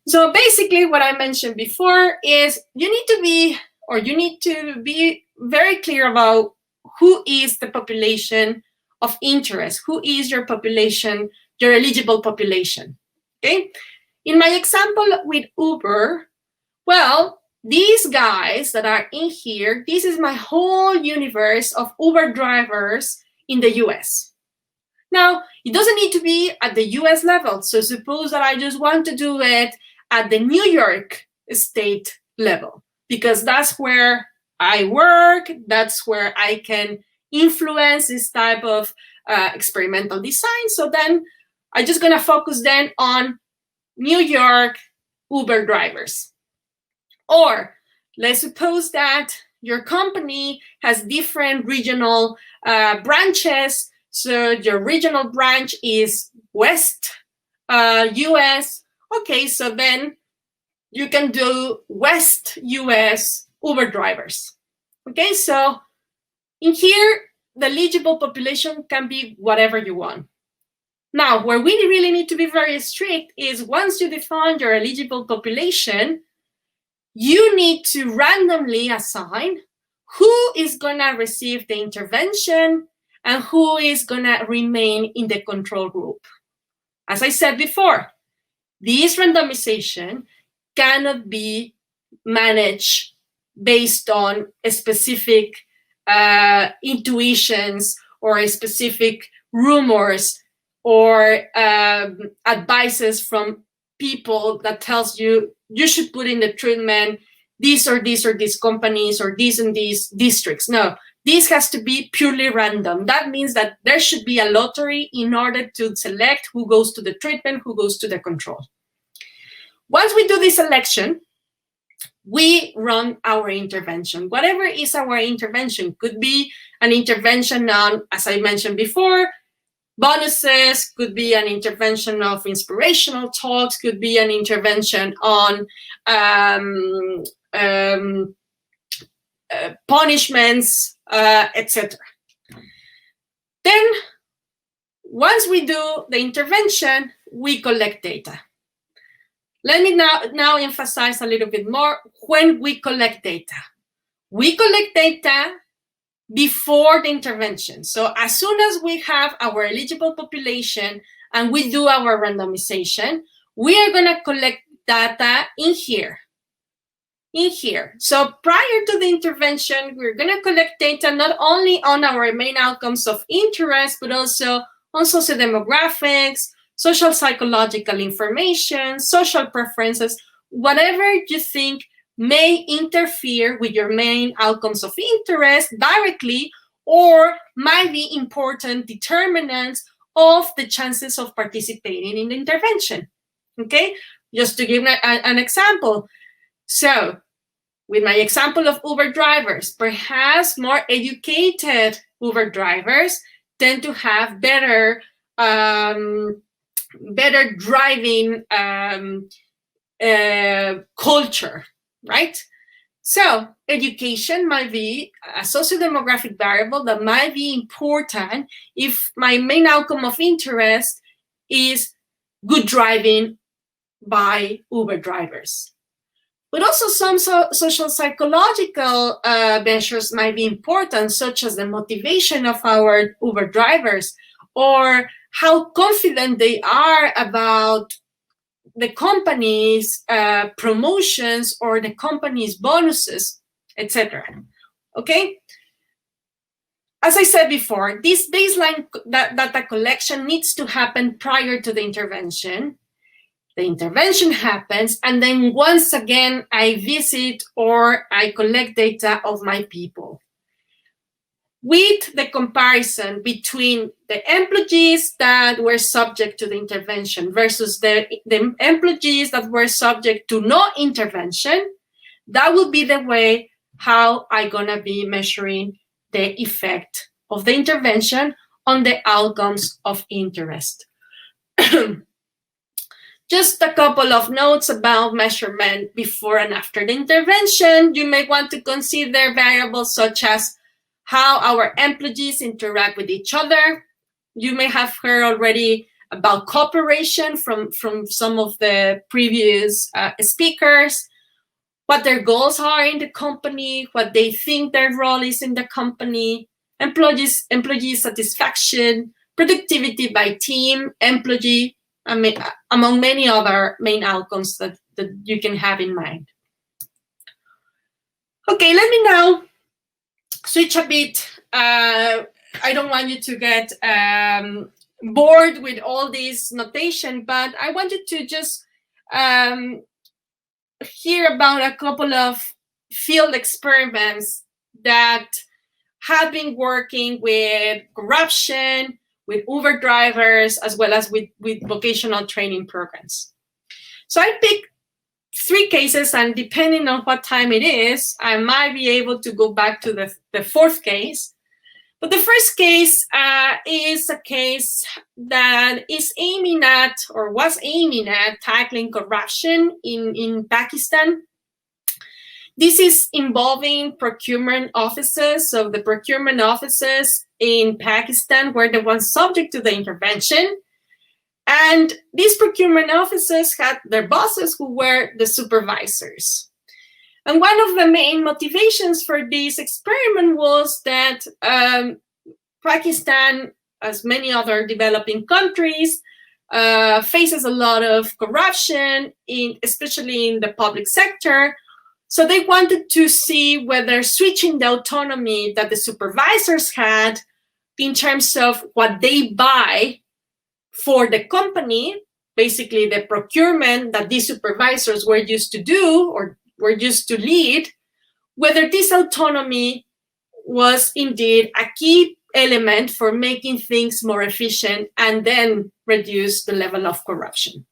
So basically what I mentioned before is you need to be very clear about who is the population of interest, who is your population, your eligible population, okay? In my example with Uber, well, these guys that are in here, this is my whole universe of Uber drivers in the US. Now, it doesn't need to be at the US level. So suppose that I just want to do it at the New York state level, because that's where I work, that's where I can influence this type of experimental design. So then I'm just gonna focus then on New York Uber drivers. Or let's suppose that your company has different regional branches. So your regional branch is West US. Okay, so then you can do West US Uber drivers. Okay, so in here, the eligible population can be whatever you want. Now, where we really need to be very strict is once you define your eligible population, you need to randomly assign who is gonna receive the intervention and who is gonna remain in the control group. As I said before, this randomization cannot be managed based on a specific intuitions or a specific rumors or advices from people that tells you you should put in the treatment these or these companies or these and these districts. No, this has to be purely random. That means that there should be a lottery in order to select who goes to the treatment, who goes to the control. Once we do this selection, we run our intervention. Whatever is our intervention, could be an intervention on, as I mentioned before, bonuses, could be an intervention of inspirational talks, could be an intervention on punishments, etc. Then, once we do the intervention, we collect data. Let me now emphasize a little bit more when we collect data. We collect data before the intervention. So as soon as we have our eligible population and we do our randomization, we are going to collect data in here. So prior to the intervention, we're going to collect data not only on our main outcomes of interest, but also on sociodemographics, social psychological information, social preferences, whatever you think may interfere with your main outcomes of interest directly or might be important determinants of the chances of participating in the intervention. Okay, just to give an example. So with my example of Uber drivers, perhaps more educated Uber drivers tend to have better driving culture, right? So education might be a sociodemographic variable that might be important if my main outcome of interest is good driving by Uber drivers. But also some social psychological measures might be important, such as the motivation of our Uber drivers or how confident they are about the company's promotions or the company's bonuses, etc. Okay? as I said before, this baseline data collection needs to happen prior to the intervention. The intervention happens, and then once again, I visit or I collect data of my people. With the comparison between the employees that were subject to the intervention versus the employees that were subject to no intervention, that will be the way how I'm gonna be measuring the effect of the intervention on the outcomes of interest. Just a couple of notes about measurement before and after the intervention. You may want to consider variables such as how our employees interact with each other. You may have heard already about cooperation from some of the previous speakers, what their goals are in the company, what they think their role is in the company, employee satisfaction, productivity by team, employee, among many other main outcomes that you can have in mind. Okay, let me now switch a bit. I don't want you to get bored with all this notation, but I wanted to just hear about a couple of field experiments that have been working with corruption, with Uber drivers, as well as with vocational training programs. So I picked 3 cases, and depending on what time it is, I might be able to go back to the 4th case. But the first case is a case that is aiming at, or was aiming at, tackling corruption in Pakistan. This is involving procurement offices. So the procurement offices in Pakistan were the ones subject to the intervention. And these procurement offices had their bosses who were the supervisors. And one of the main motivations for this experiment was that Pakistan, as many other developing countries, faces a lot of corruption, especially in the public sector. So they wanted to see whether switching the autonomy that the supervisors had in terms of what they buy for the company, basically the procurement that these supervisors were used to do or were used to lead, whether this autonomy was indeed a key element for making things more efficient and then reduce the level of corruption.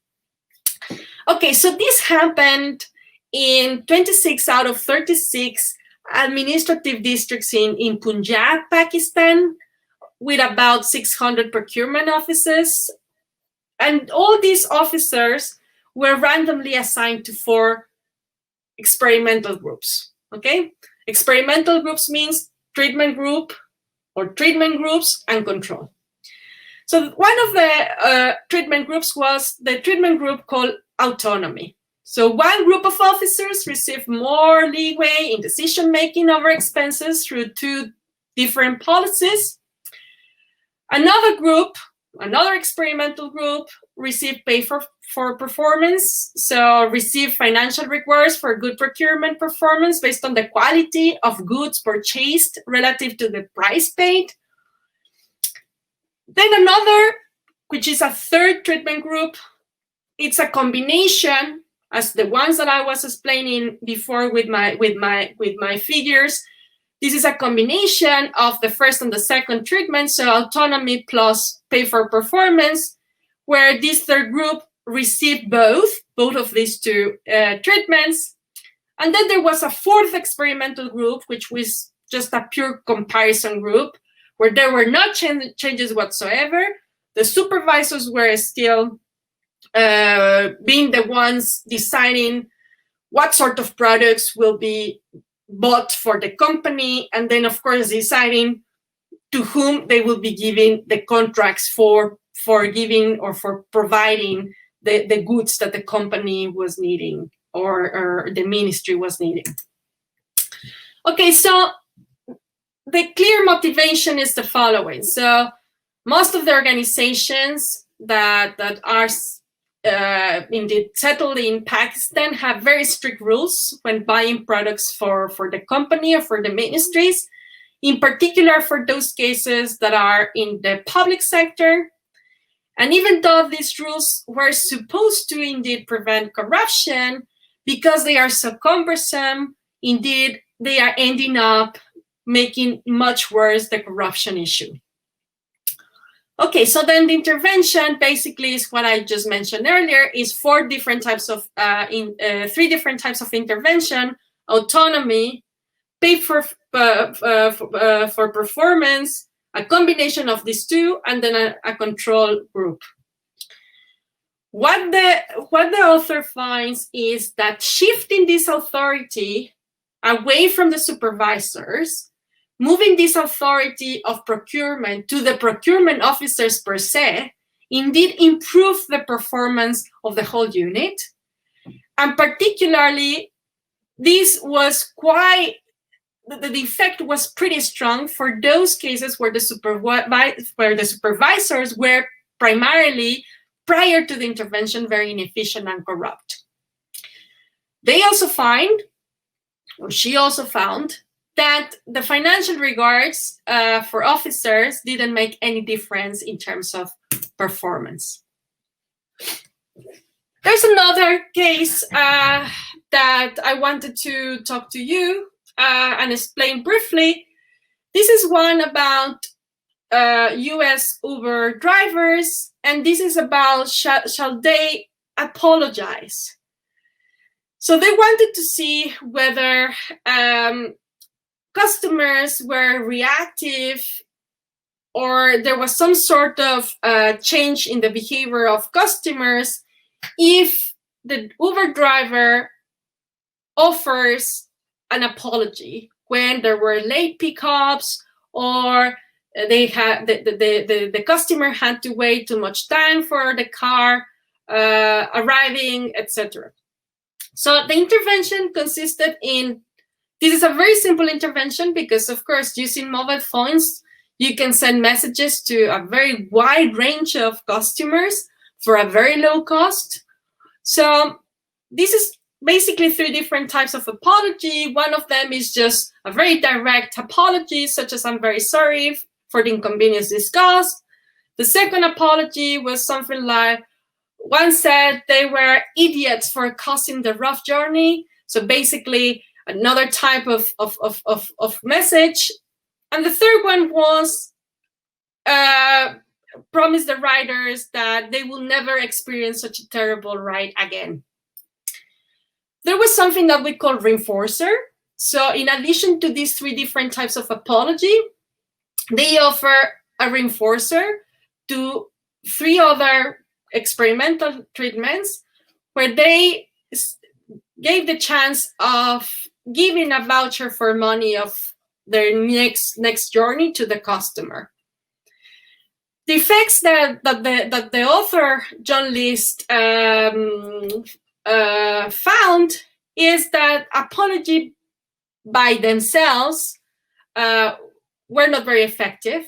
Okay, so this happened in 26 out of 36 administrative districts in Punjab, Pakistan, with about 600 procurement offices. And all these officers were randomly assigned to 4 experimental groups, okay? Experimental groups means treatment group or treatment groups and control. So one of the treatment groups was the treatment group called autonomy. So one group of officers received more leeway in decision-making over expenses through 2 different policies. Another group, another experimental group, received pay for performance, so received financial rewards for good procurement performance based on the quality of goods purchased relative to the price paid. Then another, which is a 3rd treatment group, it's a combination, as the ones that I was explaining before with my figures. This is a combination of the 1st and the 2nd treatment, so autonomy plus pay for performance, where this 3rd group received both of these 2 treatments. And then there was a 4th experimental group, which was just a pure comparison group, where there were no changes whatsoever. The supervisors were still being the ones deciding what sort of products will be bought for the company, and then of course deciding to whom they will be giving the contracts for giving or for providing the goods that the company was needing or the ministry was needing. Okay, so the clear motivation is the following. So most of the organizations that are indeed settled in Pakistan have very strict rules when buying products for the company or for the ministries. in particular for those cases that are in the public sector. And even though these rules were supposed to indeed prevent corruption, because they are so cumbersome, indeed, they are ending up making much worse the corruption issue. Okay, so then the intervention basically is what I just mentioned earlier, is three different types of intervention: autonomy, pay for performance, a combination of these two, and then a control group. What the author finds is that shifting this authority away from the supervisors, moving this authority of procurement to the procurement officers per se, indeed improve the performance of the whole unit. And particularly, this was quite, the effect was pretty strong for those cases where the supervisors were primarily, prior to the intervention, very inefficient and corrupt. They also find, or she also found, that the financial regards for officers didn't make any difference in terms of performance. There's another case that I wanted to talk to you and explain briefly. This is one about US Uber drivers, and this is about shall they apologize? So they wanted to see whether customers were reactive or there was some sort of change in the behavior of customers if the Uber driver offers an apology when there were late pickups or they had the customer had to wait too much time for the car arriving, etc. So the intervention consisted in, this is a very simple intervention because, of course, using mobile phones, you can send messages to a very wide range of customers for a very low cost. So this is basically three different types of apology. One of them is just a very direct apology, such as "I'm very sorry for the inconvenience discussed." The second apology was something like, one said they were idiots for causing the rough journey. So basically another type of message. And the third one was promise the riders that they will never experience such a terrible ride again. There was something that we call reinforcer. So in addition to these three different types of apology, they offer a reinforcer to three other experimental treatments where they gave the chance of giving a voucher for money of their next journey to the customer. The effects that the author, John List, found is that apology by themselves were not very effective,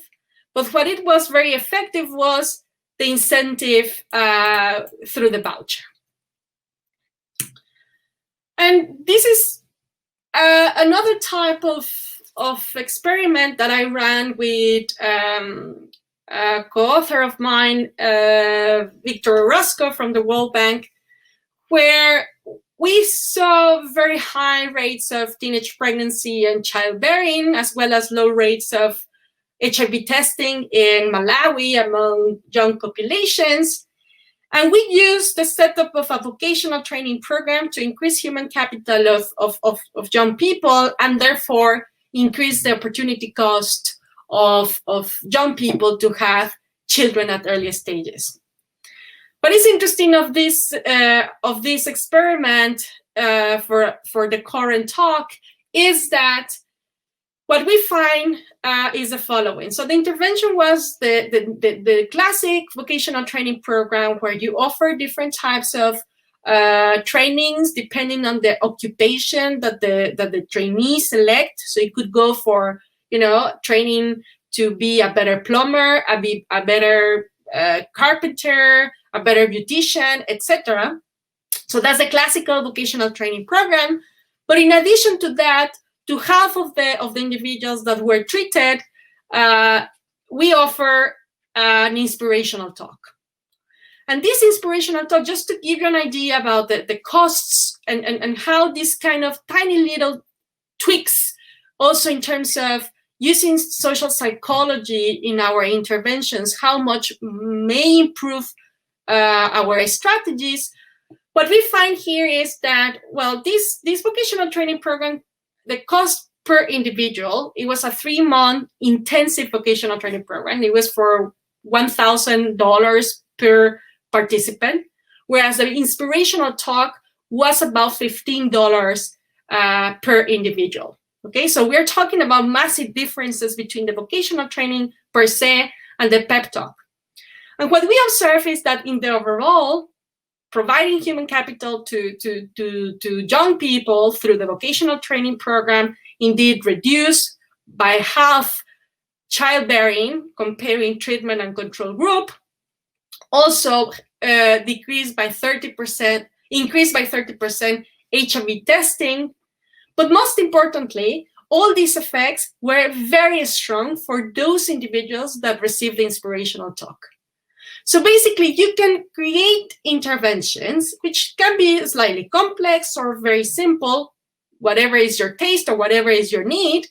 but what it was very effective was the incentive through the voucher. And this is another type of experiment that I ran with a co-author of mine, Victor Rascon from the World Bank, where we saw very high rates of teenage pregnancy and childbearing, as well as low rates of HIV testing in Malawi among young populations. And we used the setup of a vocational training program to increase human capital of young people and therefore increase the opportunity cost of young people to have children at early stages. What is interesting of this experiment for the current talk is that what we find is the following. So the intervention was the classic vocational training program where you offer different types of trainings depending on the occupation that the trainee select. So you could go for, training to be a better plumber, a better carpenter, a better beautician, etc. So that's a classical vocational training program. But in addition to that, to half of the individuals that were treated, we offer an inspirational talk. And this inspirational talk, just to give you an idea about the costs and how this kind of tiny little tweaks, also in terms of using social psychology in our interventions, how much may improve our strategies. What we find here is that, well, this vocational training program, the cost per individual, it was a 3-month intensive vocational training program. It was for $1,000 per participant, whereas the inspirational talk was about $15 per individual. Okay, so we're talking about massive differences between the vocational training per se and the pep talk. And what we observe is that in the overall, providing human capital to young people through the vocational training program indeed reduced by half childbearing comparing treatment and control group, also increased by 30% HIV testing. But most importantly, all these effects were very strong for those individuals that received the inspirational talk. So basically, you can create interventions which can be slightly complex or very simple, whatever is your taste or whatever is your need.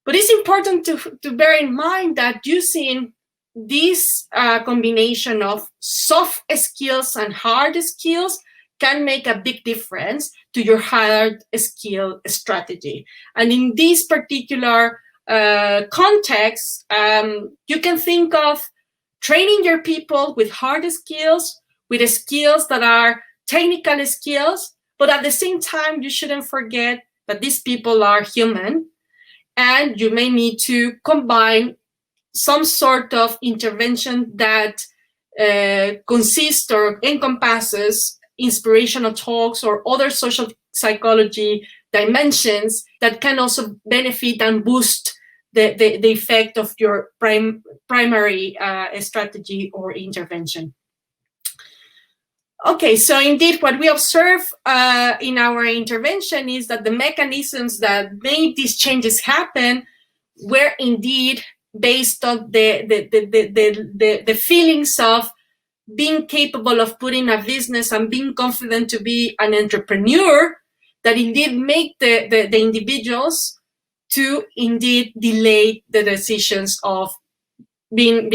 But it's important to bear in mind that using this combination of soft skills and hard skills can make a big difference to your hard skill strategy. And in this particular context, you can think of training your people with hard skills, with skills that are technical skills, but at the same time, you shouldn't forget that these people are human, and you may need to combine some sort of intervention that consists or encompasses inspirational talks or other social psychology dimensions that can also benefit and boost the effect of your primary strategy or intervention. Okay, so indeed what we observe in our intervention is that the mechanisms that made these changes happen were indeed based on the feelings of being capable of putting a business and being confident to be an entrepreneur that indeed make the individuals to indeed delay the decisions of being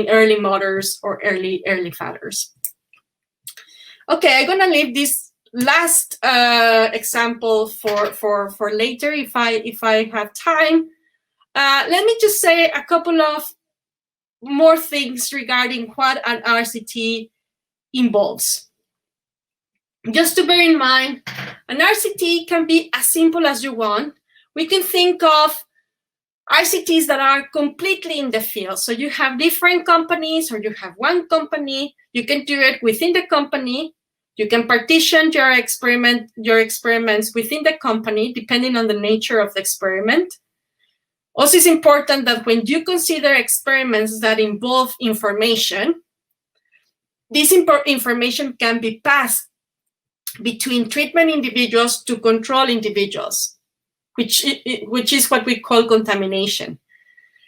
early mothers or early fathers. Okay, I'm gonna leave this last example for later if I have time. Let me just say a couple of more things regarding what an RCT involves. Just to bear in mind, an RCT can be as simple as you want. We can think of RCTs that are completely in the field. So you have different companies or you have one company. You can do it within the company. You can partition your experiments within the company, depending on the nature of the experiment. Also, it's important that when you consider experiments that involve information, this information can be passed between treatment individuals to control individuals, which is what we call contamination.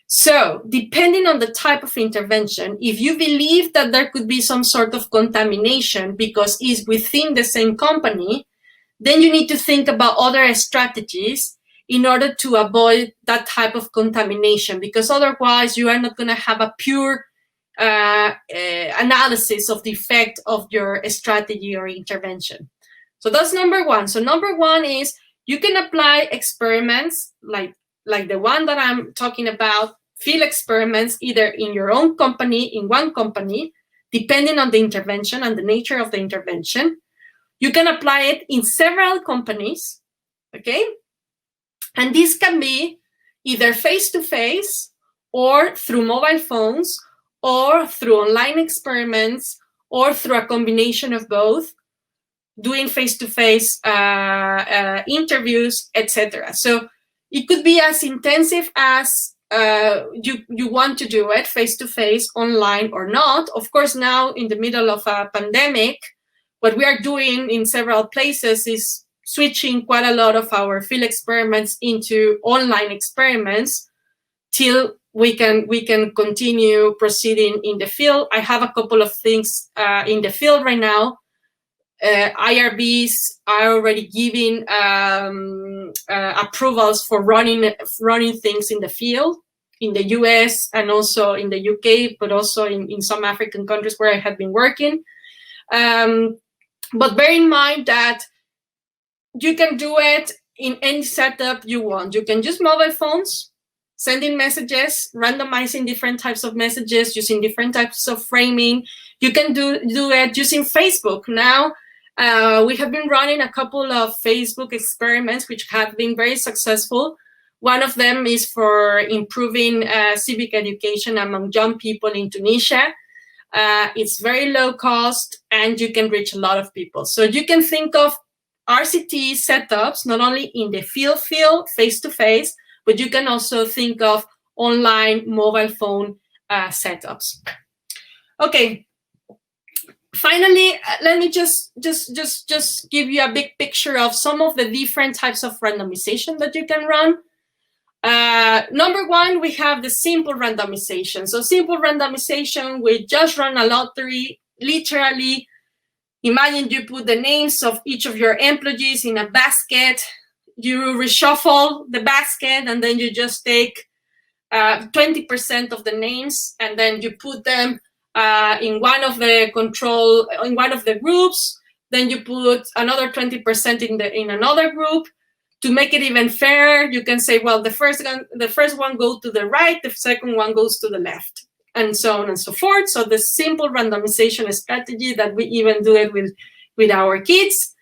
So, depending on the type of intervention, if you believe that there could be some sort of contamination because it's within the same company, then you need to think about other strategies in order to avoid that type of contamination, because otherwise you are not going to have a pure analysis of the effect of your strategy or intervention. So that's number one. So number one is you can apply experiments like the one that I'm talking about, field experiments, either in your own company, in one company, depending on the intervention and the nature of the intervention. You can apply it in several companies, okay? And this can be either face-to-face or through mobile phones or through online experiments or through a combination of both, doing face-to-face interviews, etc. So it could be as intensive as you want to do it face-to-face, online or not. Of course, now in the middle of a pandemic, what we are doing in several places is switching quite a lot of our field experiments into online experiments till we can continue proceeding in the field. I have a couple of things in the field right now. IRBs are already giving approvals for running things in the field in the US and also in the UK, but also in some African countries where I have been working. But bear in mind that you can do it in any setup you want. You can use mobile phones, sending messages, randomizing different types of messages, using different types of framing. You can do it using Facebook. Now, we have been running a couple of Facebook experiments which have been very successful. One of them is for improving civic education among young people in Tunisia. It's very low cost and you can reach a lot of people. So you can think of RCT setups not only in the field, face-to-face, but you can also think of online mobile phone setups. Okay. Finally, let me just give you a big picture of some of the different types of randomization that you can run. Number one, we have the simple randomization. So simple randomization, we just run a lottery. Literally, imagine you put the names of each of your employees in a basket. You reshuffle the basket, and then you just take 20% of the names, and then you put them in one of the groups. Then you put another 20% in another group. To make it even fairer, you can say, well, the first one goes to the right, the second one goes to the left, and so on and so forth. So the simple randomization strategy that we even do it with our kids.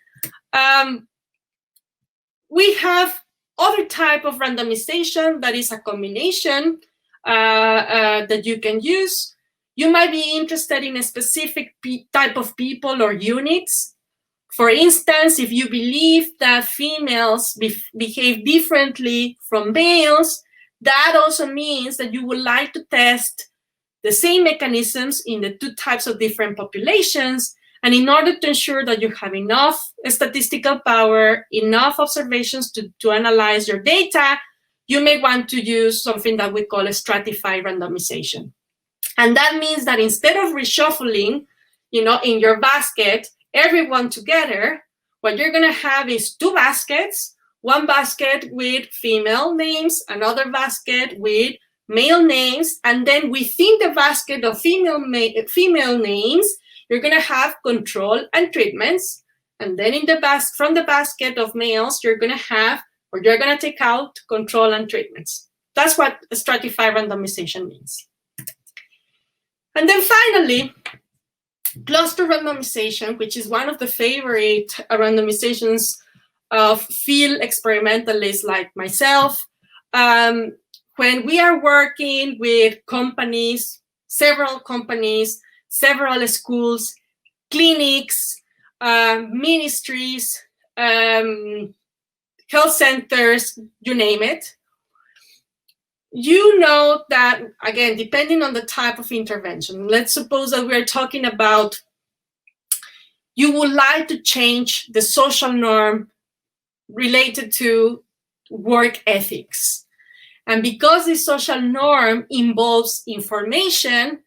We have other type of randomization that is a combination that you can use. You might be interested in a specific type of people or units. For instance, if you believe that females behave differently from males, that also means that you would like to test the same mechanisms in the two types of different populations. And in order to ensure that you have enough statistical power, enough observations to analyze your data, you may want to use something that we call a stratified randomization. And that means that instead of reshuffling, in your basket, everyone together, what you're going to have is two baskets, one basket with female names, another basket with male names, and then within the basket of female names, you're going to have control and treatments, and then from the basket of males, you're going to take out control and treatments. That's what stratified randomization means. And then finally, cluster randomization, which is one of the favorite randomizations of field experimentalists like myself. When we are working with companies, several schools, clinics, ministries, health centers, you name it, you know that, again, depending on the type of intervention, let's suppose that we're talking about you would like to change the social norm related to work ethics. And because the social norm involves information,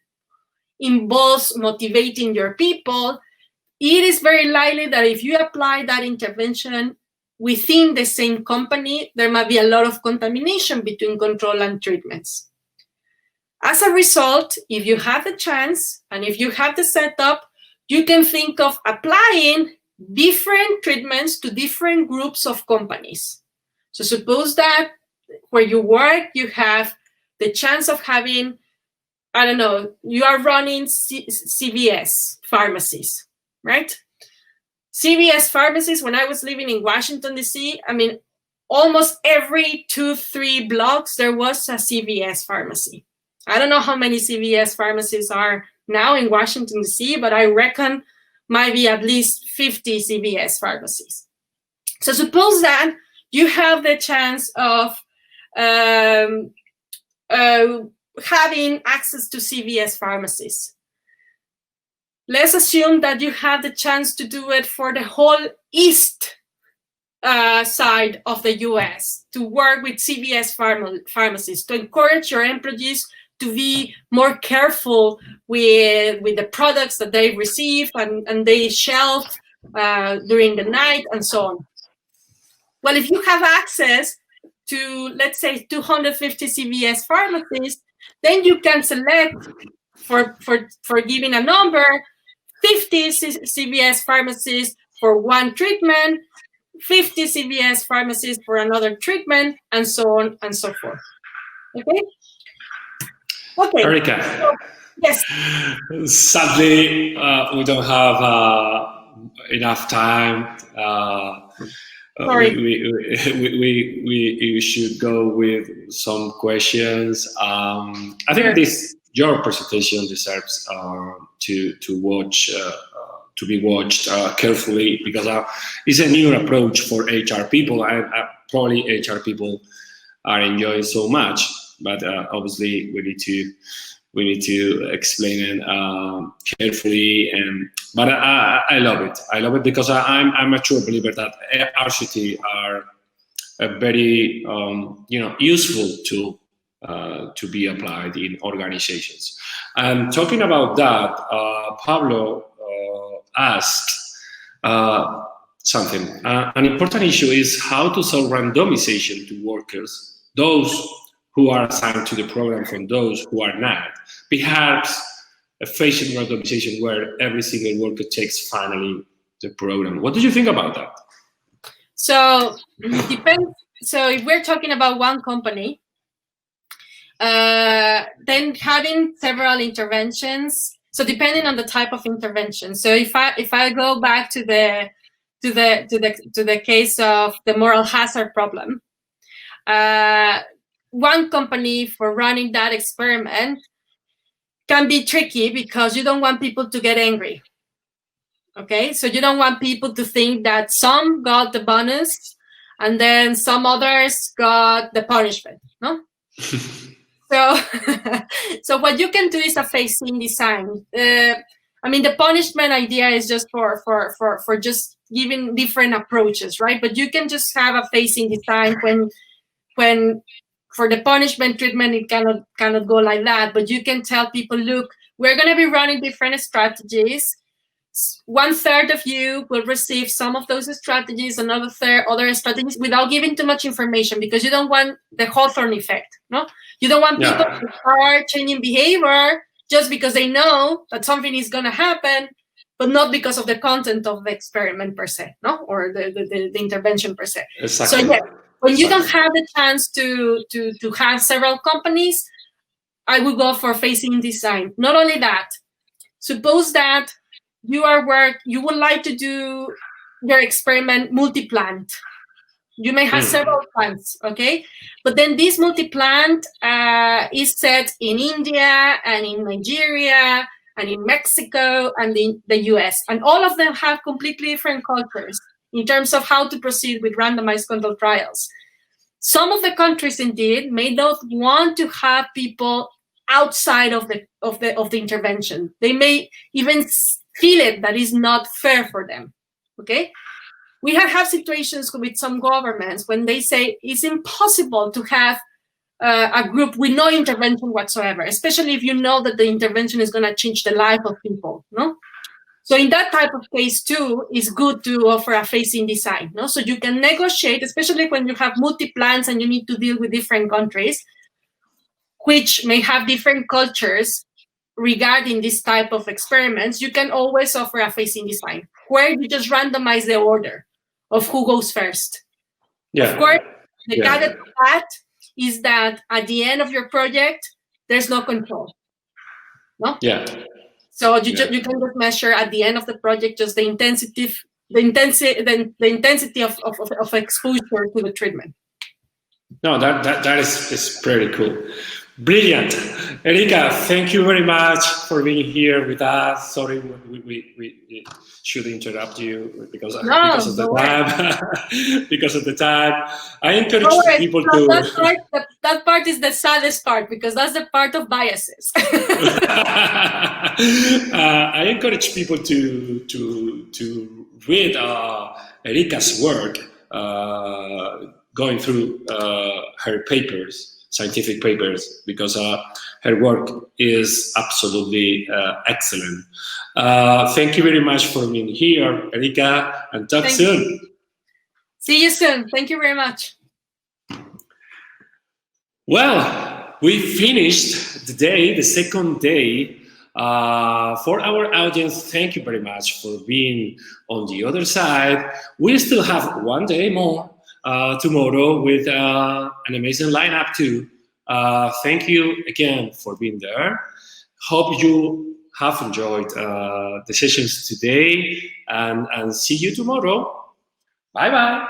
involves motivating your people, it is very likely that if you apply that intervention within the same company, there might be a lot of contamination between control and treatments. As a result, if you have the chance and if you have the setup, you can think of applying different treatments to different groups of companies. So suppose that where you work, you have the chance of having, I don't know, you are running CVS pharmacies, right? CVS pharmacies, when I was living in Washington, D.C., I mean, almost every 2-3 blocks, there was a CVS pharmacy. I don't know how many CVS pharmacies are now in Washington, D.C., but I reckon might be at least 50 CVS pharmacies. So suppose that you have the chance of having access to CVS pharmacies. Let's assume that you have the chance to do it for the whole East side of the US to work with CVS pharmacies, to encourage your employees to be more careful with the products that they receive and they shelf during the night and so on. Well, if you have access to, let's say, 250 CVS pharmacies, then you can select, for giving a number, 50 CVS pharmacies for one treatment, 50 CVS pharmacies for another treatment, and so on and so forth. Okay? Okay. Ericka. So, yes. Sadly, we don't have enough time. Sorry. We should go with some questions. I think your presentation deserves to be watched carefully, because it's a new approach for HR people. Probably HR people are enjoying so much, but obviously we need to explain it carefully. But I love it. I love it because I'm a true believer that RCT are a very useful tool to be applied in organizations. And talking about that, Pablo asked something. An important issue is how to sell randomization to workers, those who are assigned to the program from those who are not. Perhaps a phasing randomization where every single worker takes finally the program. What do you think about that? So it depends. So if we're talking about one company, then having several interventions. So depending on the type of intervention. So if I go back to the case of the moral hazard problem, one company for running that experiment can be tricky because you don't want people to get angry. Okay, so you don't want people to think that some got the bonus and then some others got the punishment, no? So what you can do is a phasing design. I mean, the punishment idea is just for just giving different approaches, right? But you can just have a phasing design when for the punishment treatment, it cannot go like that. But you can tell people, look, we're going to be running different strategies. 1/3 of you will receive some of those strategies, another third other strategies, without giving too much information, because you don't want the Hawthorne effect, no? You don't want people to start changing behavior just because they know that something is going to happen, but not because of the content of the experiment per se, no, or the intervention per se. Exactly. So yeah, when you don't have the chance to have several companies, I would go for phasing design. Not only that, suppose that you would like to do your experiment multi-plant. You may have several plants, okay? But then this multi-plant is set in India and in Nigeria and in Mexico and in the US. And all of them have completely different cultures in terms of how to proceed with randomized controlled trials. Some of the countries indeed may not want to have people outside of the intervention. They may even feel it that is not fair for them, okay? We have situations with some governments when they say it's impossible to have a group with no intervention whatsoever, especially if you know that the intervention is going to change the life of people, no? So in that type of case too, it's good to offer a phasing design, no? So you can negotiate, especially when you have multi-plans and you need to deal with different countries, which may have different cultures regarding this type of experiments. You can always offer a phasing design where you just randomize the order of who goes first. Yeah. Of course, the caveat of that is that at the end of your project, there's no control. No? Yeah. So you can just measure at the end of the project just the intensity of exposure to the treatment. No, that is pretty cool. Brilliant. Ericka, thank you very much for being here with us. Sorry, we should interrupt you because of the time. Because of the time. I encourage people to... That part is the saddest part, because that's the part of biases. I encourage people to read Ericka's work, going through her papers, scientific papers, because her work is absolutely excellent. Thank you very much for being here, Ericka, and talk soon. See you soon. Thank you very much. Well, we finished the day, the second day. For our audience, thank you very much for being on the other side. We still have one day more tomorrow with an amazing lineup too. Thank you again for being there. Hope you have enjoyed the sessions today, and see you tomorrow. Bye-bye.